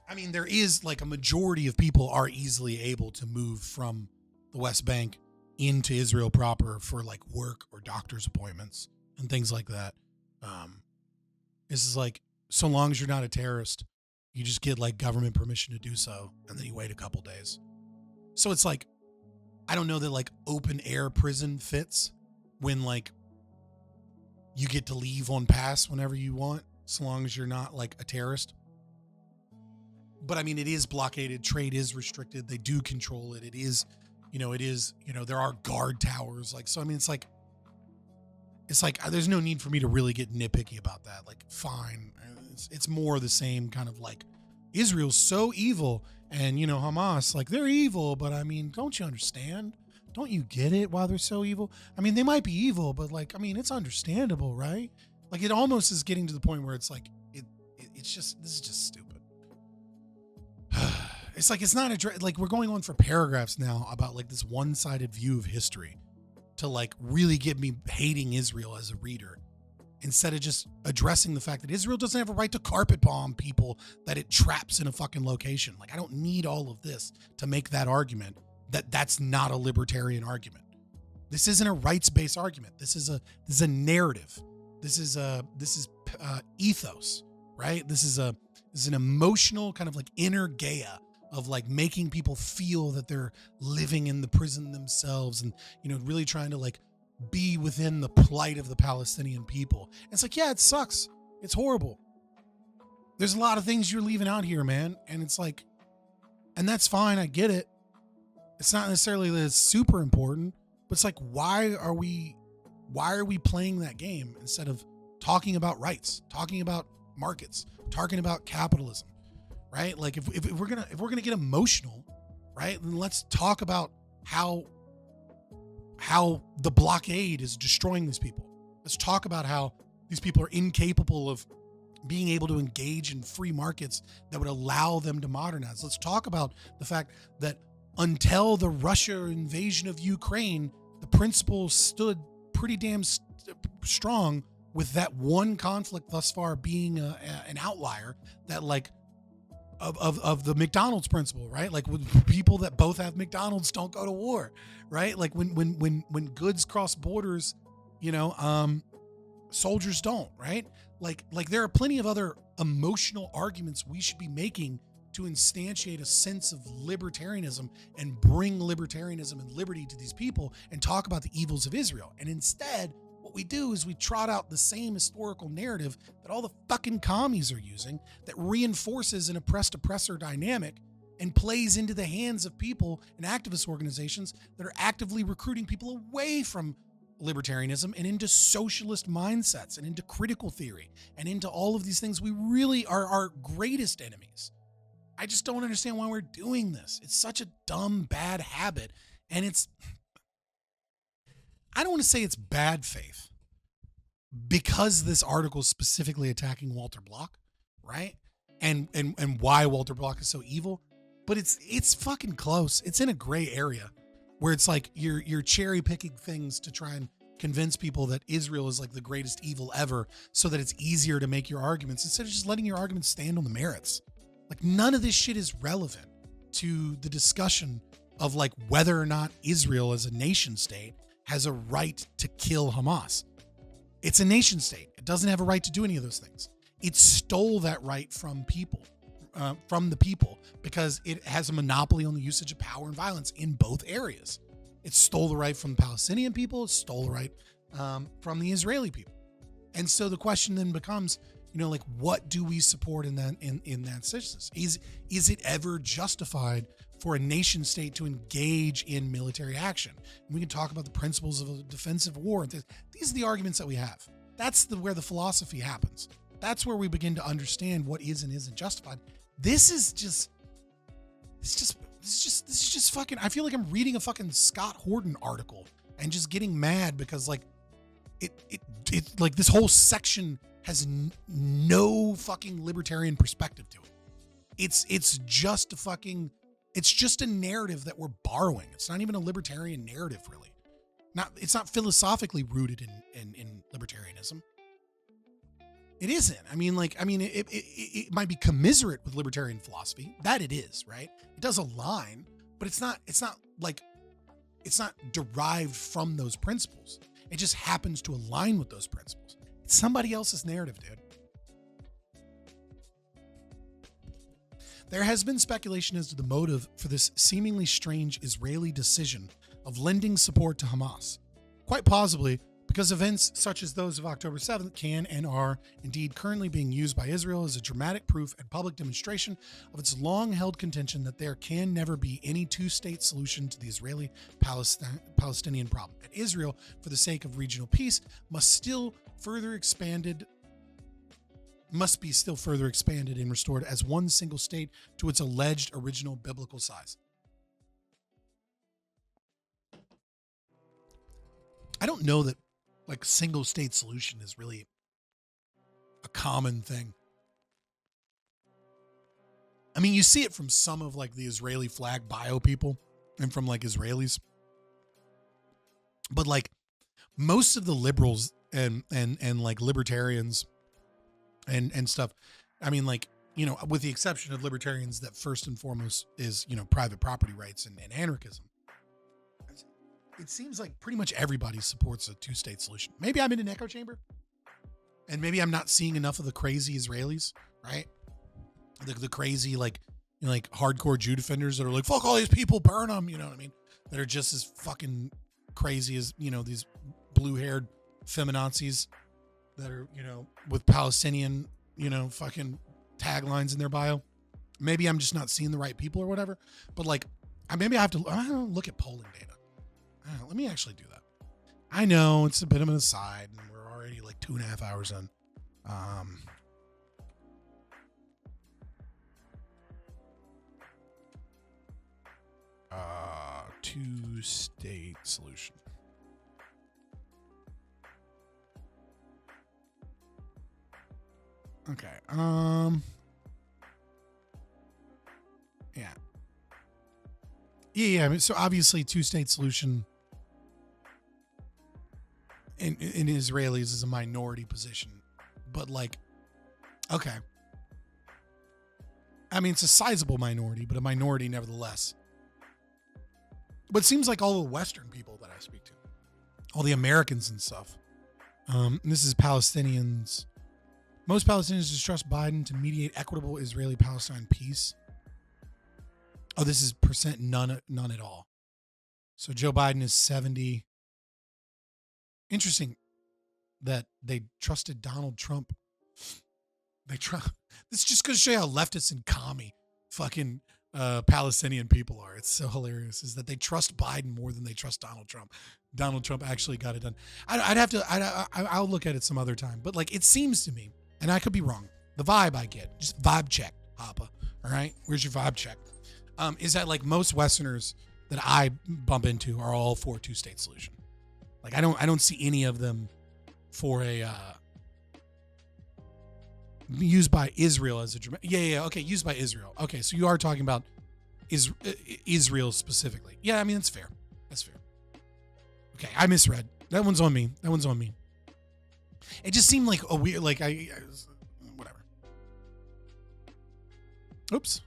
I mean, there is like a majority of people are easily able to move from the West Bank into Israel proper for like work or doctor's appointments and things like that. This is like, so long as you're not a terrorist, you just get like government permission to do so, and then you wait a couple days. So it's like, I don't know that like open air prison fits when like you get to leave on pass whenever you want, so long as you're not like a terrorist. But I mean, it is blockaded. Trade is restricted. They do control it. It is, there are guard towers. Like, so, I mean, it's like, there's no need for me to really get nitpicky about that. Like, fine. It's more the same kind of like Israel's so evil, and Hamas, like, they're evil, but I mean, don't you understand? Don't you get it why they're so evil? I mean, they might be evil, but like, I mean, it's understandable, right? Like, it almost is getting to the point where it's like, it's just, this is just stupid. It's like, it's not like, we're going on for paragraphs now about like this one-sided view of history to like really get me hating Israel as a reader, instead of just addressing the fact that Israel doesn't have a right to carpet bomb people that it traps in a fucking location. Like, I don't need all of this to make that argument that's not a libertarian argument. This isn't a rights-based argument. This is a narrative. This is ethos, right? This is an emotional kind of like inner Gaia of like making people feel that they're living in the prison themselves, and really trying to like be within the plight of the Palestinian people. And it's like, yeah, it sucks. It's horrible. There's a lot of things you're leaving out here, man. And it's like, and that's fine. I get it. It's not necessarily that it's super important, but it's like, why are we playing that game instead of talking about rights, talking about markets, talking about capitalism, right? Like, if we're gonna get emotional, right, then let's talk about how the blockade is destroying these people. Let's talk about how these people are incapable of being able to engage in free markets that would allow them to modernize. Let's talk about the fact that until the Russia invasion of Ukraine, the principles stood pretty damn strong, with that one conflict thus far being an outlier, that like of the McDonald's principle, right? Like, with people that both have McDonald's don't go to war, right? Like when goods cross borders, soldiers don't, right? Like there are plenty of other emotional arguments we should be making to instantiate a sense of libertarianism and bring libertarianism and liberty to these people and talk about the evils of Israel. And instead, what we do is we trot out the same historical narrative that all the fucking commies are using, that reinforces an oppressed-oppressor dynamic and plays into the hands of people and activist organizations that are actively recruiting people away from libertarianism and into socialist mindsets and into critical theory and into all of these things. We really are our greatest enemies. I just don't understand why we're doing this. It's such a dumb, bad habit. And I don't want to say it's bad faith, because this article is specifically attacking Walter Block, right? And why Walter Block is so evil, but it's fucking close. It's in a gray area where it's like you're cherry picking things to try and convince people that Israel is like the greatest evil ever, so that it's easier to make your arguments instead of just letting your arguments stand on the merits. Like, none of this shit is relevant to the discussion of like whether or not Israel as a nation state has a right to kill Hamas. It's a nation state. It doesn't have a right to do any of those things. It stole that right from the people, because it has a monopoly on the usage of power and violence in both areas. It stole the right from the Palestinian people. It stole the right from the Israeli people. And so the question then becomes, like, what do we support in that situation? Is it ever justified for a nation state to engage in military action? And we can talk about the principles of a defensive war. These are the arguments that we have. That's where the philosophy happens. That's where we begin to understand what is and isn't justified. This is just fucking, I feel like I'm reading a fucking Scott Horton article and just getting mad because like it like this whole section has no fucking libertarian perspective to it. It's just a narrative that we're borrowing. It's not even a libertarian narrative, really. It's not philosophically rooted in libertarianism. It isn't. It might be commiserate with libertarian philosophy. That it is, right? It does align, but it's not derived from those principles. It just happens to align with those principles. It's somebody else's narrative, dude. There has been speculation as to the motive for this seemingly strange Israeli decision of lending support to Hamas. Quite possibly because events such as those of October 7th can and are indeed currently being used by Israel as a dramatic proof and public demonstration of its long-held contention that there can never be any two-state solution to the Israeli-Palestinian problem, and Israel, for the sake of regional peace, must must be still further expanded and restored as one single state to its alleged original biblical size. I don't know that like single state solution is really a common thing. I mean, you see it from some of like the Israeli flag bio people and from like Israelis. But like most of the liberals and like libertarians and stuff, I mean, like, you know, with the exception of libertarians that first and foremost is, you know, private property rights and anarchism. It seems like pretty much everybody supports a two-state solution. Maybe I'm in an echo chamber and maybe I'm not seeing enough of the crazy Israelis, right? The crazy, like, you know, like hardcore Jew defenders that are like, fuck all these people, burn them. You know what I mean? That are just as fucking crazy as, you know, these blue-haired feminazis that are, you know, with Palestinian, you know, fucking taglines in their bio. Maybe I'm just not seeing the right people or whatever. But like, maybe I have to, I don't know, look at polling data. Let me actually do that. I know it's a bit of an aside and we're already like 2.5 hours in. Two-state solution. Okay. Yeah. Yeah. I mean, so obviously, two-state solution in Israelis is a minority position, but like, okay. I mean, it's a sizable minority, but a minority nevertheless. But it seems like all the Western people that I speak to, all the Americans and stuff, and this is Palestinians. Most Palestinians distrust Biden to mediate equitable Israeli-Palestine peace. Oh, this is percent none at all. So Joe Biden is 70. Interesting that they trusted Donald Trump. This just goes to show you how leftists and commie fucking Palestinian people are. It's so hilarious is that they trust Biden more than they trust Donald Trump. Donald Trump actually got it done. I'll look at it some other time. But like, it seems to me, and I could be wrong, the vibe I get, just vibe check, Hoppe. All right, where's your vibe check? Is that like most Westerners that I bump into are all for a two-state solution. Like I don't see any of them for a used by Israel as a okay, used by Israel. Okay, so you are talking about Israel specifically. Yeah, I mean that's fair. That's fair. Okay, I misread. That one's on me. It just seemed like a weird, like whatever. Oops.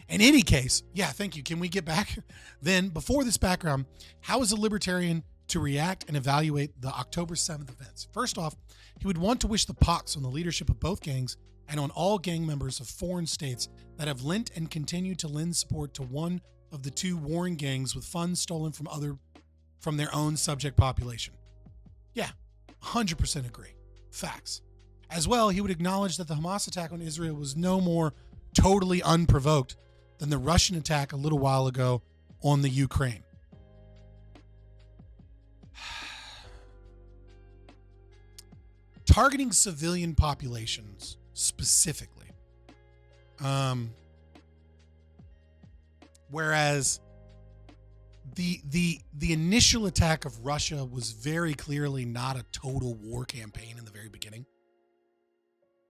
In any case, yeah, thank you. Can we get back? Then, before this background, how is a libertarian to react and evaluate the October 7th events? First off, he would want to wish the pox on the leadership of both gangs and on all gang members of foreign states that have lent and continue to lend support to one of the two warring gangs with funds stolen from their own subject population. Yeah, 100% agree. Facts. As well, he would acknowledge that the Hamas attack on Israel was no more totally unprovoked than the Russian attack a little while ago on the Ukraine. Targeting civilian populations specifically. Whereas the initial attack of Russia was very clearly not a total war campaign in the very beginning.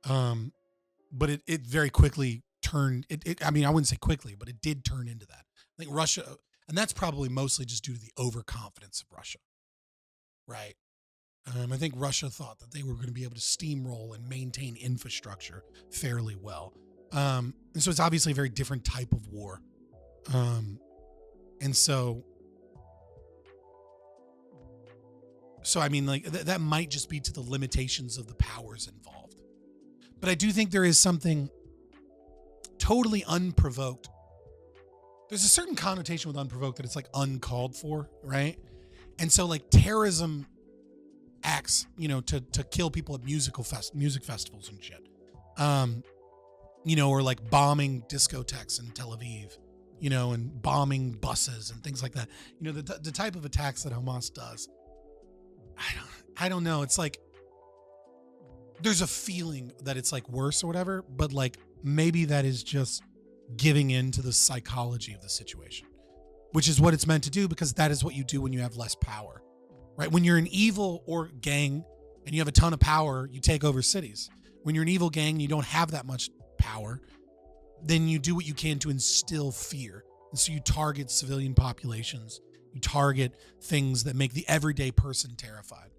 But it very quickly turned I mean, I wouldn't say quickly, but it did turn into that. I think Russia, and that's probably mostly just due to the overconfidence of Russia. Right. I think Russia thought that they were going to be able to steamroll and maintain infrastructure fairly well. And so it's obviously a very different type of war. And so I mean, like that might just be to the limitations of the powers involved. But I do think there is something totally unprovoked. There's a certain connotation with unprovoked that it's like uncalled for, right? And so like terrorism acts, you know, to kill people at music festivals and shit. You know, or like bombing discotheques in Tel Aviv, you know, and bombing buses and things like that. You know, the type of attacks that Hamas does. I don't know. It's like there's a feeling that it's like worse or whatever, but like maybe that is just giving in to the psychology of the situation, which is what it's meant to do, because that is what you do when you have less power, right? When you're an evil or gang and you have a ton of power, you take over cities. When you're an evil gang and you don't have that much power, then you do what you can to instill fear. And so you target civilian populations, you target things that make the everyday person terrified.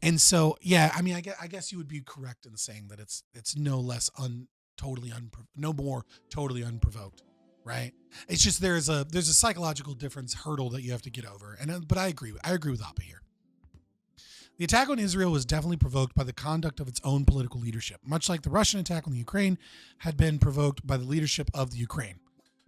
And so, yeah, I mean, I guess you would be correct in saying that it's no less no more totally unprovoked, right? It's just there's a psychological hurdle that you have to get over. But I agree with Hoppe here. The attack on Israel was definitely provoked by the conduct of its own political leadership, much like the Russian attack on the Ukraine had been provoked by the leadership of the Ukraine.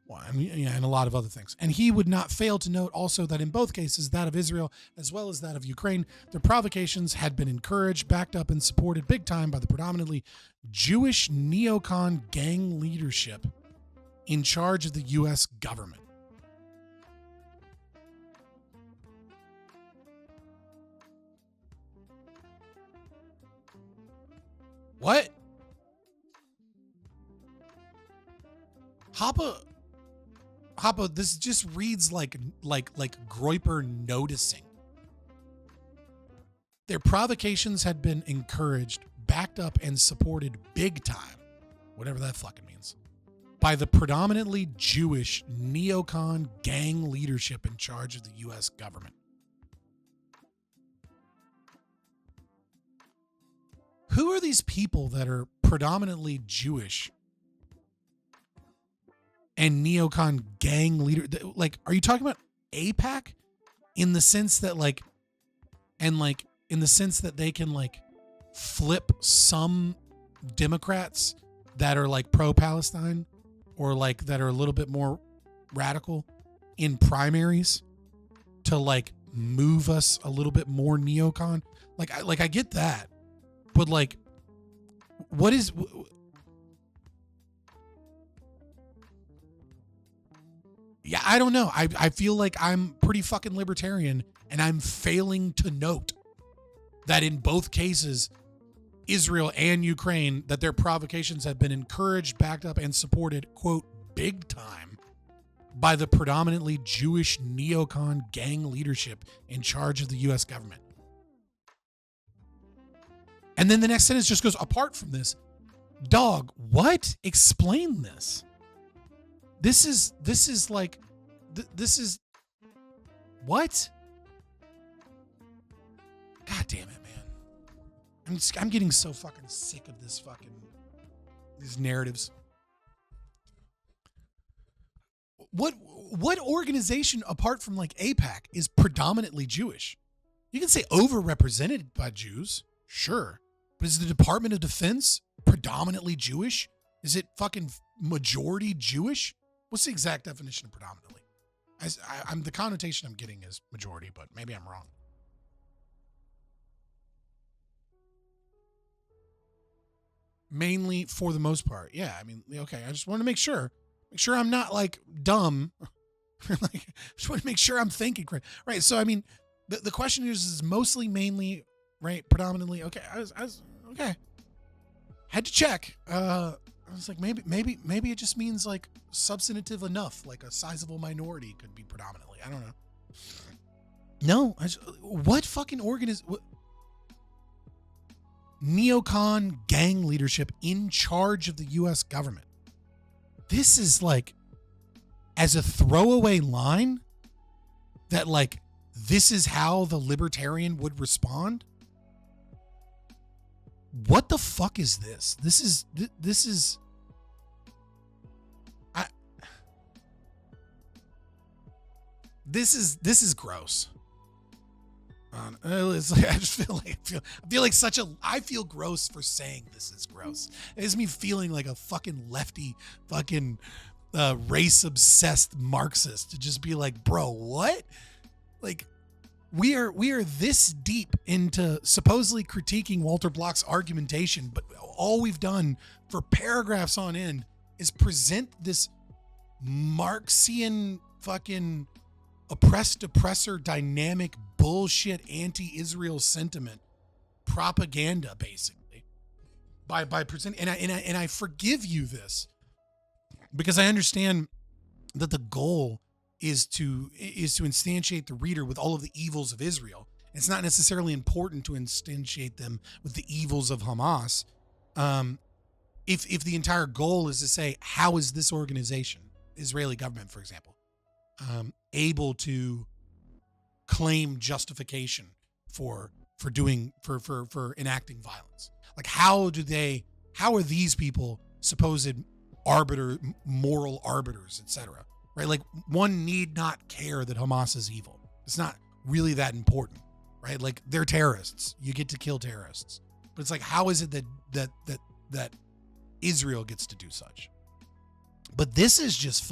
Well, I mean, yeah, and a lot of other things. And he would not fail to note also that in both cases, that of Israel as well as that of Ukraine, their provocations had been encouraged, backed up, and supported big time by the predominantly Jewish neocon gang leadership in charge of the U.S. government. What? Hoppe, this just reads like Groyper noticing. Their provocations had been encouraged, backed up, and supported big time, whatever that fucking means, by the predominantly Jewish neocon gang leadership in charge of the U.S. government. Who are these people that are predominantly Jewish and neocon gang leader? Like, are you talking about AIPAC in the sense that in the sense that they can like flip some Democrats that are like pro-Palestine or like that are a little bit more radical in primaries to like move us a little bit more neocon? I get that. But like, what is... Yeah, I don't know. I feel like I'm pretty fucking libertarian, and I'm failing to note that in both cases, Israel and Ukraine, that their provocations have been encouraged, backed up, and supported, quote, big time by the predominantly Jewish neocon gang leadership in charge of the U.S. government. And then the next sentence just goes, apart from this, dog, what? Explain this. This is what? God damn it, man. I'm getting so fucking sick of these narratives. What organization apart from like AIPAC is predominantly Jewish? You can say overrepresented by Jews, sure. But is the Department of Defense predominantly Jewish? Is it fucking majority Jewish? What's the exact definition of predominantly? I'm the connotation I'm getting is majority, but maybe I'm wrong. Mainly, for the most part, yeah. I mean, okay. I just want to make sure I'm not like dumb. Like, just want to make sure I'm thinking correct. Right. So, I mean, the question is mostly, mainly, right? Predominantly. Okay. I was okay. Had to check. I was like, maybe it just means like substantive enough, like a sizable minority could be predominantly. I don't know. No, what fucking neocon gang leadership in charge of the U.S. government? This is like, as a throwaway line, that like, this is how the libertarian would respond? What the fuck is this? This is gross. It's like, I feel gross for saying this is gross. It's me feeling like a fucking lefty, fucking race obsessed Marxist to just be like, bro, what? Like, we are this deep into supposedly critiquing Walter Block's argumentation, but all we've done for paragraphs on end is present this Marxian fucking oppressed oppressor dynamic bullshit anti-Israel sentiment propaganda, basically, by presenting. And I forgive you this because I understand that the goal is to instantiate the reader with all of the evils of Israel. It's not necessarily important to instantiate them with the evils of Hamas. If the entire goal is to say, how is this organization, Israeli government, for example, able to claim justification for enacting violence? Like, how are these people supposed moral arbiters, etc.? Right? Like, one need not care that Hamas is evil. It's not really that important, right? Like, they're terrorists. You get to kill terrorists. But it's like, how is it that Israel gets to do such? But this is just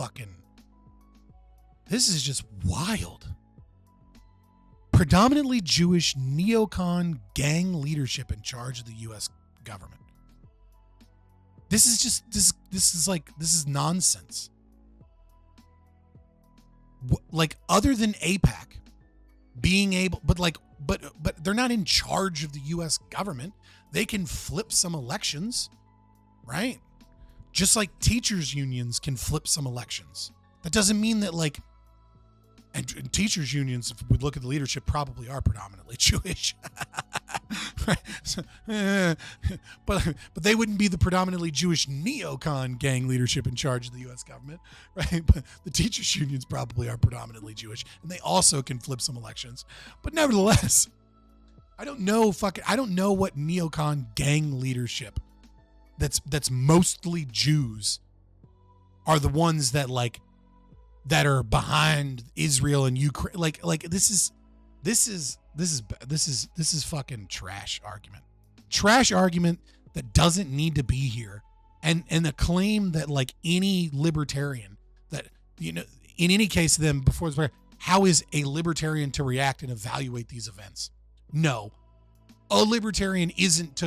wild. Predominantly Jewish neocon gang leadership in charge of the U.S. government. This is nonsense. Like, other than AIPAC being able, but they're not in charge of the U.S. government. They can flip some elections, right? Just like teachers' unions can flip some elections. That doesn't mean that, like, and teachers' unions, if we look at the leadership, probably are predominantly Jewish. Right? So, but they wouldn't be the predominantly Jewish neocon gang leadership in charge of the U.S. government, right? But the teachers' unions probably are predominantly Jewish, and they also can flip some elections. But nevertheless, I don't know what neocon gang leadership that's mostly Jews are the ones that are behind Israel and Ukraine. Like this is fucking trash argument that doesn't need to be here. And the claim that, like, any libertarian that, you know, in any case, then before this, how is a libertarian to react and evaluate these events? No, a libertarian isn't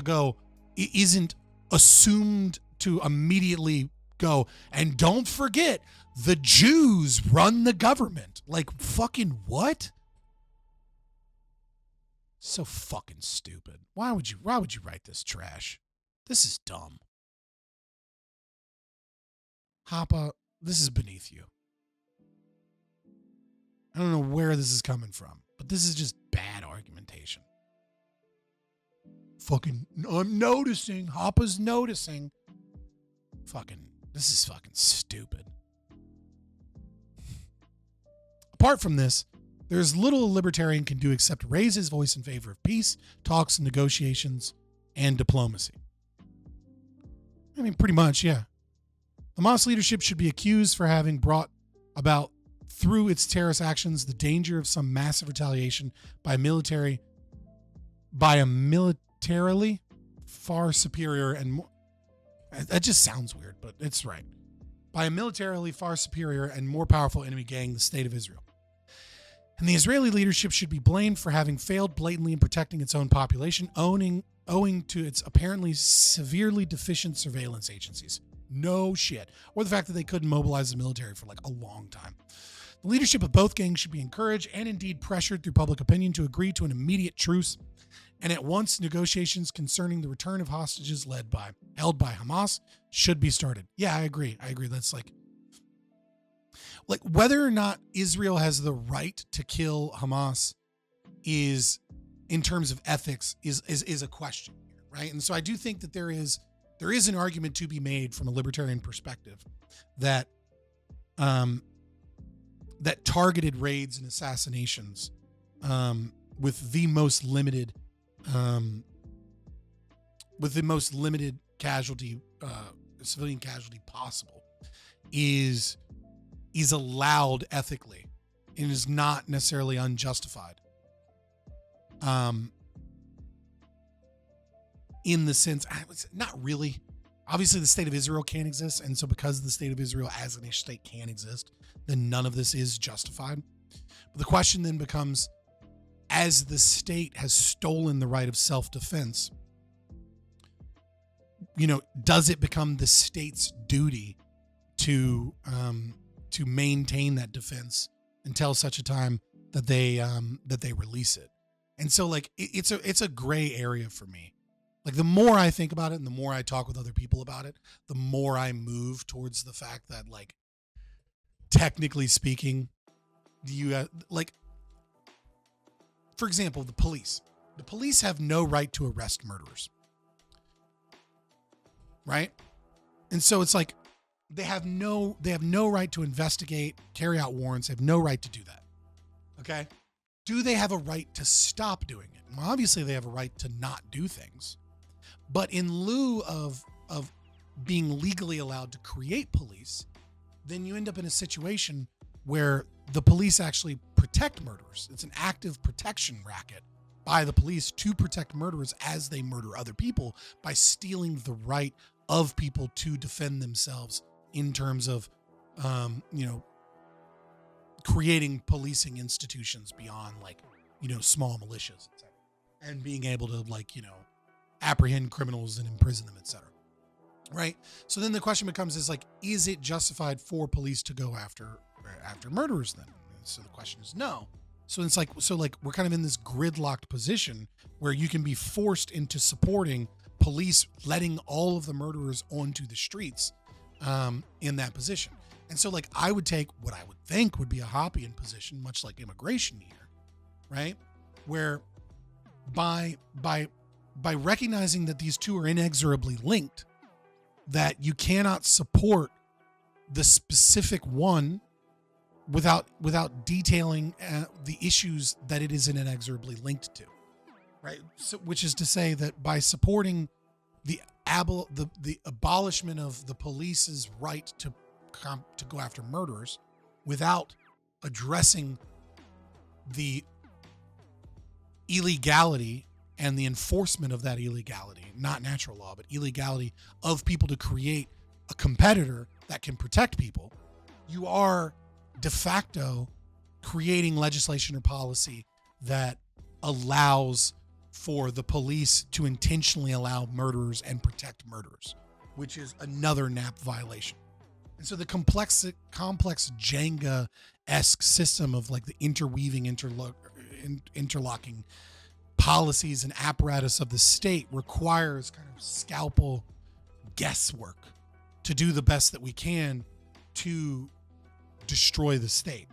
assumed to immediately go, and don't forget, the Jews run the government. Like, fucking what? So fucking stupid. Why would you write this trash? This is dumb. Hoppe, this is beneath you. I don't know where this is coming from, but this is just bad argumentation. Fucking, I'm noticing. Hoppe's noticing. This is fucking stupid. Apart from this, there's little a libertarian can do except raise his voice in favor of peace, talks, negotiations, and diplomacy. I mean, pretty much, yeah. Hamas leadership should be accused for having brought about, through its terrorist actions, the danger of some massive retaliation by a militarily far superior and more... That just sounds weird, but it's right. By a militarily far superior and more powerful enemy gang, the State of Israel. And the Israeli leadership should be blamed for having failed blatantly in protecting its own population, owing to its apparently severely deficient surveillance agencies. No shit. Or the fact that they couldn't mobilize the military for like a long time. The leadership of both gangs should be encouraged and indeed pressured through public opinion to agree to an immediate truce, and at once negotiations concerning the return of hostages held by Hamas should be started. Yeah, I agree. That's like whether or not Israel has the right to kill Hamas is, in terms of ethics, is a question here, right? And so I do think that there is an argument to be made from a libertarian perspective that that targeted raids and assassinations with the most limited casualty, civilian casualty possible is allowed ethically and is not necessarily unjustified. In the sense, not really. Obviously, the State of Israel can't exist, and so because the State of Israel as a nation state can't exist, then none of this is justified. But the question then becomes, as the state has stolen the right of self-defense, does it become the state's duty to maintain that defense until such a time that they release it? And so like it's a gray area for me. Like the more I think about it and the more I talk with other people about it, the more I move towards the fact that, like, technically speaking, you like, for example, the police. The police have no right to arrest murderers. Right? And so it's like they have no right to investigate, carry out warrants. They have no right to do that. Okay? Do they have a right to stop doing it? Well, obviously they have a right to not do things. But in lieu of being legally allowed to create police, then you end up in a situation where the police actually protect murderers. It's an active protection racket by the police to protect murderers as they murder other people by stealing the right of people to defend themselves in terms of, creating policing institutions beyond, like, small militias, etc., and being able to, like, apprehend criminals and imprison them, etc. Right? So then the question becomes is, like, is it justified for police to go after murderers then? So the question is no. So it's like, we're kind of in this gridlocked position where you can be forced into supporting police letting all of the murderers onto the streets in that position. And so, like, I would take what I would think would be a Hoppian position, much like immigration here, right? Where by recognizing that these two are inexorably linked, that you cannot support the specific one without detailing the issues that it is inexorably linked to, right? So, which is to say that by supporting the abolishment of the police's right to go after murderers without addressing the illegality and the enforcement of that illegality, not natural law, but illegality of people to create a competitor that can protect people, you are de facto creating legislation or policy that allows for the police to intentionally allow murderers and protect murderers, which is another NAP violation. And so the complex Jenga-esque system of, like, the interweaving, interlocking policies and apparatus of the state requires kind of scalpel guesswork to do the best that we can to destroy the state.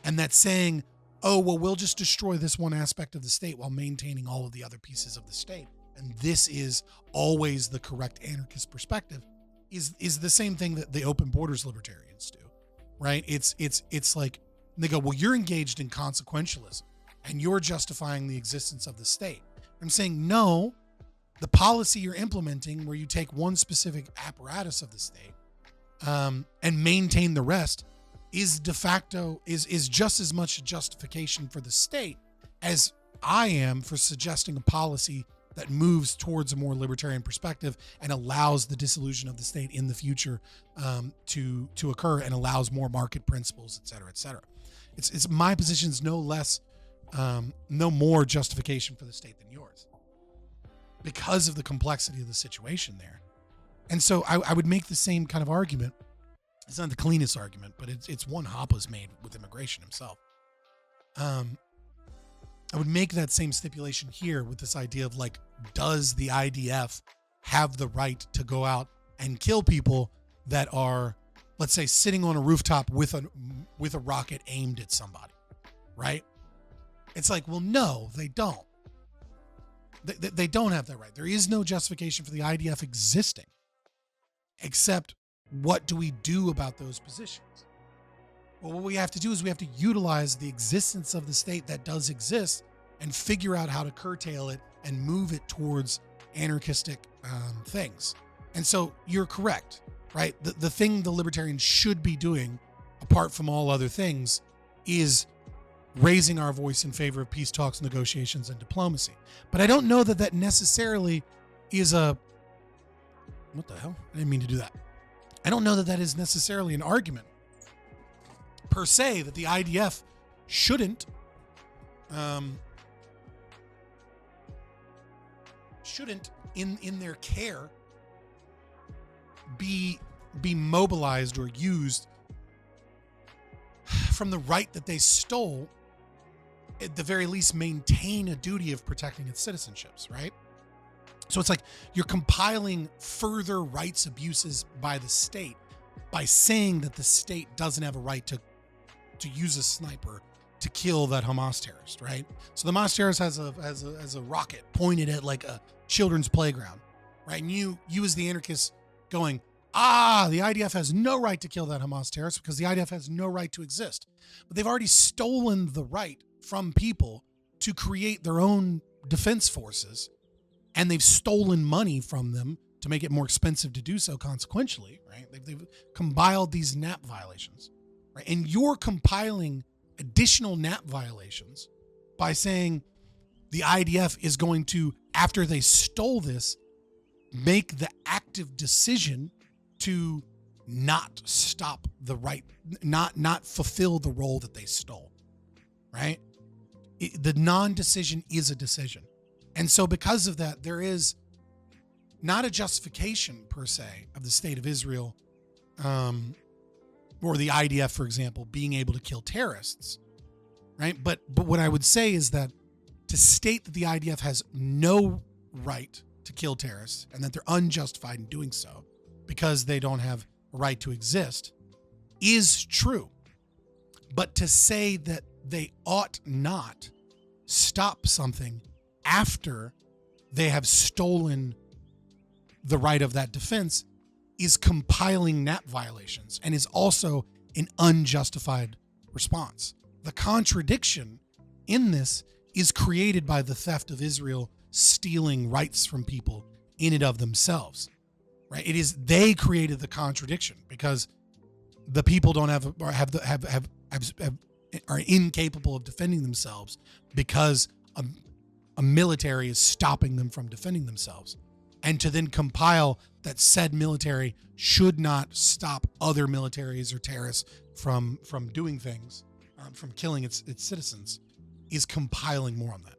And that saying, oh, well, we'll just destroy this one aspect of the state while maintaining all of the other pieces of the state, and this is always the correct anarchist perspective, is the same thing that the open borders libertarians do, right? It's like they go, well, you're engaged in consequentialism and you're justifying the existence of the state. I'm saying, no, the policy you're implementing where you take one specific apparatus of the state and maintain the rest is de facto, is just as much a justification for the state as I am for suggesting a policy that moves towards a more libertarian perspective and allows the dissolution of the state in the future to occur and allows more market principles, et cetera, et cetera. It's my position is no more justification for the state than yours because of the complexity of the situation there. And so I would make the same kind of argument. It's not the cleanest argument, but it's one Hoppe's made with immigration himself. I would make that same stipulation here with this idea of, like, does the IDF have the right to go out and kill people that are, let's say, sitting on a rooftop with a rocket aimed at somebody, right? It's like, well, no, they don't. They don't have that right. There is no justification for the IDF existing, except what do we do about those positions? Well, what we have to do is we have to utilize the existence of the state that does exist and figure out how to curtail it and move it towards anarchistic things. And so you're correct, right? The thing the libertarians should be doing, apart from all other things, is raising our voice in favor of peace talks, negotiations, and diplomacy. But I don't know that that necessarily is a... What the hell? I didn't mean to do that. I don't know that that is necessarily an argument per se that the IDF shouldn't in their care be mobilized or used from the right that they stole at the very least maintain a duty of protecting its citizenships, right? So it's like you're compiling further rights abuses by the state by saying that the state doesn't have a right to use a sniper to kill that Hamas terrorist, right? So the Hamas terrorist has a rocket pointed at like a children's playground, right? And you as the anarchist going, the IDF has no right to kill that Hamas terrorist because the IDF has no right to exist. But they've already stolen the right from people to create their own defense forces, and they've stolen money from them to make it more expensive to do so consequentially, right? They've compiled these NAP violations, right? And you're compiling additional NAP violations by saying the IDF is going to, after they stole this, make the active decision to not stop the right, not fulfill the role that they stole, right? The non-decision is a decision. And so because of that, there is not a justification per se of the state of Israel, or the IDF, for example, being able to kill terrorists, right? But what I would say is that to state that the IDF has no right to kill terrorists and that they're unjustified in doing so because they don't have a right to exist is true. But to say that they ought not stop something after they have stolen the right of that defense is compiling NAP violations and is also an unjustified response. The contradiction in this is created by the theft of Israel stealing rights from people in and of themselves, right? It is they created the contradiction because the people don't are incapable of defending themselves because a military is stopping them from defending themselves. And to then compile that said military should not stop other militaries or terrorists from doing things, from killing its citizens, is compiling more on that.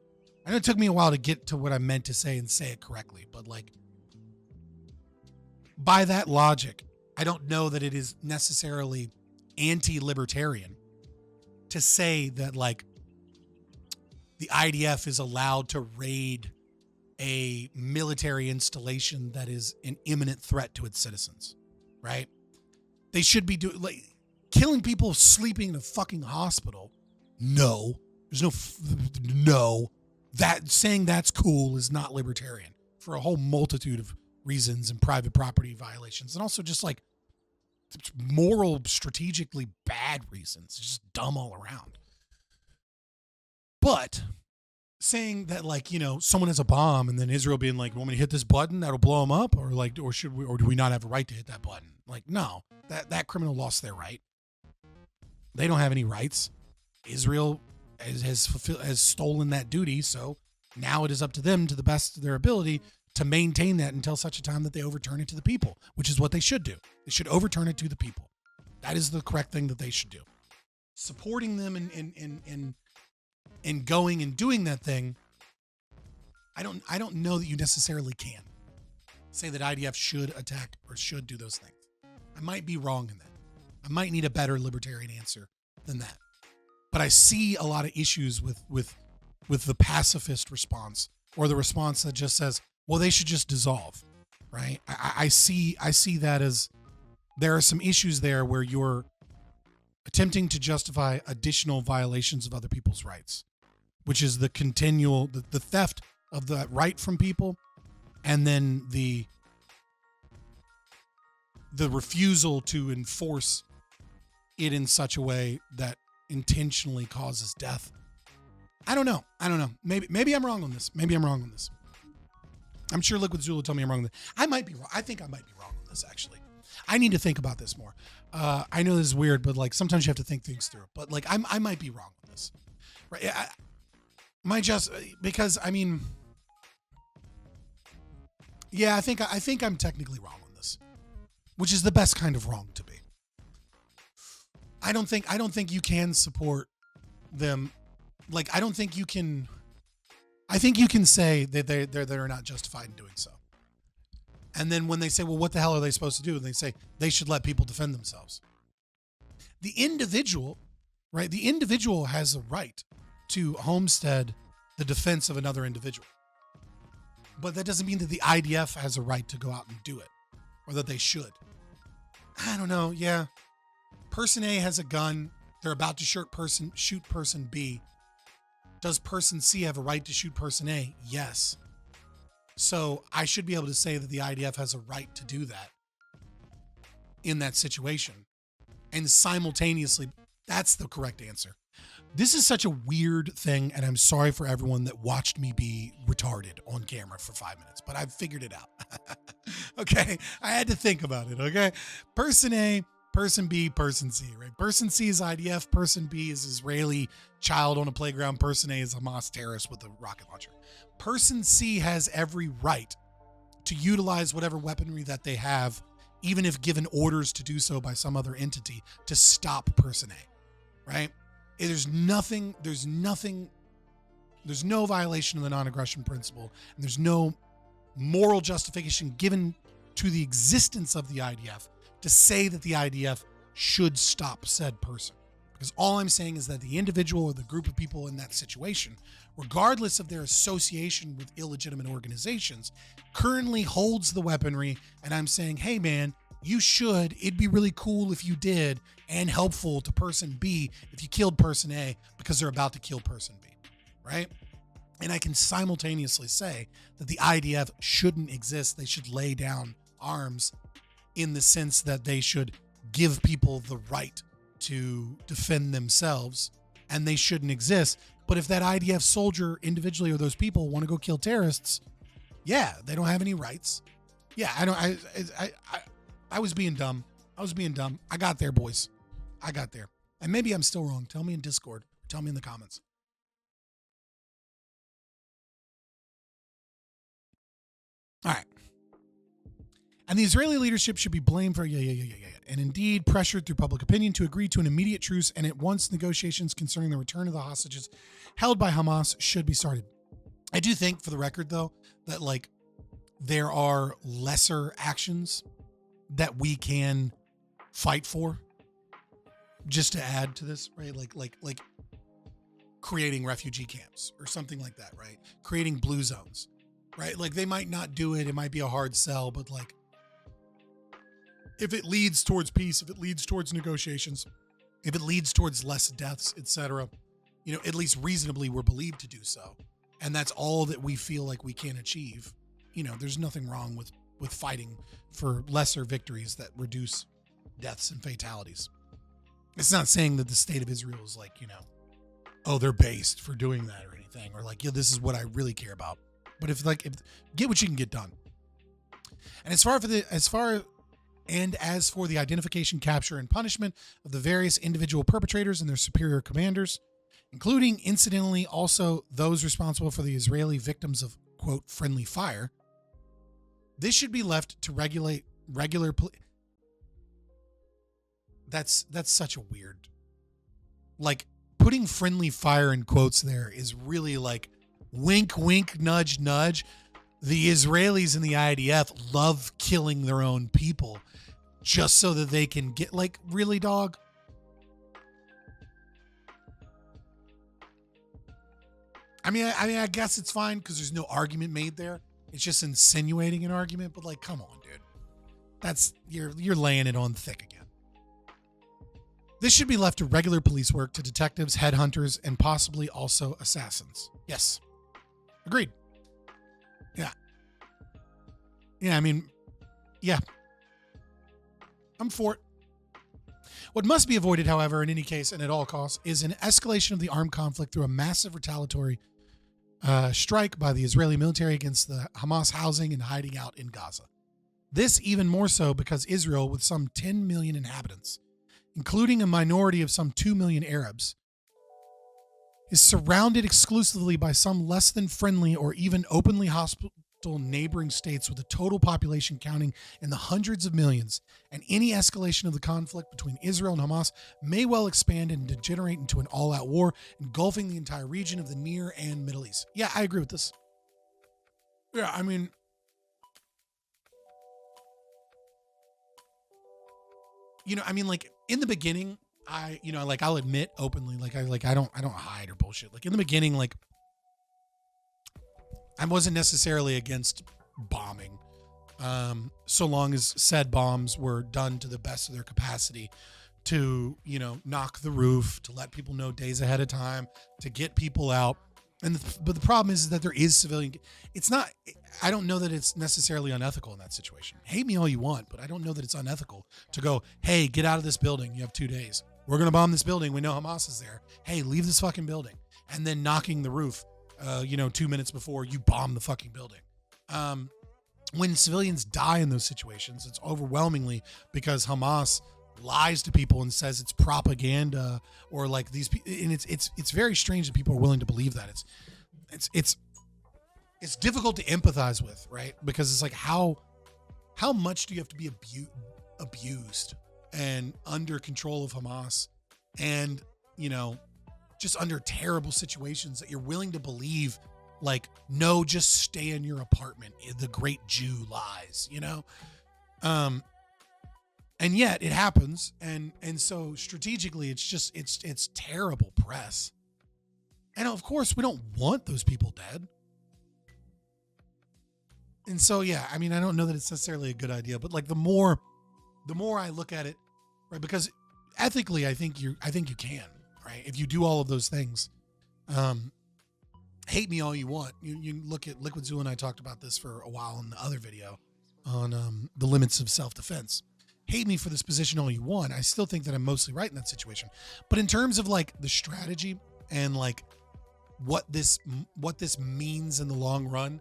I know it took me a while to get to what I meant to say and say it correctly, but like by that logic, I don't know that it is necessarily anti-libertarian to say that like the IDF is allowed to raid a military installation that is an imminent threat to its citizens, right? They should be doing like killing people sleeping in a fucking hospital. No, there's no, that saying that's cool is not libertarian for a whole multitude of reasons and private property violations. And also just like moral, strategically bad reasons. It's just dumb all around. But saying that like, you know, someone has a bomb and then Israel being like, want me to hit this button that'll blow them up, or like, or should we, or do we not have a right to hit that button? Like, no, that criminal lost their right. They don't have any rights. Israel has stolen that duty, so now it is up to them, to the best of their ability, to maintain that until such a time that they overturn it to the people, which is what they should do. They should overturn it to the people. That is the correct thing that they should do. Supporting them in going and doing that thing, I don't know that you necessarily can say that IDF should attack or should do those things. I might be wrong in that. I might need a better libertarian answer than that. But I see a lot of issues with the pacifist response, or the response that just says, well, they should just dissolve, right? I see that as there are some issues there where you're attempting to justify additional violations of other people's rights, which is the continual, the theft of that right from people, and then the refusal to enforce it in such a way that intentionally causes death. I don't know. Maybe I'm wrong on this. I'm sure Liquid Zulu told me I'm wrong on this. I might be wrong. I think I might be wrong on this, actually. I need to think about this more. I know this is weird, but like sometimes you have to think things through. But like I might be wrong on this. Right? Because I mean, yeah, I think I'm technically wrong on this, which is the best kind of wrong to be. I don't think you can support them. Like, I don't think you can. I think you can say that they're not justified in doing so. And then when they say, well, what the hell are they supposed to do? And they say they should let people defend themselves. The individual, right? The individual has a right to homestead the defense of another individual. But that doesn't mean that the IDF has a right to go out and do it, or that they should. I don't know. Yeah. Person A has a gun. They're about to shoot person B. Does person C have a right to shoot person A? Yes. So I should be able to say that the IDF has a right to do that in that situation. And simultaneously, that's the correct answer. This is such a weird thing, and I'm sorry for everyone that watched me be retarded on camera for 5 minutes, but I've figured it out. Okay? I had to think about it, okay? Person A, person B, person C, right? Person C is IDF, person B is Israeli child on a playground, person A is Hamas terrorist with a rocket launcher. Person C has every right to utilize whatever weaponry that they have, even if given orders to do so by some other entity, to stop person A, right? There's no violation of the non-aggression principle, and there's no moral justification given to the existence of the IDF to say that the IDF should stop said person. Because all I'm saying is that the individual or the group of people in that situation, regardless of their association with illegitimate organizations, currently holds the weaponry, and I'm saying, hey man, it'd be really cool if you did, and helpful to person B if you killed person A because they're about to kill person B, right? And I can simultaneously say that the IDF shouldn't exist. They should lay down arms in the sense that they should give people the right to defend themselves, and they shouldn't exist. But if that IDF soldier individually or those people want to go kill terrorists, yeah, they don't have any rights. Yeah, I was being dumb. I got there, boys. I got there. And maybe I'm still wrong. Tell me in Discord. Tell me in the comments. All right. And the Israeli leadership should be blamed for, and indeed pressured through public opinion to agree to an immediate truce, and at once negotiations concerning the return of the hostages held by Hamas should be started. I do think, for the record, though, that there are lesser actions that we can fight for, just to add to this, right? Like creating refugee camps or something like that, right? Creating blue zones, right? Like they might not do it. It might be a hard sell, but if it leads towards peace, if it leads towards negotiations, if it leads towards less deaths, etc., at least reasonably we're believed to do so. And that's all that we feel like we can achieve. There's nothing wrong with fighting for lesser victories that reduce deaths and fatalities. It's not saying that the state of Israel is they're based for doing that or anything, or this is what I really care about. But if get what you can get done. And as for the identification, capture, and punishment of the various individual perpetrators and their superior commanders, including incidentally also those responsible for the Israeli victims of, quote, friendly fire, this should be left to That's such a weird, putting friendly fire in quotes there is really wink, wink, nudge, nudge. The Israelis and the IDF love killing their own people just so that they can get, really, dog? I mean, I guess it's fine because there's no argument made there. It's just insinuating an argument, but come on, dude. You're laying it on thick again. This should be left to regular police work, to detectives, headhunters, and possibly also assassins. Yes. Agreed. Yeah. Yeah, I mean, yeah. I'm for it. What must be avoided, however, in any case and at all costs, is an escalation of the armed conflict through a massive retaliatory strike by the Israeli military against the Hamas housing and hiding out in Gaza. This even more so because Israel, with some 10 million inhabitants, including a minority of some 2 million Arabs, is surrounded exclusively by some less than friendly or even openly hostile neighboring states with a total population counting in the hundreds of millions, and any escalation of the conflict between Israel and Hamas may well expand and degenerate into an all-out war, engulfing the entire region of the Near and Middle East. Yeah, I agree with this. Yeah, I mean, in the beginning, I'll admit openly, I don't hide or bullshit. Like in the beginning, like I wasn't necessarily against bombing, so long as said bombs were done to the best of their capacity to, knock the roof, to let people know days ahead of time, to get people out. But the problem is that there is civilian. It's not. I don't know that it's necessarily unethical in that situation. Hate me all you want, but I don't know that it's unethical to go, hey, get out of this building. You have 2 days. We're going to bomb this building. We know Hamas is there. Hey, leave this fucking building. And then knocking the roof, 2 minutes before you bomb the fucking building. When civilians die in those situations, it's overwhelmingly because Hamas lies to people and says it's propaganda, or like these people. And it's very strange that people are willing to believe that. It's difficult to empathize with, right? Because it's like, how much do you have to be abused and under control of Hamas, and just under terrible situations, that you're willing to believe, like, no, just stay in your apartment, the great Jew lies, and yet it happens. And so strategically, it's terrible press. And of course we don't want those people dead. And so, yeah, I mean, I don't know that it's necessarily a good idea, but like the more I look at it, right? Because ethically, I think you can, right? If you do all of those things, hate me all you want. You look at Liquid Zoo, and I talked about this for a while in the other video on the limits of self-defense. Hate me for this position all you want. I still think that I'm mostly right in that situation. But in terms of like the strategy and like what this means in the long run,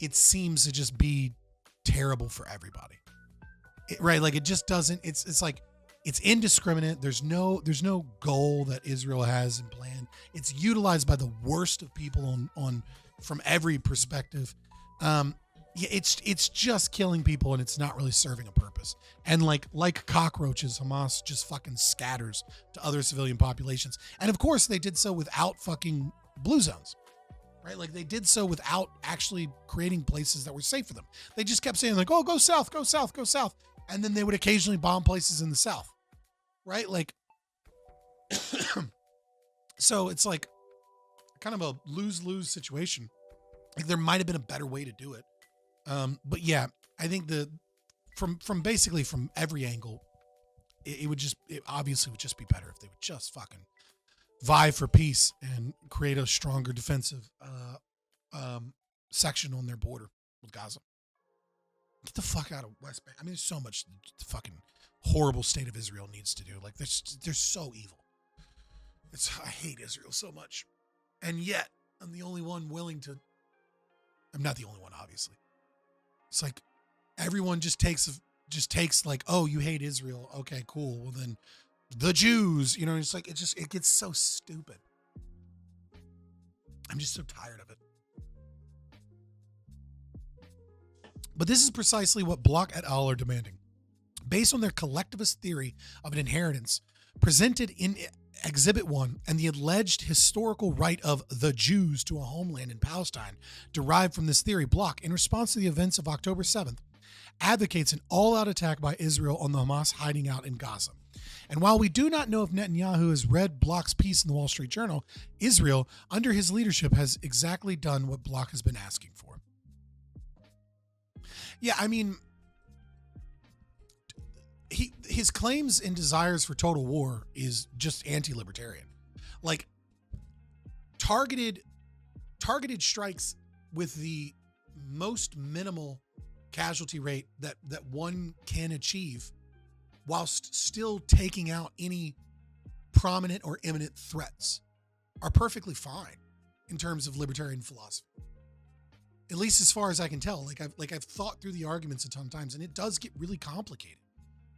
it seems to just be terrible for everybody. Right? Like it just doesn't. It's like it's indiscriminate. There's no goal that Israel has in plan. It's utilized by the worst of people on from every perspective. It's just killing people, and it's not really serving a purpose. And like cockroaches, Hamas just fucking scatters to other civilian populations. And of course, they did so without fucking blue zones, right? Like they did so without actually creating places that were safe for them. They just kept saying like, oh, go south, go south, go south. And then they would occasionally bomb places in the south, right? Like, so it's like kind of a lose-lose situation. Like there might have been a better way to do it. But yeah, I think from basically from every angle, it obviously would just be better if they would just fucking vie for peace and create a stronger defensive section on their border with Gaza. Get the fuck out of West Bank. I mean, there's so much the fucking horrible state of Israel needs to do. Like they're so evil. I hate Israel so much, and yet I'm the only one willing to. I'm not the only one, obviously. It's like everyone just takes like, oh, you hate Israel. Okay, cool. Well then the Jews, it's like, it gets so stupid. I'm just so tired of it. But this is precisely what Bloch et al. Are demanding. Based on their collectivist theory of an inheritance presented in Exhibit 1 and the alleged historical right of the Jews to a homeland in Palestine derived from this theory, Bloch, in response to the events of October 7th, advocates an all-out attack by Israel on the Hamas hiding out in Gaza. And while we do not know if Netanyahu has read Bloch's piece in the Wall Street Journal, Israel, under his leadership, has exactly done what Bloch has been asking for. Yeah, I mean, his claims and desires for total war is just anti-libertarian. Like targeted strikes with the most minimal casualty rate that one can achieve whilst still taking out any prominent or imminent threats are perfectly fine in terms of libertarian philosophy. At least as far as I can tell. I've thought through the arguments a ton of times, and it does get really complicated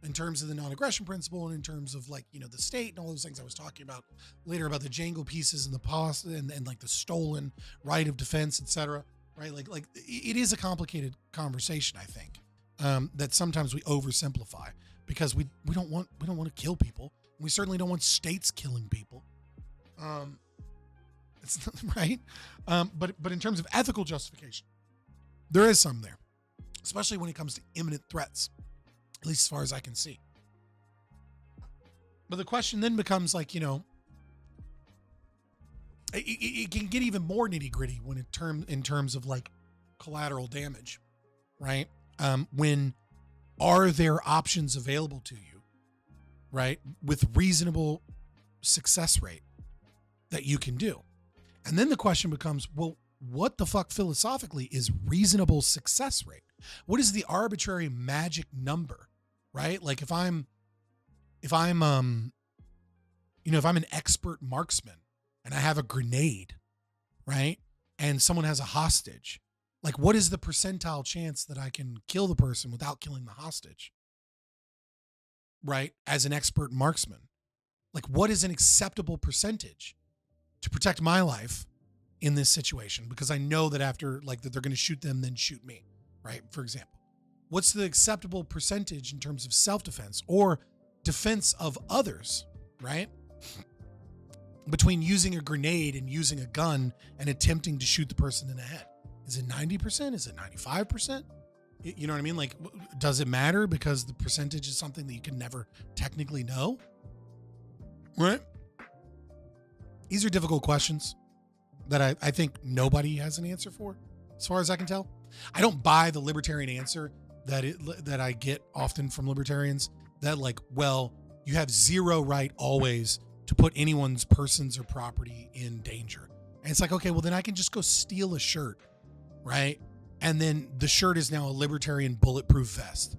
in terms of the non-aggression principle and in terms of the state and all those things I was talking about later about the Django pieces and the past and like the stolen right of defense, etc. Right? Like it is a complicated conversation, I think, that sometimes we oversimplify because we don't want to kill people. We certainly don't want states killing people. It's not, right. But in terms of ethical justification, there is some there, especially when it comes to imminent threats. At least as far as I can see. But the question then becomes like, you know, it can get even more nitty gritty when in terms of like collateral damage, right? When are there options available to you, right, with reasonable success rate that you can do? And then the question becomes, well, what the fuck philosophically is reasonable success rate? What is the arbitrary magic number, right? Like if I'm an expert marksman and I have a grenade, right? And someone has a hostage, like what is the percentile chance that I can kill the person without killing the hostage, right? As an expert marksman, like what is an acceptable percentage to protect my life in this situation? Because I know that after like that they're going to shoot them, then shoot me, right? For example, what's the acceptable percentage in terms of self-defense or defense of others, right? Between using a grenade and using a gun and attempting to shoot the person in the head. Is it 90%? Is it 95%? You know what I mean? Like, does it matter because the percentage is something that you can never technically know? Right? These are difficult questions that I think nobody has an answer for, as far as I can tell. I don't buy the libertarian answer that I get often from libertarians that like, well, you have zero right always to put anyone's persons or property in danger. And it's like, okay, well then I can just go steal a shirt, right? And then the shirt is now a libertarian bulletproof vest.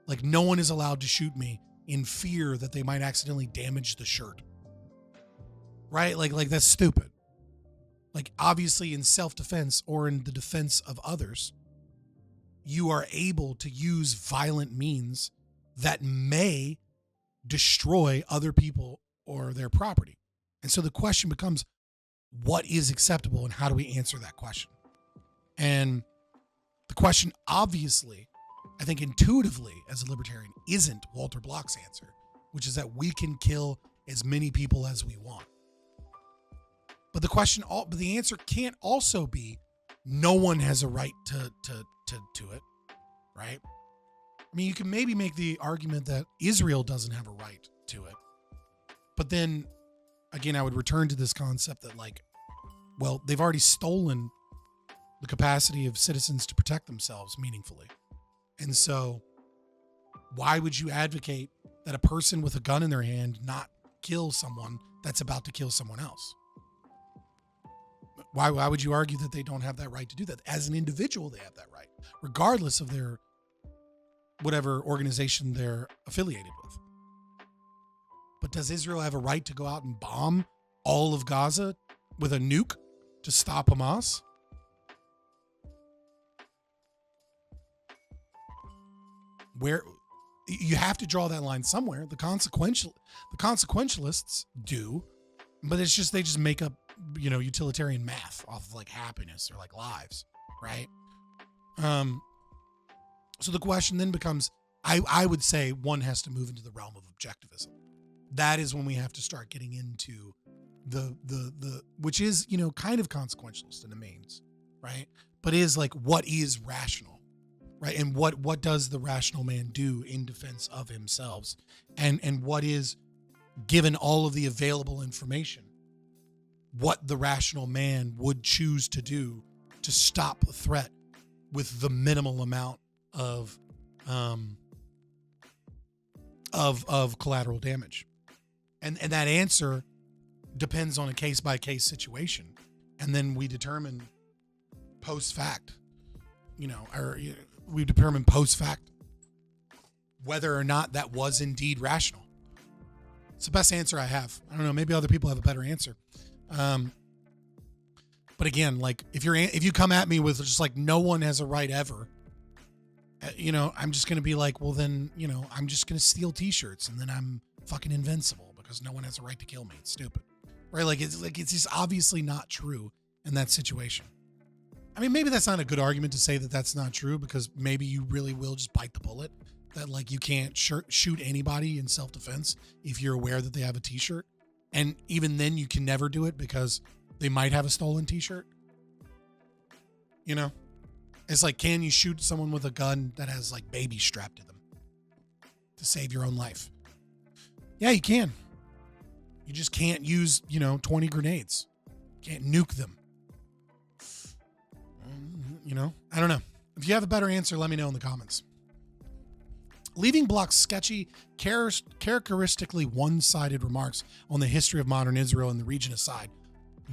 Like no one is allowed to shoot me in fear that they might accidentally damage the shirt. Right? Like that's stupid. Like obviously in self-defense or in the defense of others, you are able to use violent means that may destroy other people or their property. And so the question becomes, what is acceptable and how do we answer that question? And the question obviously, I think intuitively as a libertarian, isn't Walter Block's answer, which is that we can kill as many people as we want. But the answer can't also be no one has a right to it, right? I mean, you can maybe make the argument that Israel doesn't have a right to it. But then, again, I would return to this concept that like, well, they've already stolen the capacity of citizens to protect themselves meaningfully. And so why would you advocate that a person with a gun in their hand not kill someone that's about to kill someone else? Why would you argue that they don't have that right to do that? As an individual, they have that right, regardless of their whatever organization they're affiliated with. But does Israel have a right to go out and bomb all of Gaza with a nuke to stop Hamas? Where you have to draw that line somewhere. The consequentialists do, but it's just they just make up, you know, utilitarian math off of like happiness or like lives, right? So the question then becomes, I would say one has to move into the realm of objectivism. That is when we have to start getting into the which is, you know, kind of consequentialist in the mains, right? But is like what is rational, right? And what does the rational man do in defense of himself, and what is, given all of the available information, what the rational man would choose to do to stop the threat with the minimal amount of collateral damage. And that answer depends on a case by case situation. And then we determine post fact, we determine post fact whether or not that was indeed rational. It's the best answer I have. I don't know, maybe other people have a better answer. But again, like if you come at me with just like no one has a right ever, I'm just going to be like, well then, I'm just going to steal t-shirts and then I'm fucking invincible because no one has a right to kill me. It's stupid. Right? It's just obviously not true in that situation. I mean, maybe that's not a good argument to say that that's not true, because maybe you really will just bite the bullet that like you can't shoot anybody in self-defense if you're aware that they have a t-shirt. And even then you can never do it because they might have a stolen t-shirt. It's like, can you shoot someone with a gun that has like babies strapped to them to save your own life? Yeah, you can. You just can't use, 20 grenades. Can't nuke them. I don't know. If you have a better answer, let me know in the comments. Leaving Block's sketchy, characteristically one-sided remarks on the history of modern Israel and the region aside,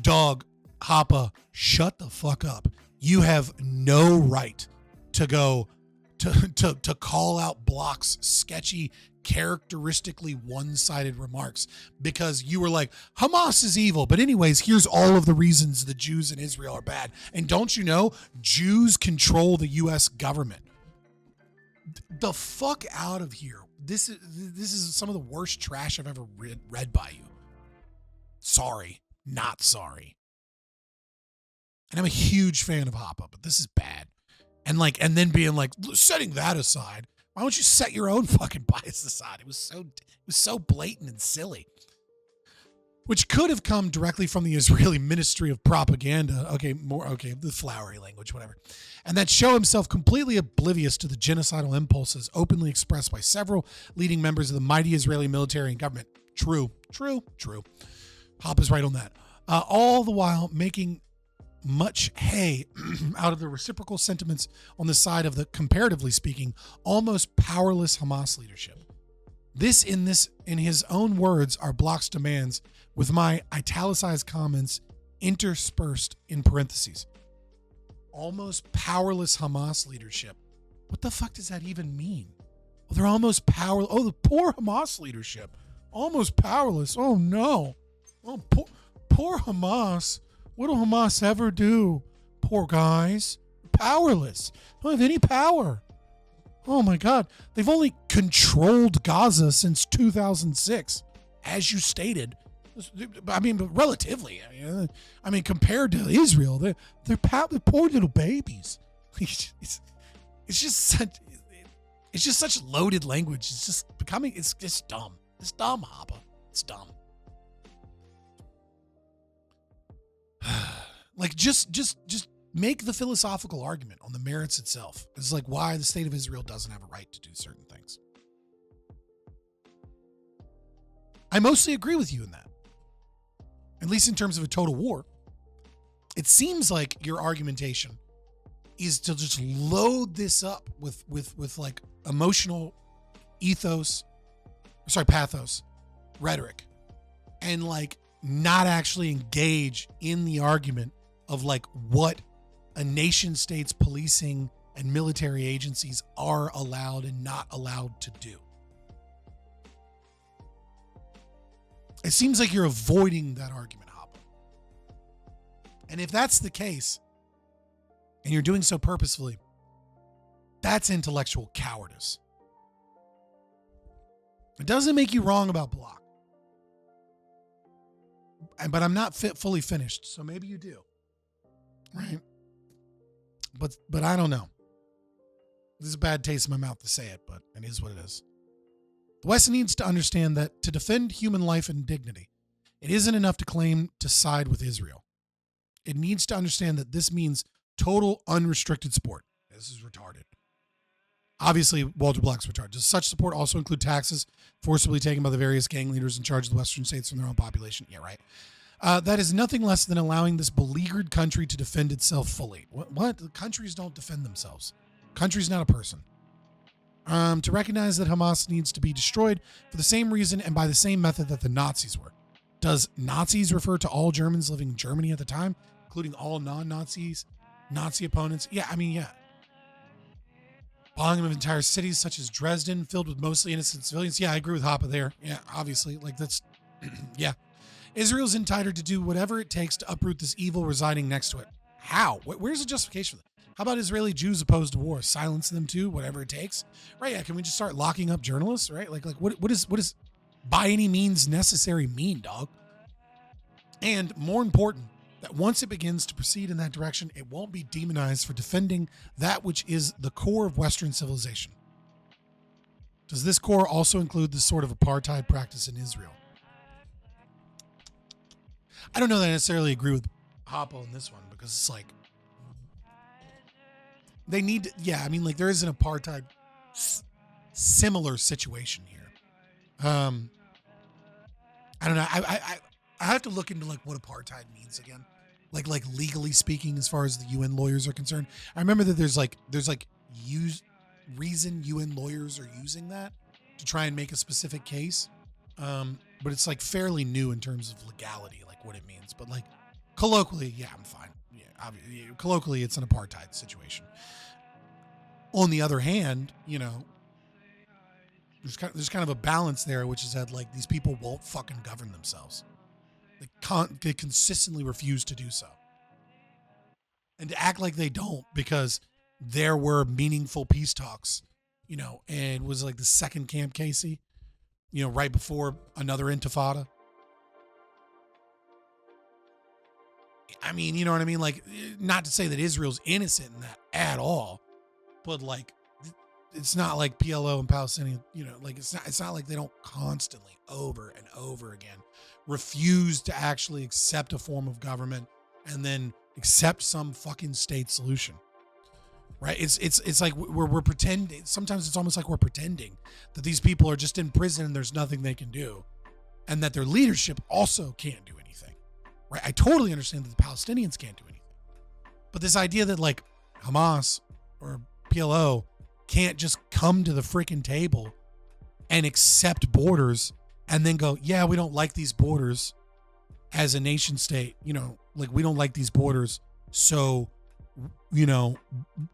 dog, Hoppe, shut the fuck up. You have no right to go to call out Block's sketchy, characteristically one-sided remarks because you were like, Hamas is evil. But anyways, here's all of the reasons the Jews in Israel are bad. And don't you know, Jews control the U.S. government. The fuck out of here. This is some of the worst trash I've ever read by you. Sorry, not sorry. And I'm a huge fan of Hoppe, but this is bad. And then being like, setting that aside, why don't you set your own fucking bias aside? It was so blatant and silly. Which could have come directly from the Israeli Ministry of Propaganda. The flowery language, whatever. And that show himself completely oblivious to the genocidal impulses openly expressed by several leading members of the mighty Israeli military and government. True. Hoppe's right on that. All the while making much hay out of the reciprocal sentiments on the side of the, comparatively speaking, almost powerless Hamas leadership. This, in his own words, are Block's demands, with my italicized comments interspersed in parentheses. Almost powerless Hamas leadership. What the fuck does that even mean? Well, they're almost powerless. Oh, the poor Hamas leadership. Almost powerless. Oh, no. Oh, poor Hamas. What'll Hamas ever do? Poor guys. Powerless. Don't have any power. Oh my God. They've only controlled Gaza since 2006, as you stated. But relatively. Compared to Israel, they're poor little babies. It's just such loaded language. It's just dumb. It's dumb, Hoppe. It's dumb. Just make the philosophical argument on the merits itself. It's like why the state of Israel doesn't have a right to do certain things. I mostly agree with you in that. At least in terms of a total war. It seems like your argumentation is to just load this up with like emotional pathos, rhetoric, and like not actually engage in the argument of like what a nation state's policing and military agencies are allowed and not allowed to do. It seems like you're avoiding that argument, Hoppe. And if that's the case, and you're doing so purposefully, that's intellectual cowardice. It doesn't make you wrong about Block. But I'm not fully finished, so maybe you do. Right? But I don't know. This is a bad taste in my mouth to say it, but it is what it is. The West needs to understand that to defend human life and dignity, it isn't enough to claim to side with Israel. It needs to understand that this means total unrestricted support. This is retarded. Obviously, Walter Block's retarded. Does such support also include taxes forcibly taken by the various gang leaders in charge of the Western states from their own population? Yeah, right. That is nothing less than allowing this beleaguered country to defend itself fully. What? The countries don't defend themselves. Country's not a person. To recognize that Hamas needs to be destroyed for the same reason and by the same method that the Nazis were. Does Nazis refer to all Germans living in Germany at the time, including all non-Nazis, Nazi opponents? Yeah. Bombing of entire cities such as Dresden, filled with mostly innocent civilians. Yeah, I agree with Hoppe there. Yeah, obviously. That's, yeah. Israel's entitled to do whatever it takes to uproot this evil residing next to it. How? Where's the justification for that? How about Israeli Jews opposed to war? Silence them too, whatever it takes. Right, yeah, can we just start locking up journalists, right? What is by any means necessary mean, dog? And more important, that once it begins to proceed in that direction, it won't be demonized for defending that which is the core of Western civilization. Does this core also include this sort of apartheid practice in Israel? I don't know that I necessarily agree with Hoppe on this one, because it's like, they need to, yeah, there is an apartheid similar situation here. I don't know. I have to look into like what apartheid means again. Like legally speaking, as far as the UN lawyers are concerned. I remember that there's reason UN lawyers are using that to try and make a specific case. But it's like fairly new in terms of legality, like what it means. But like colloquially, yeah, I'm fine. Yeah, obviously, colloquially, it's an apartheid situation. On the other hand, you know, there's kind of a balance there, which is that like these people won't fucking govern themselves. They consistently refuse to do so. And to act like they don't because there were meaningful peace talks, you know, and was like the second Camp Casey, you know, right before another intifada. I mean, you know what I mean? Like, not to say that Israel's innocent in that at all, but like, it's not like PLO and Palestinian, you know, like it's not like they don't constantly over and over again refuse to actually accept a form of government and then accept some fucking state solution. Right? It's like we're pretending. Sometimes it's almost like we're pretending that these people are just in prison and there's nothing they can do, and that their leadership also can't do anything. Right? I totally understand that the Palestinians can't do anything, but this idea that like Hamas or PLO can't just come to the freaking table and accept borders and then go, yeah, we don't like these borders as a nation state, you know, like we don't like these borders, so you know,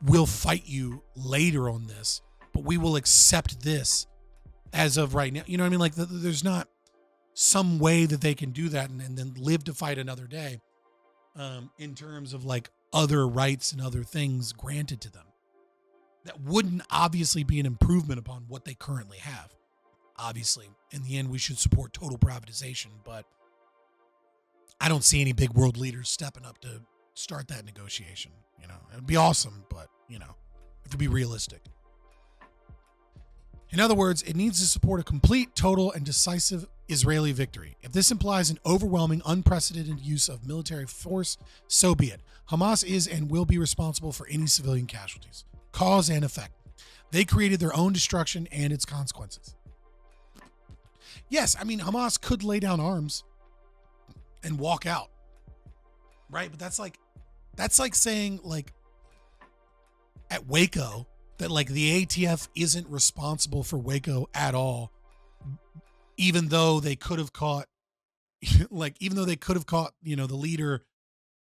we'll fight you later on this, but we will accept this as of right now. You know what I mean? Like there's not some way that they can do that and then live to fight another day, in terms of like other rights and other things granted to them. That wouldn't obviously be an improvement upon what they currently have. Obviously, in the end, we should support total privatization, but I don't see any big world leaders stepping up to start that negotiation. You know, it'd be awesome, but you know, have to be realistic. In other words, it needs to support a complete, total, and decisive Israeli victory. If this implies an overwhelming, unprecedented use of military force, so be it. Hamas is and will be responsible for any civilian casualties. Cause and effect. They created their own destruction and its consequences. Yes, I mean, Hamas could lay down arms and walk out. Right? But that's like saying like at Waco that like the ATF isn't responsible for Waco at all, even though they could have caught you know, the leader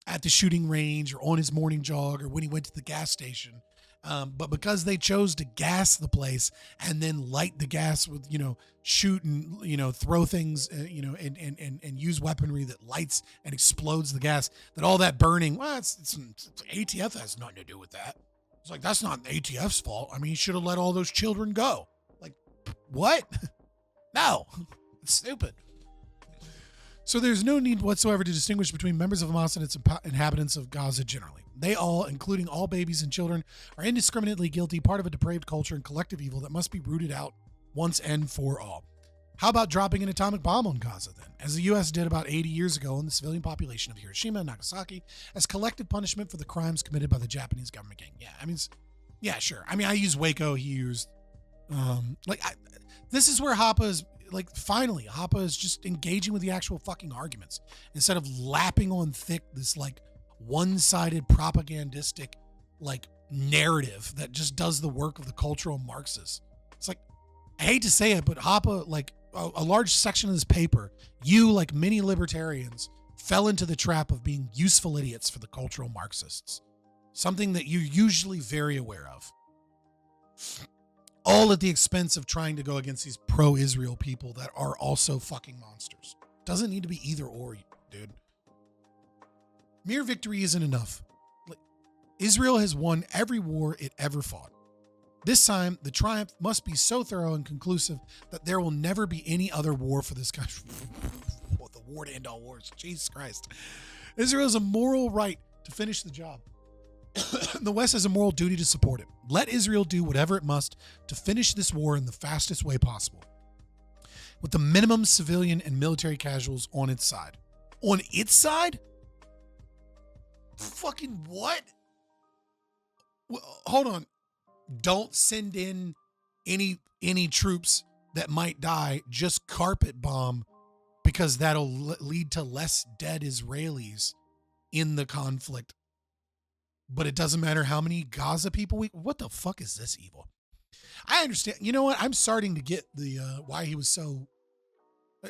at the shooting range or on his morning jog or when he went to the gas station. But because they chose to gas the place and then light the gas with, you know, shoot and, you know, throw things, you know, and use weaponry that lights and explodes the gas, that all that burning, well, it's ATF has nothing to do with that. It's like, that's not ATF's fault. I mean, you should have let all those children go. Like, what? No, it's stupid. So there's no need whatsoever to distinguish between members of Hamas and its inhabitants of Gaza generally. They all, including all babies and children, are indiscriminately guilty, part of a depraved culture and collective evil that must be rooted out once and for all. How about dropping an atomic bomb on Gaza then, as the U.S. did about 80 years ago on the civilian population of Hiroshima and Nagasaki, as collective punishment for the crimes committed by the Japanese government gang? Yeah, I mean, yeah, sure. I mean, I use Waco. He used, this is where Hoppe is, like, finally, Hoppe is just engaging with the actual fucking arguments instead of lapping on thick this, like, one-sided propagandistic, like, narrative that just does the work of the cultural Marxists. It's like, I hate to say it, but Hoppe, like, a large section of this paper, you, like many libertarians, fell into the trap of being useful idiots for the cultural Marxists. Something that you're usually very aware of. All at the expense of trying to go against these pro-Israel people that are also fucking monsters. Doesn't need to be either or, dude. Mere victory isn't enough. Israel has won every war it ever fought. This time, the triumph must be so thorough and conclusive that there will never be any other war for this country. The war to end all wars. Jesus Christ. Israel has a moral right to finish the job. The West has a moral duty to support it. Let Israel do whatever it must to finish this war in the fastest way possible, with the minimum civilian and military casualties on its side. On its side? Fucking what? Hold on. Don't send in any troops that might die. Just carpet bomb because that'll lead to less dead Israelis in the conflict. But it doesn't matter how many Gaza people what the fuck is this evil? I understand. You know what? I'm starting to get the why he was so.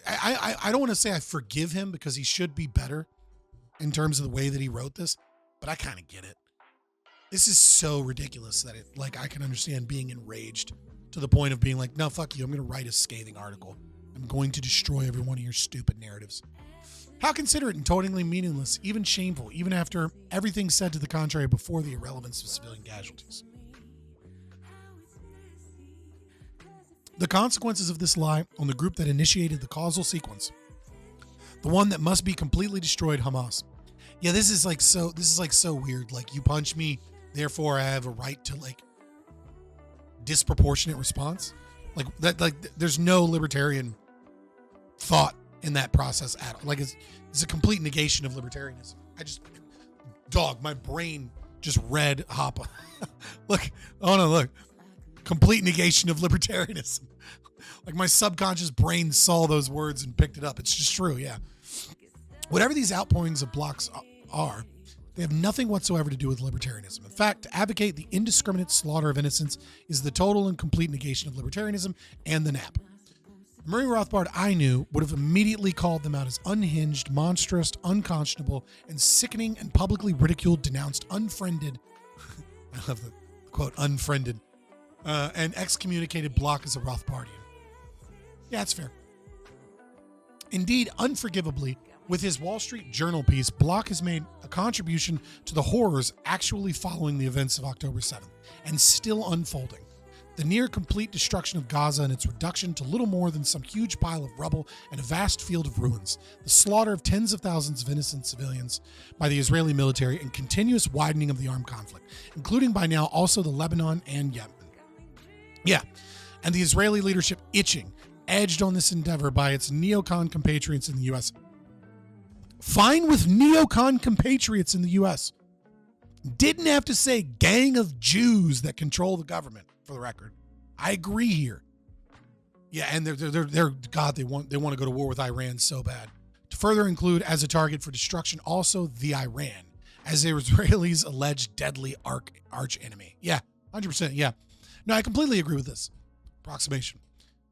I don't want to say I forgive him because he should be better in terms of the way that he wrote this, but I kind of get it. This is so ridiculous that I can understand being enraged to the point of being like, no, fuck you. I'm going to write a scathing article. I'm going to destroy every one of your stupid narratives. How considerate and totally meaningless, even shameful, even after everything said to the contrary before the irrelevance of civilian casualties. The consequences of this lie on the group that initiated the causal sequence, the one that must be completely destroyed, Hamas. Yeah, this is so weird. Like, you punch me, therefore I have a right to disproportionate response. There's no libertarian thought in that process at all. It's a complete negation of libertarianism. My brain just read Hoppe. Look, complete negation of libertarianism. My subconscious brain saw those words and picked it up. It's just true, yeah. Whatever these outpourings of blocks are, they have nothing whatsoever to do with libertarianism. In fact, to advocate the indiscriminate slaughter of innocents is the total and complete negation of libertarianism and the NAP. Murray Rothbard, I knew, would have immediately called them out as unhinged, monstrous, unconscionable, and sickening, and publicly ridiculed, denounced, unfriended. I love the quote, unfriended, and excommunicated bloc as a Rothbardian. Yeah, that's fair. Indeed, unforgivably, with his Wall Street Journal piece, Block has made a contribution to the horrors actually following the events of October 7th and still unfolding. The near complete destruction of Gaza and its reduction to little more than some huge pile of rubble and a vast field of ruins, the slaughter of tens of thousands of innocent civilians by the Israeli military, and continuous widening of the armed conflict, including by now also the Lebanon and Yemen. Yeah, and the Israeli leadership itching, edged on this endeavor by its neocon compatriots in the U.S. Fine with neocon compatriots in the U.S. Didn't have to say gang of Jews that control the government, for the record. I agree here. Yeah, and they're God, they want to go to war with Iran so bad. To further include as a target for destruction also the Iran, as the Israelis' alleged deadly arch enemy. Yeah, 100%, yeah. No, I completely agree with this approximation.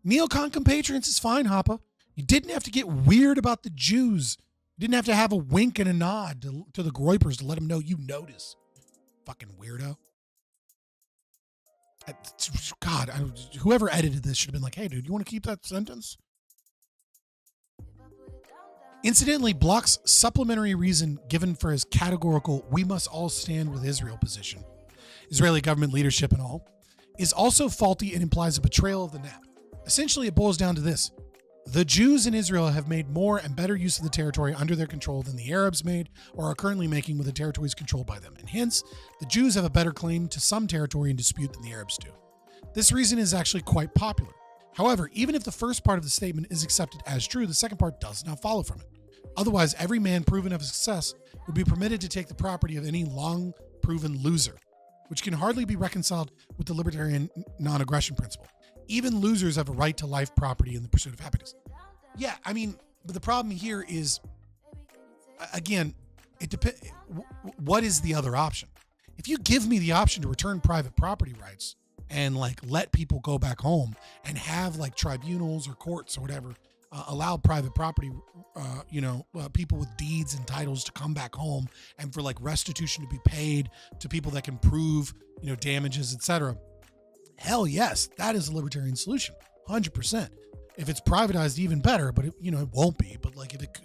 Neocon compatriots is fine, Hoppe. You didn't have to get weird about the Jews. You didn't have to have a wink and a nod to the Groypers to let them know you notice. Fucking weirdo. God, whoever edited this should have been like, hey, dude, you want to keep that sentence? Incidentally, Block's supplementary reason given for his categorical "we must all stand with Israel" position, Israeli government leadership and all, is also faulty and implies a betrayal of the NAP. Essentially, it boils down to this. The Jews in Israel have made more and better use of the territory under their control than the Arabs made or are currently making with the territories controlled by them, and hence, the Jews have a better claim to some territory in dispute than the Arabs do. This reason is actually quite popular. However, even if the first part of the statement is accepted as true, the second part does not follow from it. Otherwise, every man proven of success would be permitted to take the property of any long-proven loser, which can hardly be reconciled with the libertarian non-aggression principle. Even losers have a right to life, property, and the pursuit of happiness. Yeah, I mean, but the problem here is, again, it depends. What is the other option? If you give me the option to return private property rights and let people go back home and have tribunals or courts or whatever allow private property, people with deeds and titles to come back home, and for restitution to be paid to people that can prove damages, etc. Hell yes, that is a libertarian solution, 100%. If it's privatized, even better, but it won't be. But if it,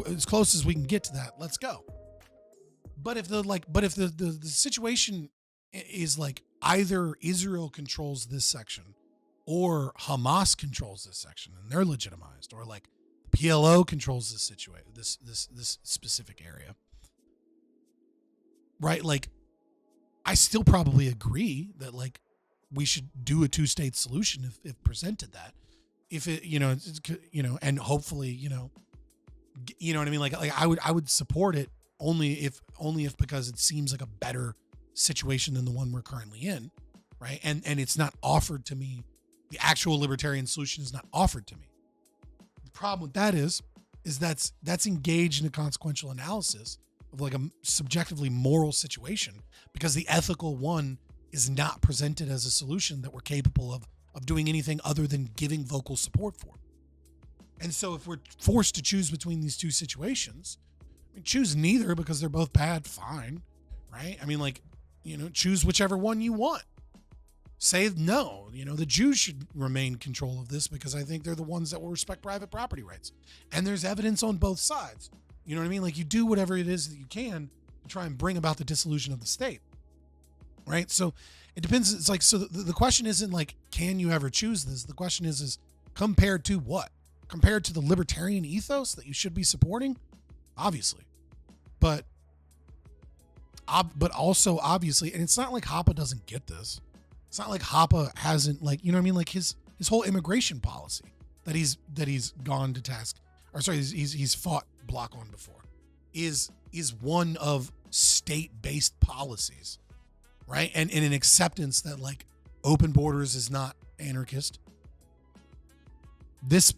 as close as we can get to that, let's go. But if the situation is either Israel controls this section or Hamas controls this section and they're legitimized, or PLO controls this situation, this specific area, right? I still probably agree that we should do a two-state solution if presented that, if it, and hopefully, you know what I mean? I would support it only if because it seems like a better situation than the one we're currently in. Right. And it's not offered to me. The actual libertarian solution is not offered to me. problem with that is that's engaged in a consequential analysis of like a subjectively moral situation, because the ethical one is not presented as a solution that we're capable of doing anything other than giving vocal support for. And so if we're forced to choose between these two situations, choose neither because they're both bad, fine, right? I mean, like, choose whichever one you want. Say no, the Jews should remain in control of this because I think they're the ones that will respect private property rights. And there's evidence on both sides. You know what I mean? Like, you do whatever it is that you can to try and bring about the dissolution of the state, right? So it depends. It's like, so the question isn't like, can you ever choose this? The question is compared to what? Compared to the libertarian ethos that you should be supporting? Obviously. But also obviously, and it's not like Hoppe doesn't get this. It's not like Hoppe hasn't, like, you know what I mean? Like his whole immigration policy that he's gone to task, or sorry, he's fought Block on before, is one of state-based policies, right? And in an acceptance that like open borders is not anarchist. This,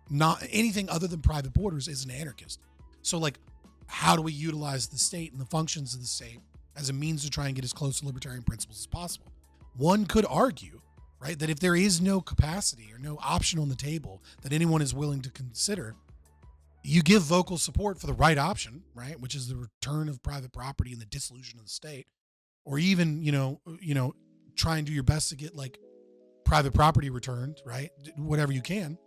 not anything other than private borders is an anarchist. So like, how do we utilize the state and the functions of the state as a means to try and get as close to libertarian principles as possible? One could argue, right, that if there is no capacity or no option on the table that anyone is willing to consider, you give vocal support for the right option, right, which is the return of private property and the dissolution of the state, or even, try and do your best to get like private property returned, right, whatever you can.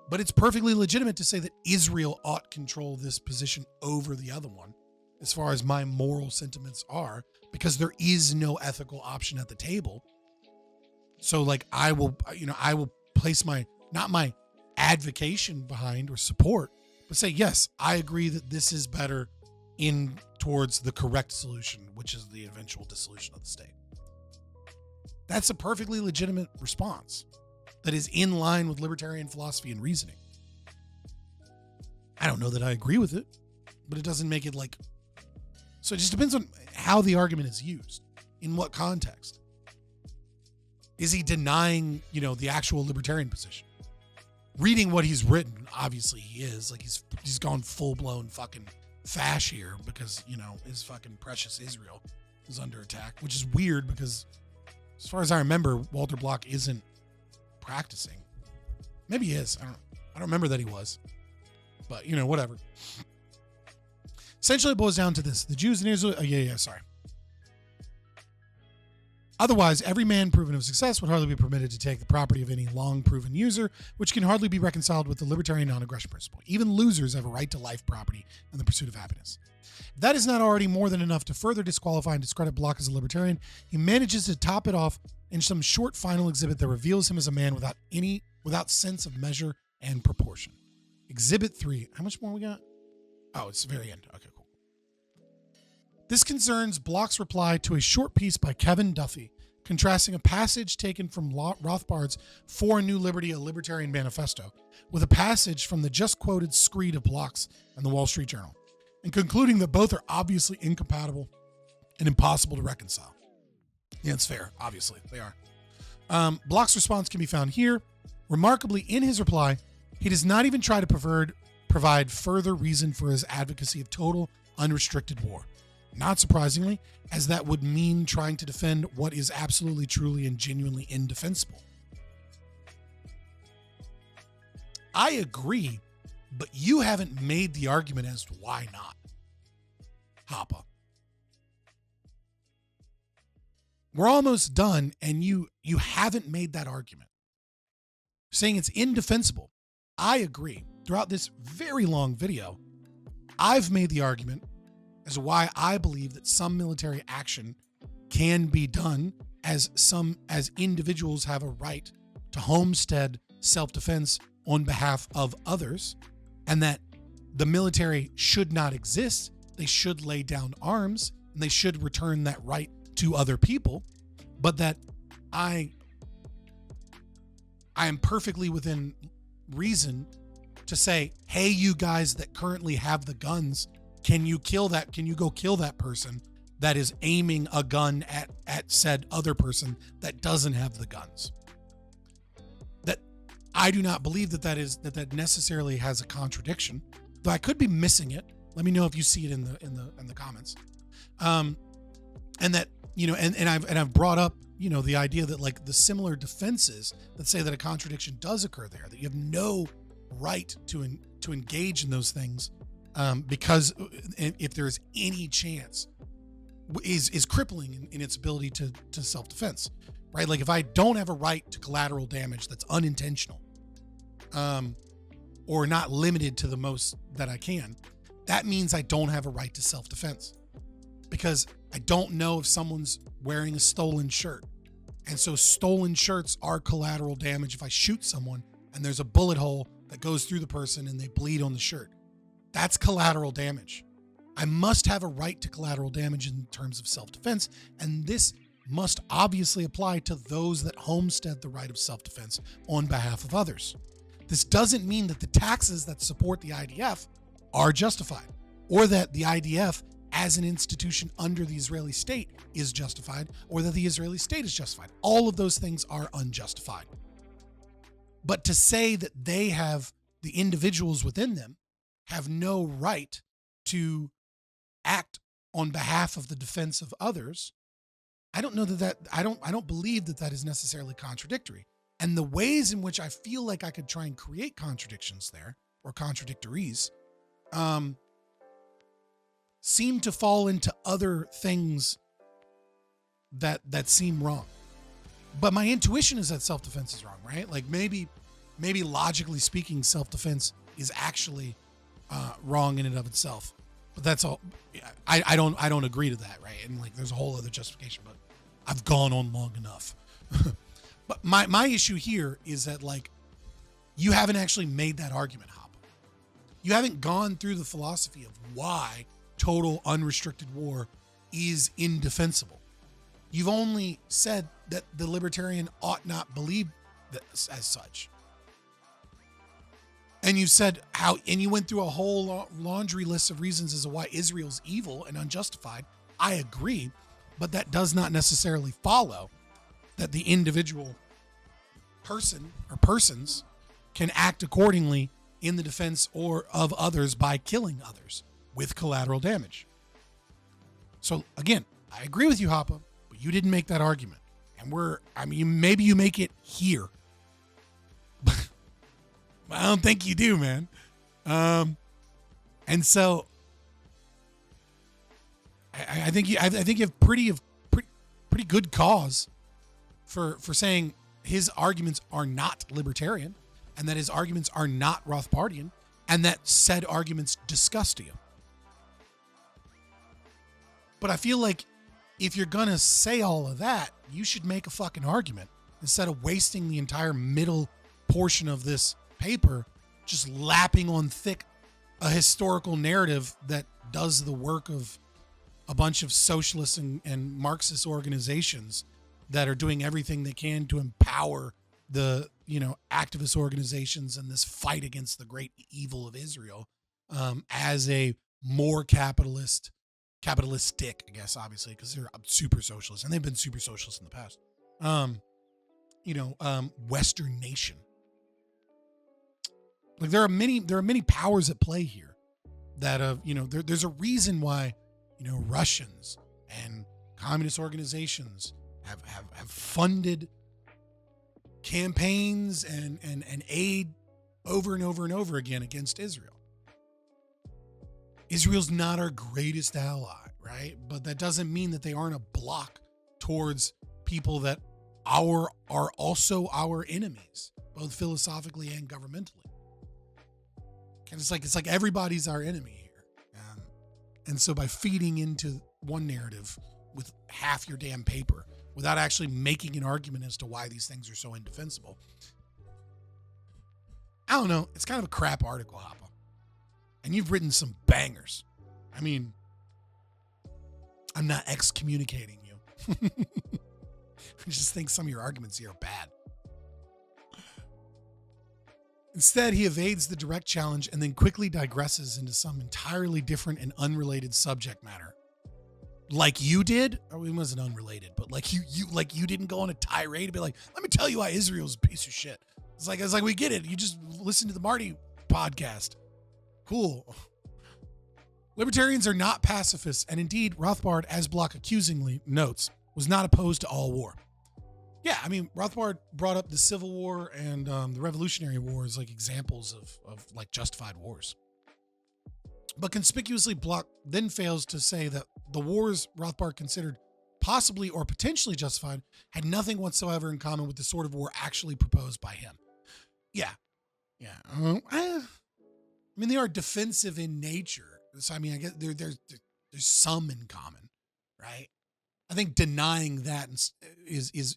But it's perfectly legitimate to say that Israel ought control this position over the other one, as far as my moral sentiments are, because there is no ethical option at the table. So like, I will place not my advocation behind or support, but say, yes, I agree that this is better in towards the correct solution, which is the eventual dissolution of the state. That's a perfectly legitimate response that is in line with libertarian philosophy and reasoning. I don't know that I agree with it, but it doesn't make it like, so it just depends on how the argument is used, in what context. Is he denying, the actual libertarian position? Reading what he's written, obviously he is. Like, he's gone full-blown fucking fash here because, his fucking precious Israel is under attack, which is weird because, as far as I remember, Walter Block isn't practicing. Maybe he is. I don't remember that he was. But, whatever. Essentially, it boils down to this. The Jews in Israel... sorry. Otherwise, every man proven of success would hardly be permitted to take the property of any long-proven user, which can hardly be reconciled with the libertarian non-aggression principle. Even losers have a right to life, property, and the pursuit of happiness. If that is not already more than enough to further disqualify and discredit Block as a libertarian, he manages to top it off in some short final exhibit that reveals him as a man without sense of measure and proportion. Exhibit 3. How much more we got? Oh, it's the very end. Okay, cool. This concerns Block's reply to a short piece by Kevin Duffy, contrasting a passage taken from Rothbard's For a New Liberty, a Libertarian Manifesto, with a passage from the just quoted screed of Block's and the Wall Street Journal, and concluding that both are obviously incompatible and impossible to reconcile. Yeah, it's fair. Obviously, they are. Block's response can be found here. Remarkably, in his reply, he does not even try to provide further reason for his advocacy of total, unrestricted war. Not surprisingly, as that would mean trying to defend what is absolutely, truly, and genuinely indefensible. I agree, but you haven't made the argument as to why not, Hoppe. We're almost done, and you haven't made that argument. Saying it's indefensible. I agree. Throughout this very long video, I've made the argument as to why I believe that some military action can be done as individuals have a right to homestead self-defense on behalf of others, and that the military should not exist. They should lay down arms, and they should return that right to other people, but that I am perfectly within reason to say, hey, you guys that currently have the guns, can you kill that? Can you go kill that person that is aiming a gun at said other person that doesn't have the guns? I do not believe that necessarily has a contradiction, though I could be missing it. Let me know if you see it in the comments. And that, and I've brought up, the idea that like the similar defenses that say that a contradiction does occur there, that you have no right to engage in those things, because if there's any chance, is crippling in its ability to self-defense, right? Like if I don't have a right to collateral damage that's unintentional, or not limited to the most that I can, that means I don't have a right to self-defense, because I don't know if someone's wearing a stolen shirt. And so stolen shirts are collateral damage if I shoot someone and there's a bullet hole that goes through the person and they bleed on the shirt. That's collateral damage. I must have a right to collateral damage in terms of self-defense, and this must obviously apply to those that homestead the right of self-defense on behalf of others. This doesn't mean that the taxes that support the IDF are justified, or that the IDF as an institution under the Israeli state is justified, or that the Israeli state is justified. All of those things are unjustified. But to say that they have, the individuals within them, have no right to act on behalf of the defense of others, I don't know I don't believe that is necessarily contradictory. And the ways in which I feel like I could try and create contradictions there, or contradictories, seem to fall into other things that seem wrong. But my intuition is that self-defense is wrong, right? Like maybe logically speaking, self-defense is actually wrong in and of itself. But that's all. I don't agree to that, right? And like there's a whole other justification, but I've gone on long enough. But my issue here is that like you haven't actually made that argument, Hop. You haven't gone through the philosophy of why total unrestricted war is indefensible. You've only said that the libertarian ought not believe this as such. And you said and you went through a whole laundry list of reasons as to why Israel's evil and unjustified. I agree, but that does not necessarily follow that the individual person or persons can act accordingly in the defense or of others by killing others with collateral damage. So again, I agree with you, Hoppe, but you didn't make that argument. And maybe you make it here. I don't think you do, man. And so I think you have pretty good cause for saying his arguments are not libertarian, and that his arguments are not Rothbardian, and that said arguments disgust you. But I feel like if you're gonna say all of that, you should make a fucking argument instead of wasting the entire middle portion of this paper just lapping on thick a historical narrative that does the work of a bunch of socialist and Marxist organizations that are doing everything they can to empower the activist organizations in this fight against the great evil of Israel, as a more capitalistic, I guess, obviously, because they're super socialist and they've been super socialist in the past. Western nation. Like there are many powers at play here that there's a reason why Russians and communist organizations have funded campaigns and aid over and over and over again against Israel. Israel's not our greatest ally, right? But that doesn't mean that they aren't a block towards people that are also our enemies, both philosophically and governmentally. And it's like everybody's our enemy here. And so by feeding into one narrative with half your damn paper without actually making an argument as to why these things are so indefensible, I don't know. It's kind of a crap article, Hoppe. And you've written some bangers. I mean, I'm not excommunicating you. I just think some of your arguments here are bad. Instead, he evades the direct challenge and then quickly digresses into some entirely different and unrelated subject matter. Like you did, or it wasn't unrelated, but like you didn't go on a tirade to be like, let me tell you why Israel's a piece of shit. It's like we get it. You just listen to the Marty podcast. Cool. Libertarians are not pacifists, and indeed, Rothbard, as Block accusingly notes, was not opposed to all war. Yeah, I mean, Rothbard brought up the Civil War and the Revolutionary War as like examples of like justified wars. But conspicuously, Block then fails to say that the wars Rothbard considered possibly or potentially justified had nothing whatsoever in common with the sort of war actually proposed by him. Yeah. I mean, they are defensive in nature. So, I mean, I guess there's some in common, right? I think denying that is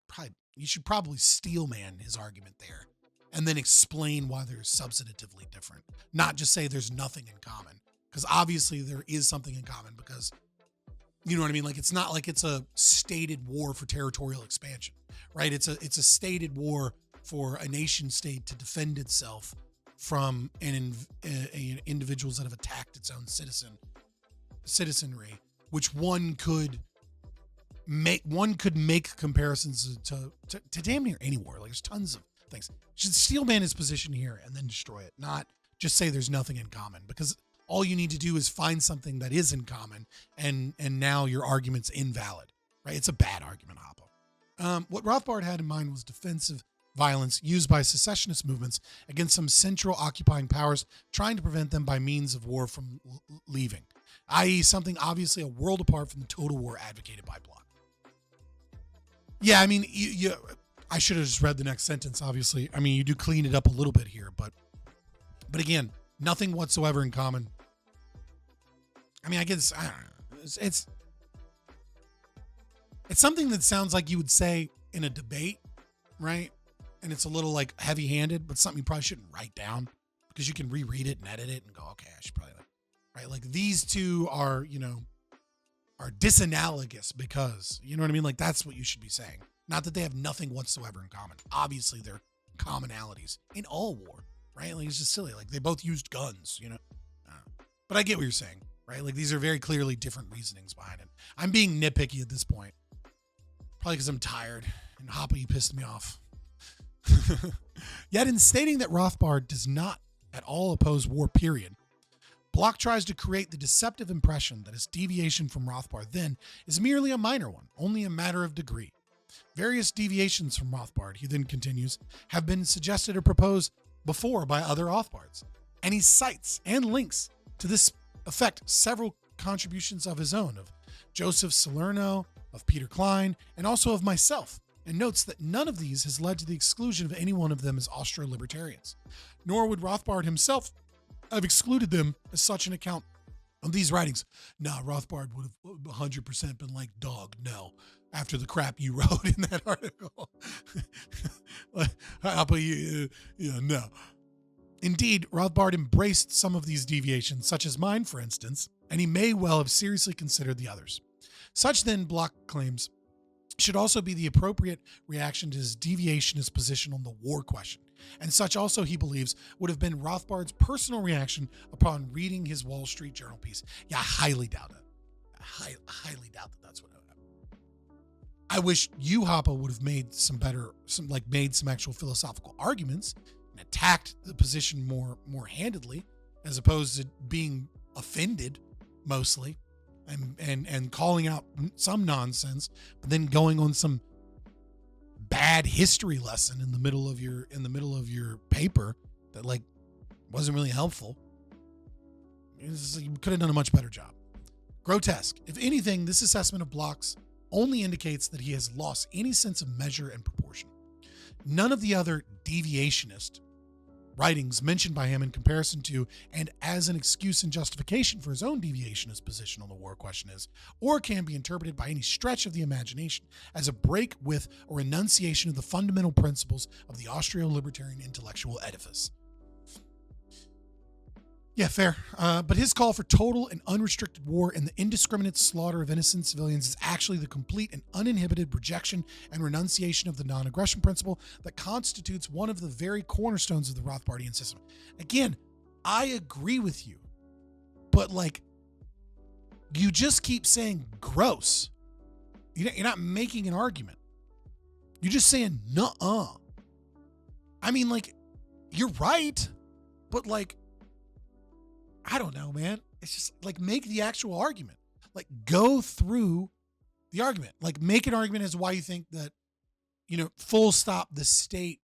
probably, you should probably steelman his argument there and then explain why they're substantively different, not just say there's nothing in common, because obviously there is something in common, because you know what I mean? Like, it's not like it's a stated war for territorial expansion, right? It's a stated war for a nation state to defend itself from individuals that have attacked its own citizenry, which one could make comparisons to damn near any war. Like, there's tons of things. You should steelman his position here and then destroy it, not just say there's nothing in common, because all you need to do is find something that is in common, and now your argument's invalid, right? It's a bad argument, Hoppe. What Rothbard had in mind was defensive violence used by secessionist movements against some central occupying powers, trying to prevent them by means of war from leaving, i.e. something obviously a world apart from the total war advocated by Block. Yeah, I mean, I should have just read the next sentence, obviously. I mean, you do clean it up a little bit here, but again, nothing whatsoever in common. I mean, I guess, I don't know. It's something that sounds like you would say in a debate, right? And it's a little like heavy-handed, but something you probably shouldn't write down, because you can reread it and edit it and go, okay, I should probably, right? Like, these two are, are disanalogous because, you know what I mean? Like, that's what you should be saying. Not that they have nothing whatsoever in common. Obviously, there are commonalities in all war, right? Like, it's just silly. Like, they both used guns, But I get what you're saying, right? Like, these are very clearly different reasonings behind it. I'm being nitpicky at this point. Probably because I'm tired, and Hoppe, you pissed me off. Yet in stating that Rothbard does not at all oppose war, period, Block tries to create the deceptive impression that his deviation from Rothbard then is merely a minor one, only a matter of degree. Various deviations from Rothbard, he then continues, have been suggested or proposed before by other Rothbards, and he cites and links to this effect several contributions of his own, of Joseph Salerno, of Peter Klein, and also of myself, and notes that none of these has led to the exclusion of any one of them as Austro-libertarians, nor would Rothbard himself have excluded them as such an account of these writings. Nah, Rothbard would have 100% been like, dog, no, after the crap you wrote in that article. How about you? No. Indeed, Rothbard embraced some of these deviations, such as mine, for instance, and he may well have seriously considered the others. Such, then, Block claims, should also be the appropriate reaction to his deviationist position on the war question, and such also, he believes, would have been Rothbard's personal reaction upon reading his Wall Street Journal piece. Yeah, I highly doubt it. I highly doubt that that's what would happen. I wish you, Hoppe, would have made some actual philosophical arguments and attacked the position more handedly, as opposed to being offended mostly and calling out some nonsense, but then going on some bad history lesson in the middle of your paper that wasn't really helpful. You could have done a much better job. Grotesque. If anything, this assessment of Block's only indicates that he has lost any sense of measure and proportion. None of the other deviationist writings mentioned by him in comparison to and as an excuse and justification for his own deviationist position on the war question is, or can be interpreted by any stretch of the imagination as a break with or enunciation of the fundamental principles of the Austro-libertarian intellectual edifice. Yeah, fair. But his call for total and unrestricted war and the indiscriminate slaughter of innocent civilians is actually the complete and uninhibited rejection and renunciation of the non-aggression principle that constitutes one of the very cornerstones of the Rothbardian system. Again, I agree with you, but you just keep saying gross. You're not making an argument. You're just saying nuh-uh. I mean, like, you're right, but like, I don't know, man. It's just like, make the actual argument. Like, go through the argument. Like, make an argument as to why you think that, full stop, the state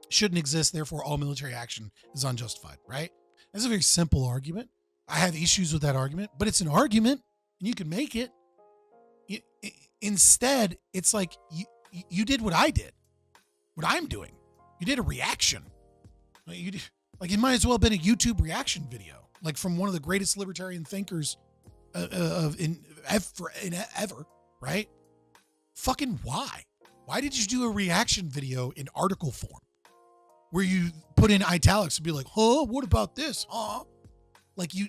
shouldn't exist, therefore all military action is unjustified, right? That's a very simple argument. I have issues with that argument, but it's an argument and you can make it. Instead, it's like you did what I did, what I'm doing. You did a reaction. It might as well have been a YouTube reaction video, like from one of the greatest libertarian thinkers ever, right? Fucking why? Why did you do a reaction video in article form where you put in italics and be like, huh, what about this? Huh? Like you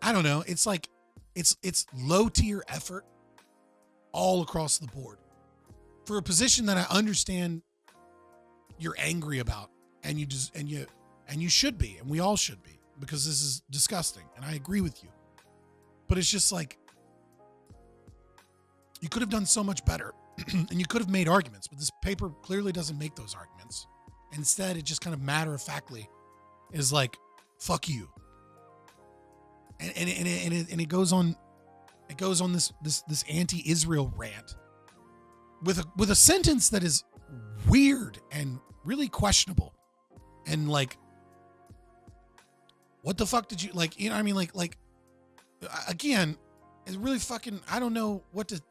I don't know. It's like, it's low tier effort all across the board for a position that I understand you're angry about, and you should be, and we all should be, because this is disgusting, and I agree with you. But it's just like, you could have done so much better, and you could have made arguments, but this paper clearly doesn't make those arguments. Instead, it just kind of matter-of-factly is like, fuck you. And it goes on this anti-Israel rant with a sentence that is weird and really questionable. And like, what the fuck did you like? You know what I mean? Like again, it's really fucking, I don't know what to,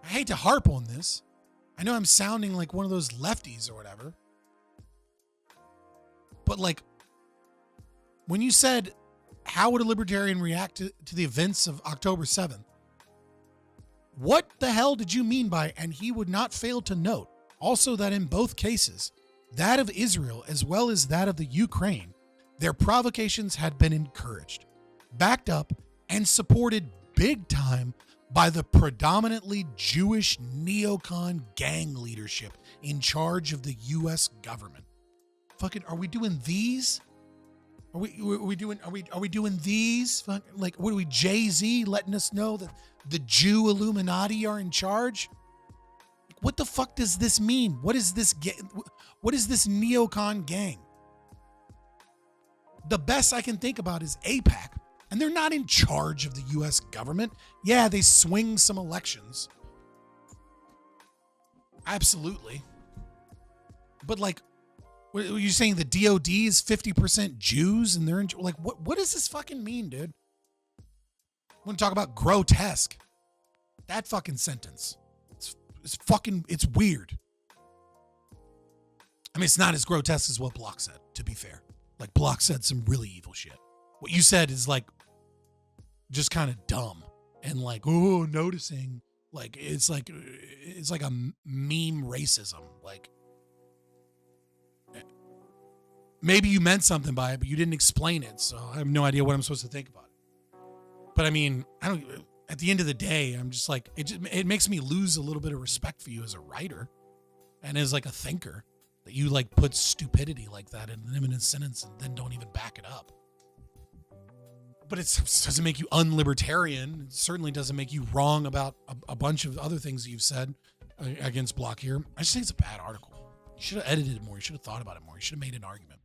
I hate to harp on this. I know I'm sounding like one of those lefties or whatever, but like, when you said, how would a libertarian react to the events of October 7th? What the hell did you mean by, and he would not fail to note also that in both cases, that of Israel as well as that of the Ukraine, their provocations had been encouraged, backed up, and supported big time by the predominantly Jewish neocon gang leadership in charge of the U.S. government. Fucking, are we doing these? Are we doing these? Like, what are we, Jay-Z letting us know that the Jew Illuminati are in charge? What the fuck does this mean? What is this neocon gang? The best I can think about is AIPAC, and they're not in charge of the U.S. government. Yeah, they swing some elections. Absolutely. But like, what are you saying? The DOD is 50% Jews and they're in, like, what does this fucking mean, dude? I want to talk about grotesque. That fucking sentence. It's weird. I mean, it's not as grotesque as what Block said, to be fair. Like, Block said some really evil shit. What you said is like, just kind of dumb and like, oh, noticing. Like, it's like a meme racism. Like, maybe you meant something by it, but you didn't explain it, so I have no idea what I'm supposed to think about it. But I mean, at the end of the day, I'm just like, it makes me lose a little bit of respect for you as a writer and as like a thinker, that you like put stupidity like that in an imminent sentence and then don't even back it up. But it doesn't make you unlibertarian. It certainly doesn't make you wrong about a bunch of other things that you've said against Block here. I just think it's a bad article. You should have edited it more. You should have thought about it more. You should have made an argument.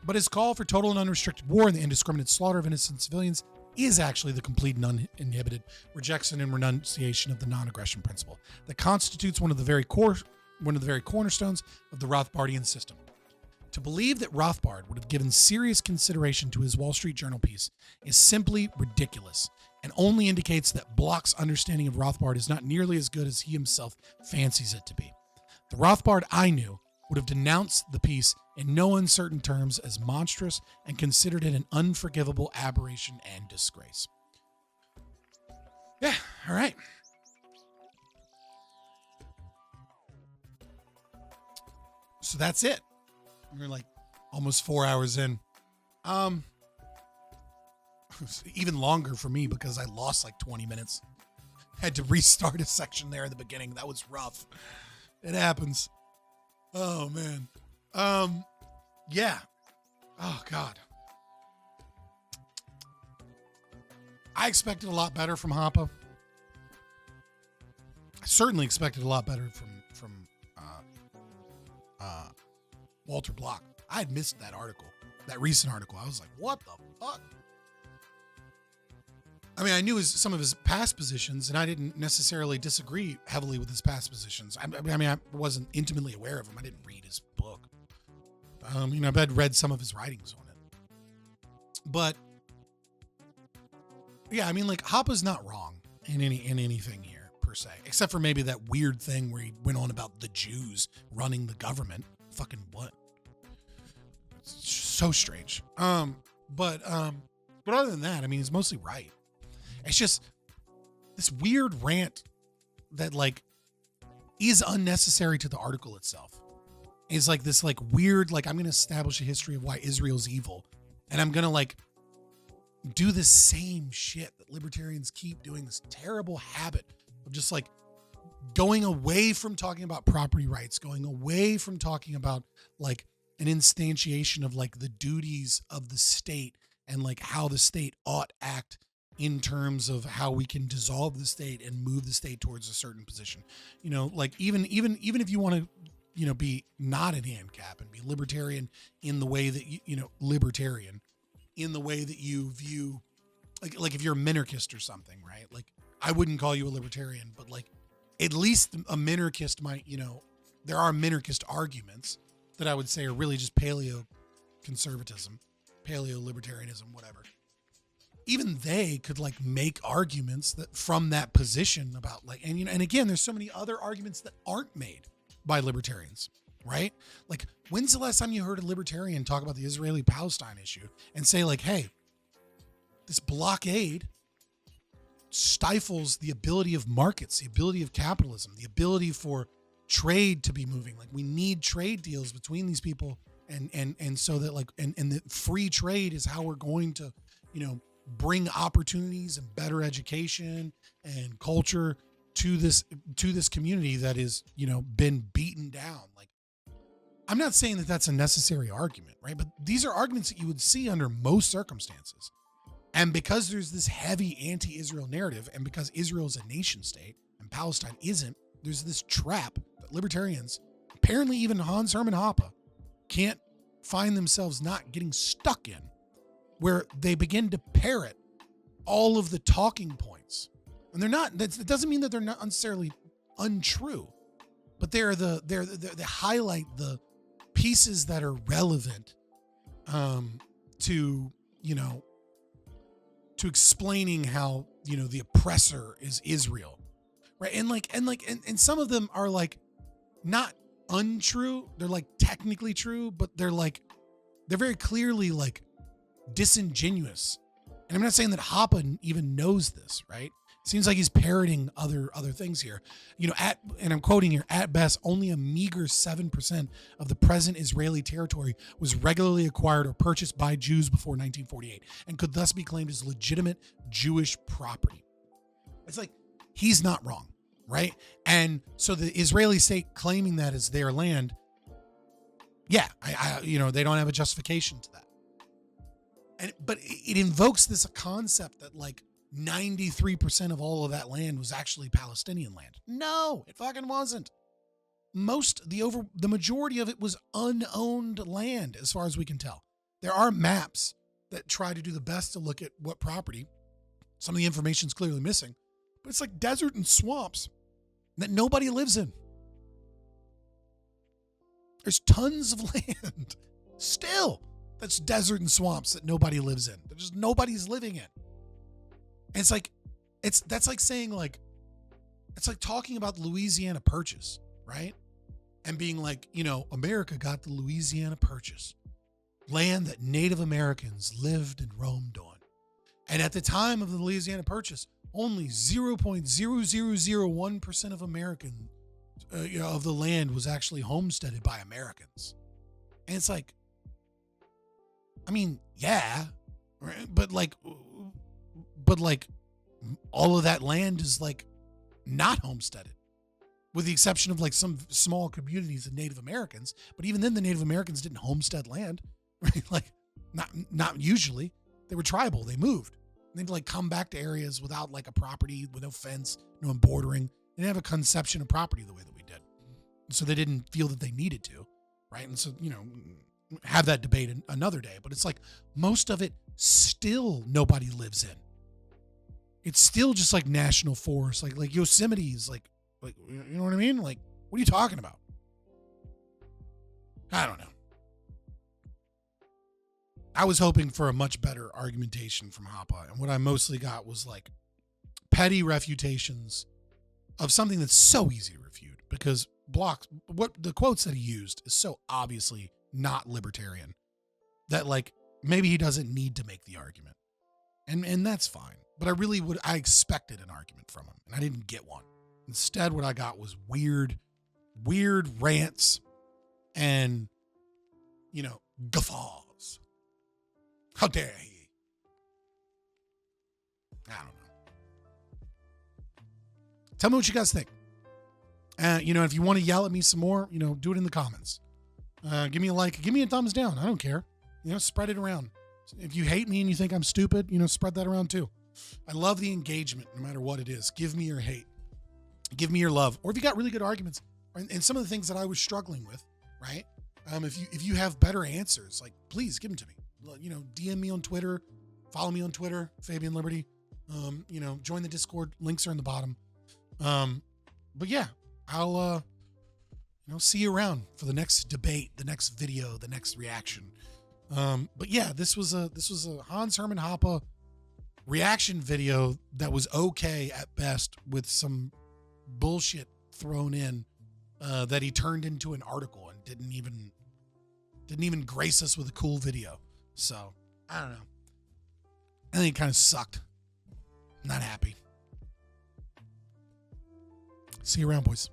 But his call for total and unrestricted war and the indiscriminate slaughter of innocent civilians is actually the complete and uninhibited rejection and renunciation of the non-aggression principle that constitutes one of the very cornerstones of the Rothbardian system. To believe that Rothbard would have given serious consideration to his Wall Street Journal piece is simply ridiculous and only indicates that Block's understanding of Rothbard is not nearly as good as he himself fancies it to be. The Rothbard I knew would have denounced the piece in no uncertain terms as monstrous and considered it an unforgivable aberration and disgrace. Yeah, all right. So that's it. We're like almost 4 hours in. Even longer for me because I lost like 20 minutes. Had to restart a section there at the beginning. That was rough. It happens. Oh man. Yeah. Oh God. I expected a lot better from Hoppe. I certainly expected a lot better from Walter Block. I had missed that article, that recent article. I was like, what the fuck? I mean, I knew some of his past positions, and I didn't necessarily disagree heavily with his past positions. I mean, I wasn't intimately aware of him. I didn't read his book. I'd read some of his writings on it. But yeah, I mean, like, Hoppe's not wrong in anything here per se, except for maybe that weird thing where he went on about the Jews running the government. Fucking what? It's so strange. But other than that, I mean, he's mostly right. It's just this weird rant that like is unnecessary to the article itself. It's like this like weird, like, I'm going to establish a history of why Israel's evil. And I'm going to like do the same shit that libertarians keep doing, this terrible habit of just like going away from talking about property rights, going away from talking about like an instantiation of like the duties of the state and like how the state ought act in terms of how we can dissolve the state and move the state towards a certain position. You know, like even if you want to, you know, be not an ANCAP and be libertarian in the way that libertarian in the way that you view, like if you're a minarchist or something, right? Like, I wouldn't call you a libertarian, but like at least a minarchist might, you know, there are minarchist arguments that I would say are really just paleo conservatism, paleo libertarianism, whatever. Even they could like make arguments that from that position about like, and, you know, and again, there's so many other arguments that aren't made by libertarians, right? Like, when's the last time you heard a libertarian talk about the Israeli-Palestine issue and say like, hey, this blockade stifles the ability of markets, the ability of capitalism, the ability for trade to be moving. Like, we need trade deals between these people. And so that like, and the free trade is how we're going to, you know, bring opportunities and better education and culture to this community that is, you know, been beaten down. Like, I'm not saying that that's a necessary argument, right? But these are arguments that you would see under most circumstances. And because there's this heavy anti-Israel narrative, and because Israel's a nation state and Palestine isn't, there's this trap that libertarians, apparently even Hans Hermann Hoppe, can't find themselves not getting stuck in, where they begin to parrot all of the talking points. And they're not, that doesn't mean that they're not necessarily untrue, but they highlight the pieces that are relevant to, you know, to explaining how, you know, the oppressor is Israel, right? And some of them are like not untrue. They're like technically true, but they're very clearly like disingenuous. And I'm not saying that Hoppe even knows this, right? It seems like he's parroting other things here. You know, and I'm quoting here, at best, only a meager 7% of the present Israeli territory was regularly acquired or purchased by Jews before 1948 and could thus be claimed as legitimate Jewish property. It's like, he's not wrong, right? And so the Israeli state claiming that as their land, yeah, you know, they don't have a justification to that. But it invokes this concept that like 93% of all of that land was actually Palestinian land. No, it fucking wasn't. The majority of it was unowned land, as far as we can tell. There are maps that try to do the best to look at what property. Some of the information is clearly missing, but it's like desert and swamps that nobody lives in. There's tons of land still that's desert and swamps that nobody lives in. That just nobody's living in. And it's like, that's like saying like, it's like talking about the Louisiana Purchase, right? And being like, you know, America got the Louisiana Purchase, land that Native Americans lived and roamed on. And at the time of the Louisiana Purchase, only 0.0001% of American, of the land was actually homesteaded by Americans. And it's like, I mean, yeah, right? But like all of that land is like not homesteaded, with the exception of like some small communities of Native Americans. But even then, the Native Americans didn't homestead land, right? Like not usually. They were tribal. They moved. They'd like come back to areas without like a property, with no fence, no bordering. They didn't have a conception of property the way that we did. So they didn't feel that they needed to, right? And so, have that debate another day. But it's like most of it still nobody lives in. It's still just like national forest, like Yosemite's, like you know what I mean? Like, what are you talking about? I don't know. I was hoping for a much better argumentation from Hoppe, and what I mostly got was like petty refutations of something that's so easy to refute, because what the quotes that he used is so obviously not libertarian that like maybe he doesn't need to make the argument, and that's fine. But I expected an argument from him, and I didn't get one. Instead, what I got was weird rants and guffaws. How dare he? I don't know. Tell me what you guys think. If you want to yell at me some more, do it in the comments. Give me a like, give me a thumbs down. I don't care. Spread it around. If you hate me and you think I'm stupid, spread that around too. I love the engagement, no matter what it is. Give me your hate. Give me your love. Or if you got really good arguments, and some of the things that I was struggling with, right? If you have better answers, like, please give them to me. DM me on Twitter, follow me on Twitter, Fabian Liberty. Join the Discord. Links are in the bottom. But yeah, I'll see you around for the next debate, the next video, the next reaction. But yeah, this was a Hans Hermann Hoppe reaction video that was okay at best, with some bullshit thrown in that he turned into an article and didn't even grace us with a cool video. So I don't know. I think it kind of sucked. Not happy. See you around, boys.